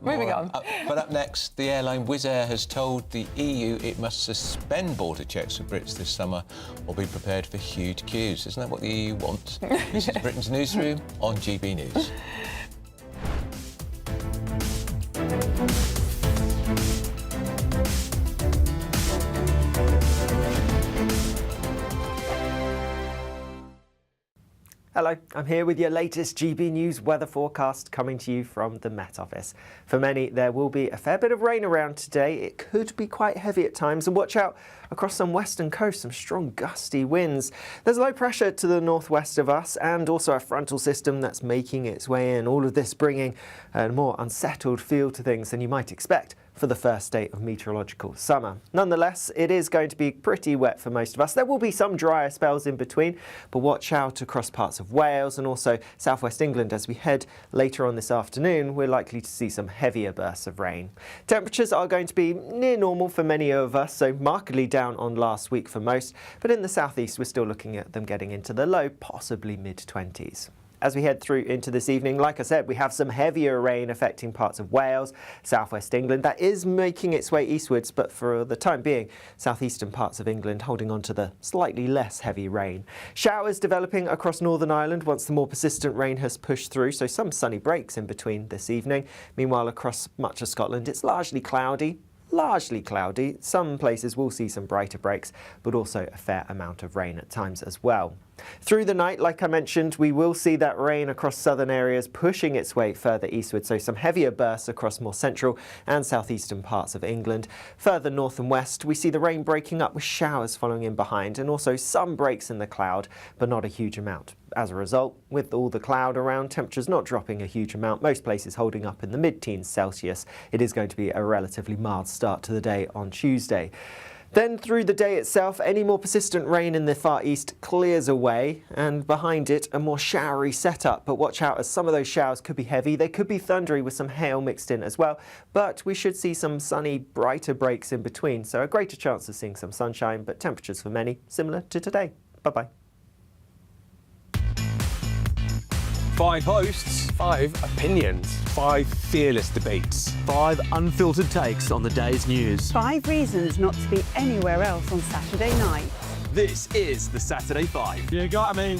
Moving on. But up next, the airline Wizz Air has told the EU it must suspend border checks for Brits this summer or be prepared for huge queues. Isn't that what the EU wants? This is Britain's Newsroom on GB News. Hello, I'm here with your latest GB News weather forecast coming to you from the Met Office. For many, there will be a fair bit of rain around today. It could be quite heavy at times, and watch out across some western coast, some strong gusty winds. There's low pressure to the northwest of us and also a frontal system that's making its way in, all of this bringing a more unsettled feel to things than you might expect for the first day of meteorological summer. Nonetheless, it is going to be pretty wet for most of us. There will be some drier spells in between, but watch out across parts of Wales and also southwest England. As we head later on this afternoon, we're likely to see some heavier bursts of rain. Temperatures are going to be near normal for many of us, so markedly down on last week for most, but in the southeast we're still looking at them getting into the low, possibly mid-20s. As we head through into this evening, like I said, we have some heavier rain affecting parts of Wales, southwest England. That is making its way eastwards, but for the time being, southeastern parts of England holding on to the slightly less heavy rain. Showers developing across Northern Ireland once the more persistent rain has pushed through, so some sunny breaks in between this evening. Meanwhile, across much of Scotland, it's largely cloudy. Some places will see some brighter breaks, but also a fair amount of rain at times as well. Through the night, like I mentioned, we will see that rain across southern areas pushing its way further eastward, so some heavier bursts across more central and southeastern parts of England. Further north and west, we see the rain breaking up with showers following in behind, and also some breaks in the cloud, but not a huge amount. As a result, with all the cloud around, temperatures not dropping a huge amount, most places holding up in the mid-teens Celsius, it is going to be a relatively mild start to the day on Tuesday. Then through the day itself, any more persistent rain in the far east clears away, and behind it a more showery setup. But watch out, as some of those showers could be heavy. They could be thundery with some hail mixed in as well. But we should see some sunny, brighter breaks in between, so a greater chance of seeing some sunshine, but temperatures for many similar to today. Bye-bye. 5 hosts, 5 opinions, 5 fearless debates, 5 unfiltered takes on the day's news. 5 reasons not to be anywhere else on Saturday night. This is the Saturday 5. You got me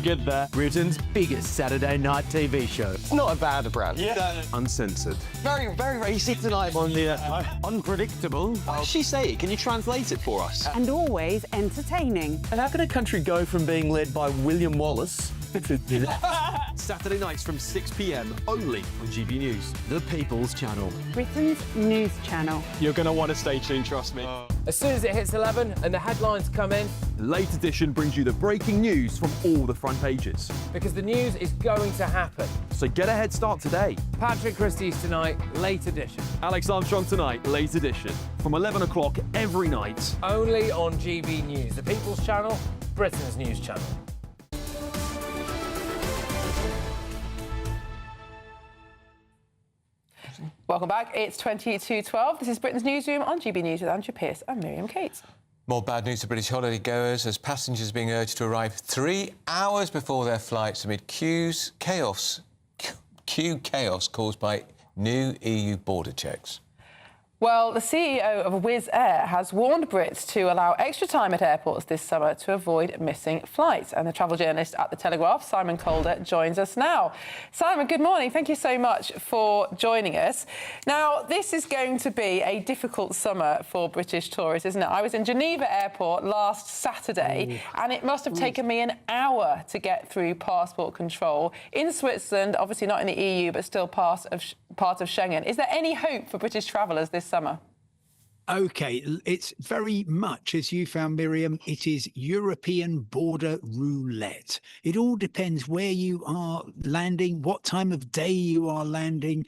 good there. Britain's biggest Saturday night TV show. It's not a bad brand. Yeah. Uncensored. Very, very racist tonight. On the unpredictable. What did she say? Can you translate it for us? And always entertaining. And how can a country go from being led by William Wallace Saturday nights from 6 p.m. only on GB News, the People's Channel. Britain's news channel. You're going to want to stay tuned, trust me. As soon as it hits 11 and the headlines come in, Late Edition brings you the breaking news from all the front pages. because the news is going to happen. So get a head start today. Patrick Christie's tonight, Late Edition. Alex Armstrong tonight, Late Edition. From 11 o'clock every night. Only on GB News, the People's Channel, Britain's news channel. Welcome back. It's 22:12. This is Britain's Newsroom on GB News with Andrew Pearce and Miriam Cates. More bad news to British holiday goers as passengers are being urged to arrive 3 hours before their flights amid queue chaos caused by new EU border checks. Well, the CEO of Wizz Air has warned Brits to allow extra time at airports this summer to avoid missing flights. And the travel journalist at The Telegraph, Simon Calder, joins us now. Simon, good morning. Thank you so much for joining us. Now, this is going to be a difficult summer for British tourists, isn't it? I was in Geneva Airport last Saturday, and it must have taken me an hour to get through passport control. In Switzerland, obviously not in the EU, but still part of Schengen. Is there any hope for British travellers this summer? OK, it's very much, as you found, Miriam, it is European border roulette. It all depends where you are landing, what time of day you are landing.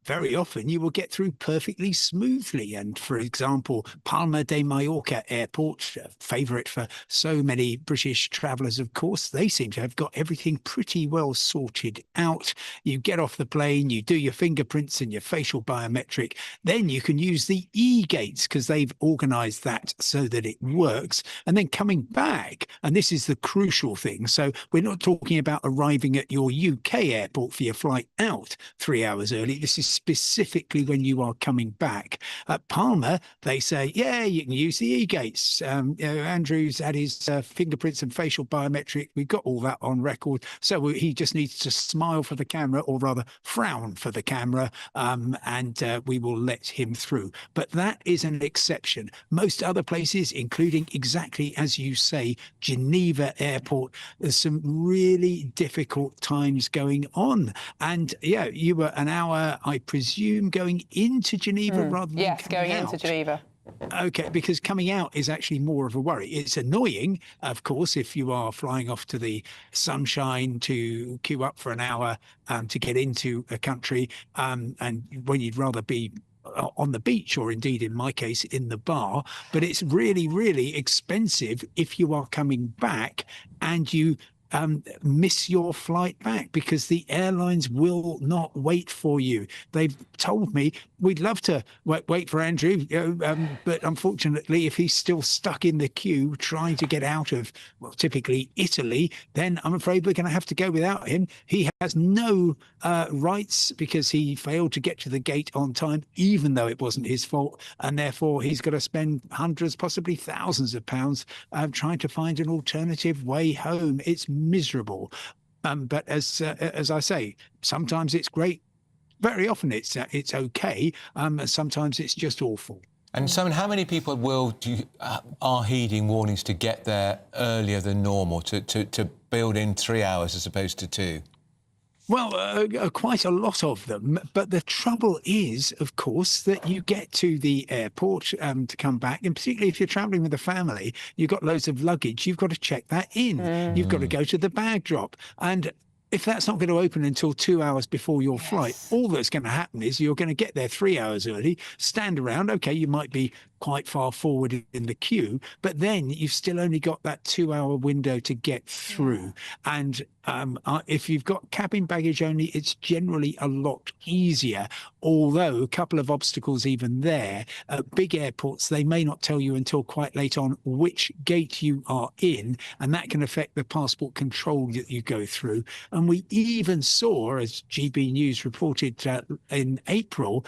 Very often you will get through perfectly smoothly. And for example, Palma de Mallorca Airport, a favourite for so many British travellers, of course, they seem to have got everything pretty well sorted out. You get off the plane, you do your fingerprints and your facial biometric, then you can use the e-gates because they've organised that so that it works. And then coming back, and this is the crucial thing, so we're not talking about arriving at your UK airport for your flight out 3 hours early. This is specifically when you are coming back. At Palma, they say, yeah, you can use the e-gates. Andrew's had his fingerprints and facial biometric. We've got all that on record. So he just needs to smile for the camera, or rather frown for the camera, and we will let him through. But that is an exception. Most other places, including exactly as you say, Geneva Airport, there's some really difficult times going on. And yeah, you were an hour, I presume, going into Geneva rather than yes, coming going out. into Geneva. OK, because coming out is actually more of a worry. It's annoying, of course, if you are flying off to the sunshine to queue up for an hour to get into a country, and when you'd rather be on the beach, or indeed in my case in the bar. But it's really, really expensive if you are coming back and you miss your flight back, because the airlines will not wait for you. They've told me, we'd love to wait for Andrew, but unfortunately, if he's still stuck in the queue trying to get out of, well, typically Italy, then I'm afraid we're going to have to go without him. He has no rights because he failed to get to the gate on time, even though it wasn't his fault, and therefore he's got to spend hundreds, possibly thousands of pounds trying to find an alternative way home. It's miserable. But as I say, sometimes it's great. Very often it's okay. Sometimes it's just awful. And Simon, how many people are heeding warnings to get there earlier than normal, to build in 3 hours as opposed to 2? Well, quite a lot of them. But the trouble is, of course, that you get to the airport to come back, and particularly if you're travelling with a family, you've got loads of luggage, you've got to check that in. You've got to go to the bag drop. And if that's not going to open until 2 hours before your flight, all that's going to happen is you're going to get there 3 hours early, stand around. OK, you might be quite far forward in the queue, but then you've still only got that 2 hour window to get through. And if you've got cabin baggage only, it's generally a lot easier, although a couple of obstacles even there. At big airports, they may not tell you until quite late on which gate you are in, and that can affect the passport control that you go through. And we even saw, as GB News reported in April,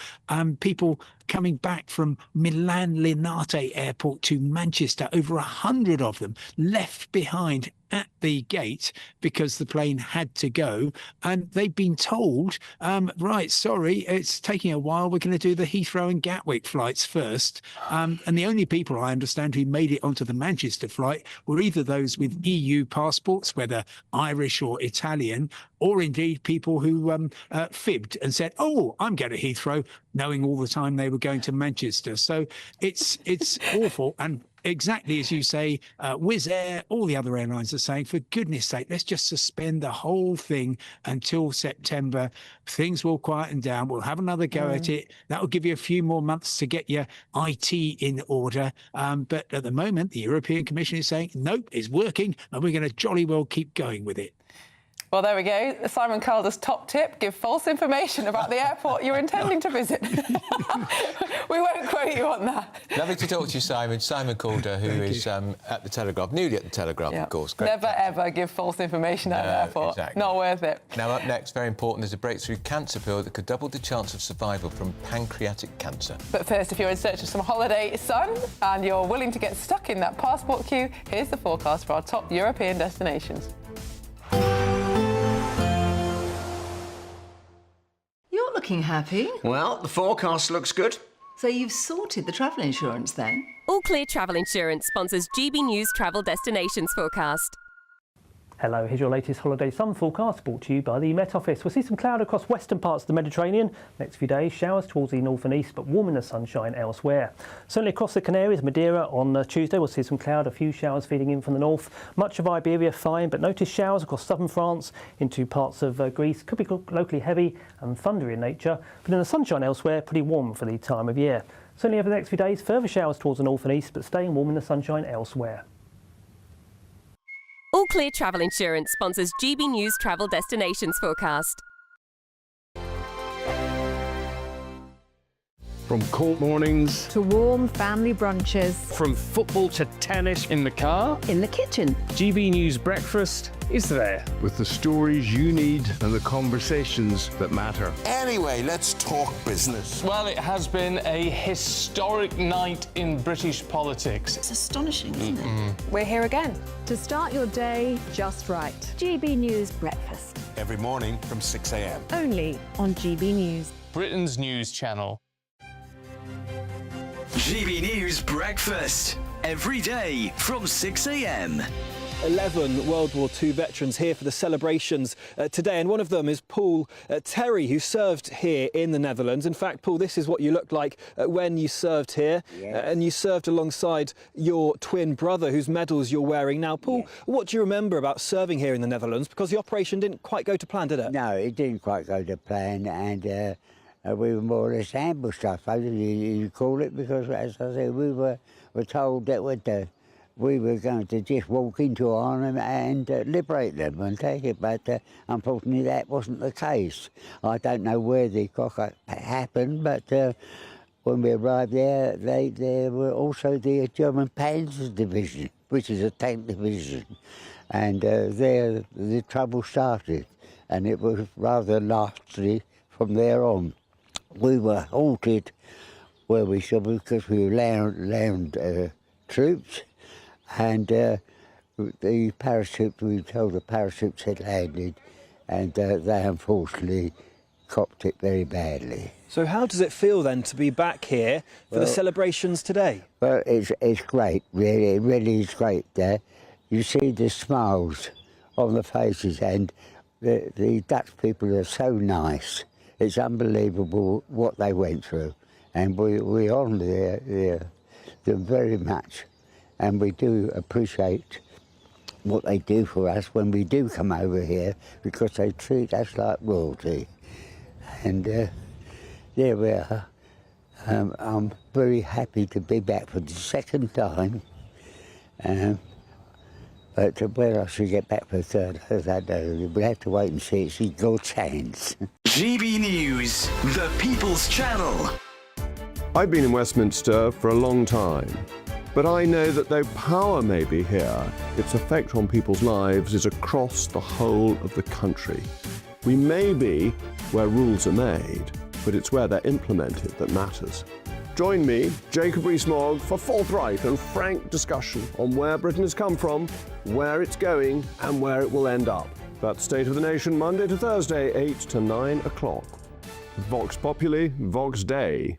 people coming back from Milan Linate Airport to Manchester, over 100 of them left behind at the gate because the plane had to go, and they've been told, right, sorry, it's taking a while, we're going to do the Heathrow and Gatwick flights first. And the only people I understand who made it onto the Manchester flight were either those with EU passports, whether Irish or Italian, or indeed people who fibbed and said, oh, I'm going to Heathrow, knowing all the time they were going to Manchester. So it's awful. And exactly as you say, Wizz Air, all the other airlines are saying, for goodness sake, let's just suspend the whole thing until September. Things will quieten down. We'll have another go at it. That will give you a few more months to get your IT in order. But at the moment, the European Commission is saying, nope, it's working, and we're going to jolly well keep going with it. Well, there we go. Simon Calder's top tip: give false information about the airport you're intending to visit. We won't quote you on that. Lovely to talk to you, Simon. Simon Calder, who is at the Telegraph, newly at the Telegraph, of course. Great. Never, ever give false information at the airport. Exactly. Not worth it. Now, up next, very important, there's a breakthrough cancer pill that could double the chance of survival from pancreatic cancer. But first, if you're in search of some holiday sun and you're willing to get stuck in that passport queue, here's the forecast for our top European destinations. You're looking happy. Well, the forecast looks good. So you've sorted the travel insurance then? All Clear Travel Insurance sponsors GB News Travel Destinations Forecast. Hello, here's your latest holiday sun forecast brought to you by the Met Office. We'll see some cloud across western parts of the Mediterranean. Next few days, showers towards the north and east, but warm in the sunshine elsewhere. Certainly across the Canaries, Madeira on Tuesday, we'll see some cloud, a few showers feeding in from the north. Much of Iberia fine, but notice showers across southern France into parts of Greece. Could be locally heavy and thundery in nature, but in the sunshine elsewhere, pretty warm for the time of year. Certainly over the next few days, further showers towards the north and east, but staying warm in the sunshine elsewhere. All Clear Travel Insurance sponsors GB News Travel Destinations Forecast. From court mornings to warm family brunches, from football to tennis in the car, in the kitchen. GB News Breakfast is there with the stories you need and the conversations that matter. Anyway, let's talk business. Well, it has been a historic night in British politics. It's astonishing, isn't it? We're here again to start your day just right. GB News Breakfast. Every morning from 6 a.m. Only on GB News. Britain's news channel. GB News Breakfast. Every day from 6 a.m. 11 World War II veterans here for the celebrations today, and one of them is Paul Terry, who served here in the Netherlands. In fact, Paul, this is what you looked like when you served here. Yes. And you served alongside your twin brother, whose medals you're wearing now. Paul, yes. What do you remember about serving here in the Netherlands? Because the operation didn't quite go to plan, did it? No, it didn't quite go to plan, and we were more or less ambushed, I suppose you call it, because, as I said, we were told that we were going to just walk into Arnhem and liberate them and take it, but unfortunately that wasn't the case. I don't know where the cock-up happened, but when we arrived there, there were also the German Panzer Division, which is a tank division, and there the trouble started, and it was rather nasty from there on. We were halted where we should, because we were land troops, and the parachute, we were told the parachutes had landed, and they unfortunately copped it very badly. So how does it feel then to be back here for the celebrations today? Well, it's great, really. It really is great there. You see the smiles on the faces, and the Dutch people are so nice. It's unbelievable what they went through, and we honour them very much, and we do appreciate what they do for us when we do come over here, because they treat us like royalty. And there we are. I'm very happy to be back for the second time, but where I should get back for the third, I don't know. We'll have to wait and see. It's in God's hands. GB News, the People's Channel. I've been in Westminster for a long time, but I know that though power may be here, its effect on people's lives is across the whole of the country. We may be where rules are made, but it's where they're implemented that matters. Join me, Jacob Rees-Mogg, for forthright and frank discussion on where Britain has come from, where it's going, and where it will end up. That's State of the Nation, Monday to Thursday, 8 to 9 o'clock. Vox Populi, Vox Dei.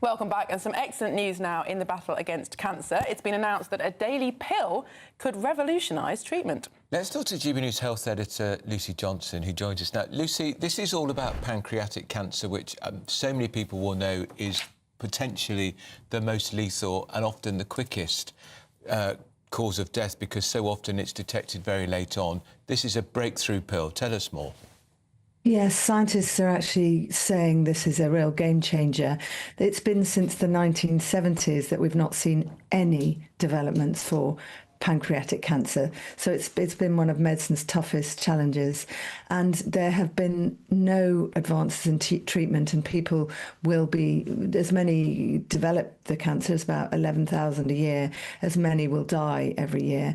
Welcome back, and some excellent news now in the battle against cancer. It's been announced that a daily pill could revolutionise treatment. Let's talk to GB News Health editor Lucy Johnson, who joins us now. Lucy, this is all about pancreatic cancer, which so many people will know is potentially the most lethal and often the quickest cause of death, because so often it's detected very late on. This is a breakthrough pill. Tell us more. Yes, scientists are actually saying this is a real game changer. It's been since the 1970s that we've not seen any developments for pancreatic cancer. So it's been one of medicine's toughest challenges. And there have been no advances in treatment, and people will be, as many develop the cancer, it's about 11,000 a year, as many will die every year.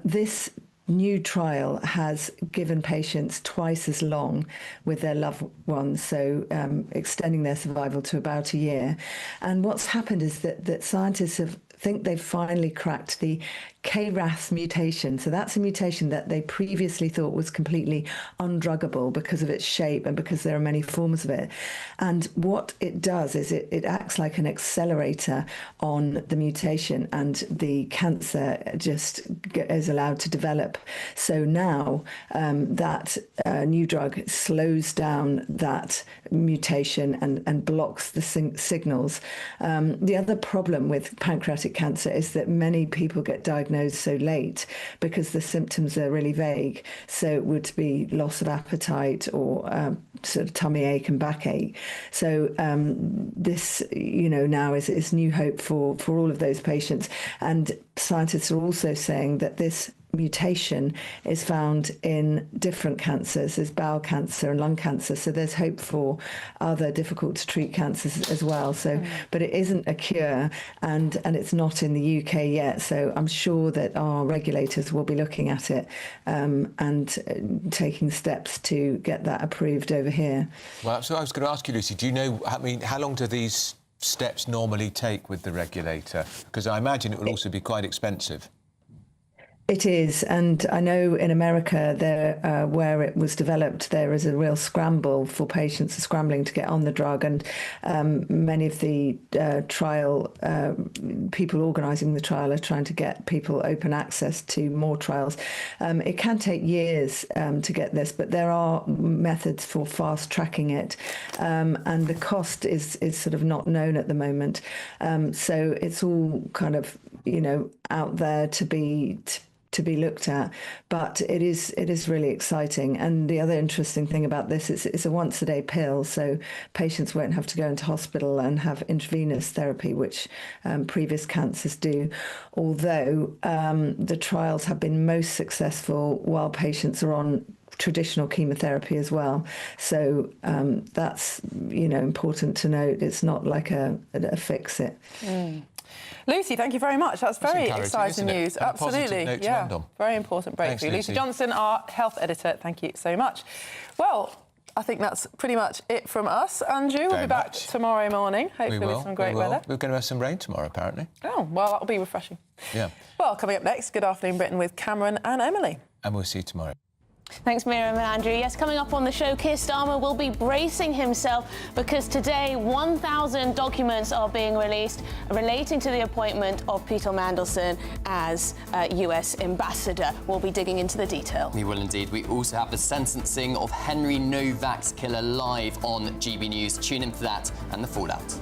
This new trial has given patients twice as long with their loved ones, so extending their survival to about a year. And what's happened is that scientists have think they've finally cracked the KRAS mutation. So that's a mutation that they previously thought was completely undruggable because of its shape and because there are many forms of it. And what it does is it acts like an accelerator on the mutation, and the cancer just is allowed to develop. So now that new drug slows down that mutation and blocks the signals. The other problem with pancreatic cancer is that many people get diagnosed so late because the symptoms are really vague. So it would be loss of appetite or sort of tummy ache and backache. So this, now is new hope for all of those patients. And scientists are also saying that this mutation is found in different cancers. There's bowel cancer and lung cancer, so there's hope for other difficult to treat cancers as well. So but it isn't a cure, and it's not in the UK yet, so I'm sure that our regulators will be looking at it and taking steps to get that approved over here. Well, so I was going to ask you, Lucy, do you know, how long do these steps normally take with the regulator? Because I imagine it will also be quite expensive. It is, and I know in America, there where it was developed, there is a real scramble for patients scrambling to get on the drug, and many of the trial people organising the trial are trying to get people open access to more trials. It can take years to get this, but there are methods for fast tracking it, and the cost is sort of not known at the moment. So it's all kind of out there to be looked at, but it is really exciting. And the other interesting thing about this is it's a once-a-day pill, so patients won't have to go into hospital and have intravenous therapy, which previous cancers do, although the trials have been most successful while patients are on traditional chemotherapy as well. So that's important to note. It's not like a fix-it. Lucy, thank you very much. That's very exciting news. And absolutely. Note to Yeah. end on. Very important breakthrough. Thanks, Lucy Lucy Johnson, our health editor, thank you so much. Well, I think that's pretty much it from us. Andrew, we'll be back tomorrow morning, hopefully with some great weather. We're going to have some rain tomorrow, apparently. Oh, well, that'll be refreshing. Yeah. Well, coming up next, Good Afternoon Britain with Cameron and Emily. And we'll see you tomorrow. Thanks, Miriam and Andrew. Yes, coming up on the show, Keir Starmer will be bracing himself because today 1,000 documents are being released relating to the appointment of Peter Mandelson as US ambassador. We'll be digging into the detail. We will indeed. We also have the sentencing of Henry Novak's killer live on GB News. Tune in for that and the fallout.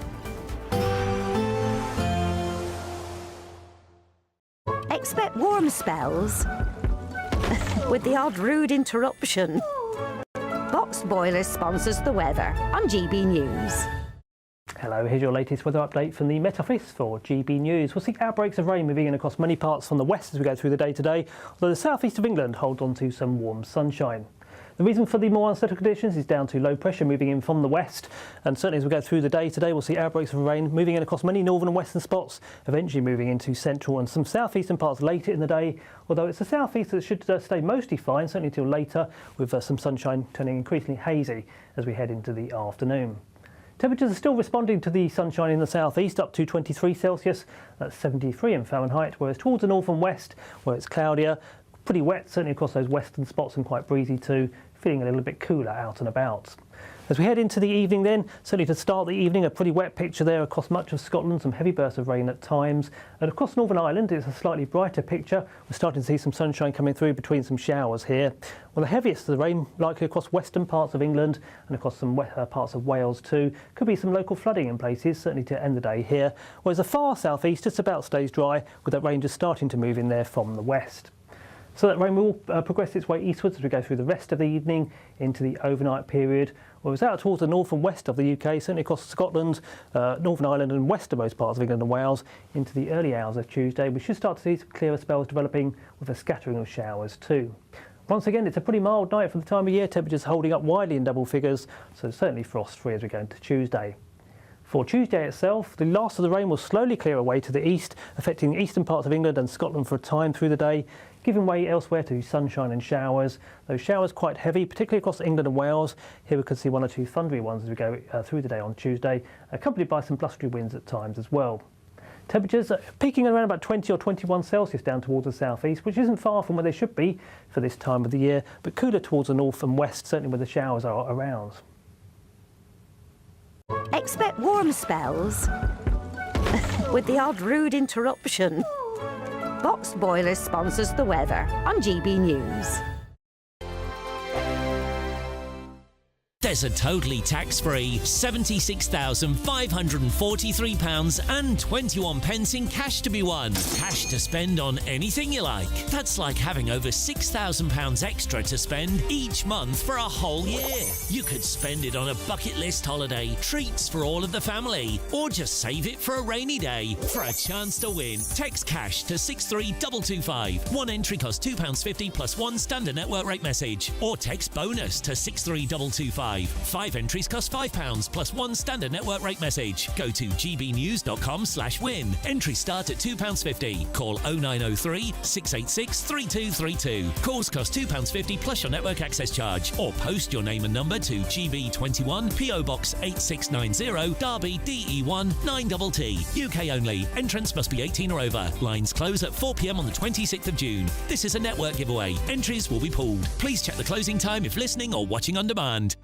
Expect warm spells with the odd rude interruption. Box Boilers sponsors the weather on GB News. Hello, here's your latest weather update from the Met Office for GB News. We'll see outbreaks of rain moving in across many parts from the west as we go through the day today, although the southeast of England holds on to some warm sunshine. The reason for the more unsettled conditions is down to low pressure moving in from the west, and certainly as we go through the day today we'll see outbreaks of rain moving in across many northern and western spots, eventually moving into central and some southeastern parts later in the day, although it's the southeast that should stay mostly fine, certainly until later, with some sunshine turning increasingly hazy as we head into the afternoon. Temperatures are still responding to the sunshine in the southeast, up to 23 Celsius, that's 73 in Fahrenheit, whereas towards the north and west, where it's cloudier, pretty wet, certainly across those western spots, and quite breezy too, feeling a little bit cooler out and about. As we head into the evening then, certainly to start the evening, a pretty wet picture there across much of Scotland, some heavy bursts of rain at times. And across Northern Ireland, it's a slightly brighter picture. We're starting to see some sunshine coming through between some showers here. Well, the heaviest of the rain likely across western parts of England and across some parts of Wales too. Could be some local flooding in places, certainly to end the day here. Whereas the far southeast just about stays dry, with that rain just starting to move in there from the west. So that rain will progress its way eastwards as we go through the rest of the evening into the overnight period. Whereas out towards the north and west of the UK, certainly across Scotland, Northern Ireland and westernmost parts of England and Wales, into the early hours of Tuesday, we should start to see some clearer spells developing with a scattering of showers too. Once again, it's a pretty mild night for the time of year, temperatures holding up widely in double figures, so certainly frost-free as we go into Tuesday. For Tuesday itself, the last of the rain will slowly clear away to the east, affecting the eastern parts of England and Scotland for a time through the day, giving way elsewhere to sunshine and showers. Those showers quite heavy, particularly across England and Wales. Here we could see one or two thundery ones as we go through the day on Tuesday, accompanied by some blustery winds at times as well. Temperatures are peaking at around about 20 or 21 Celsius down towards the southeast, which isn't far from where they should be for this time of the year, but cooler towards the north and west, certainly where the showers are around. Expect warm spells with the odd rude interruption. Boxed Boilers sponsors the weather on GB News. There's a totally tax-free £76,543.21 in cash to be won. Cash to spend on anything you like. That's like having over £6,000 extra to spend each month for a whole year. You could spend it on a bucket list holiday, treats for all of the family, or just save it for a rainy day. For a chance to win, text cash to 63225. One entry costs £2.50 plus one standard network rate message, or text bonus to 63225. 5 entries cost £5 plus one standard network rate message. Go to gbnews.com/win. Entries start at £2.50. Call 0903 686 3232. Calls cost £2.50 plus your network access charge. Or post your name and number to GB21 PO Box 8690 Derby DE1 9TT. UK only. Entrance must be 18 or over. Lines close at 4 p.m. on the 26th of June. This is a network giveaway. Entries will be pulled. Please check the closing time if listening or watching on demand.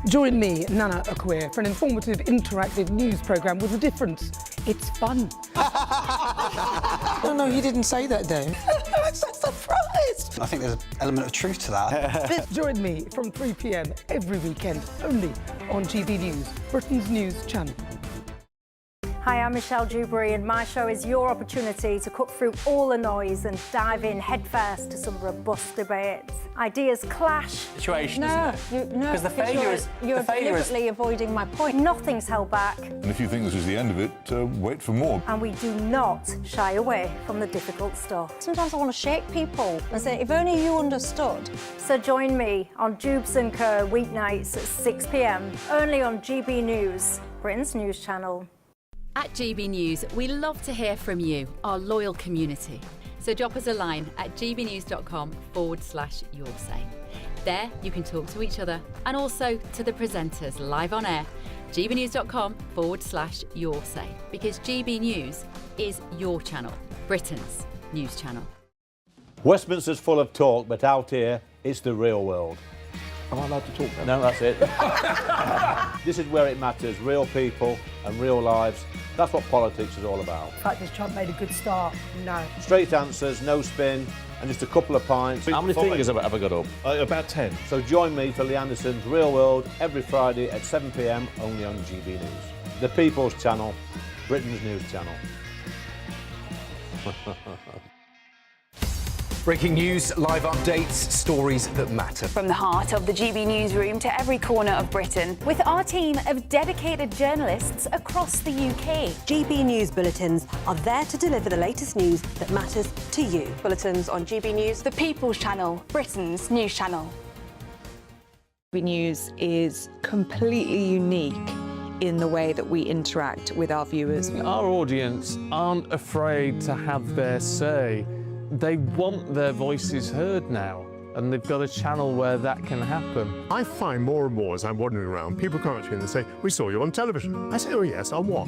Join me, Nana Akwe, for an informative, interactive news programme with a difference. It's fun. No, he didn't say that, Dave. I'm so surprised. I think there's an element of truth to that. Join me from 3 p.m. every weekend, only on GB News, Britain's news channel. Hi, I'm Michelle Dewberry, and my show is your opportunity to cut through all the noise and dive in headfirst to some robust debates. Ideas clash. Situation, no, isn't it? Because the failure is... You're deliberately avoiding my point. Nothing's held back. And if you think this is the end of it, wait for more. And we do not shy away from the difficult stuff. Sometimes I want to shake people and say, if only you understood. So join me on Jubes & Co. weeknights at 6 p.m, only on GB News, Britain's news channel. At GB News, we love to hear from you, our loyal community. So drop us a line at gbnews.com/yoursay. There you can talk to each other and also to the presenters live on air. gbnews.com/yoursay, because GB News is your channel, Britain's news channel. Westminster's full of talk, but out here, it's the real world. Am I allowed to talk then? No, that's it. This is where it matters, real people and real lives. That's what politics is all about. The fact is Trump made a good start. No. Straight answers, no spin, and just a couple of pints. How many fingers have I got up? About 10. So join me for Lee Anderson's Real World every Friday at 7 p.m, only on GB News. The People's Channel, Britain's news channel. Breaking news, live updates, stories that matter. From the heart of the GB Newsroom to every corner of Britain, with our team of dedicated journalists across the UK. GB News bulletins are there to deliver the latest news that matters to you. Bulletins on GB News, the People's Channel, Britain's news channel. GB News is completely unique in the way that we interact with our viewers. Our audience aren't afraid to have their say. They want their voices heard now, and they've got a channel where that can happen. I find more and more as I'm wandering around, people come up to me and they say, "We saw you on television." I say, "Oh yes, on what?"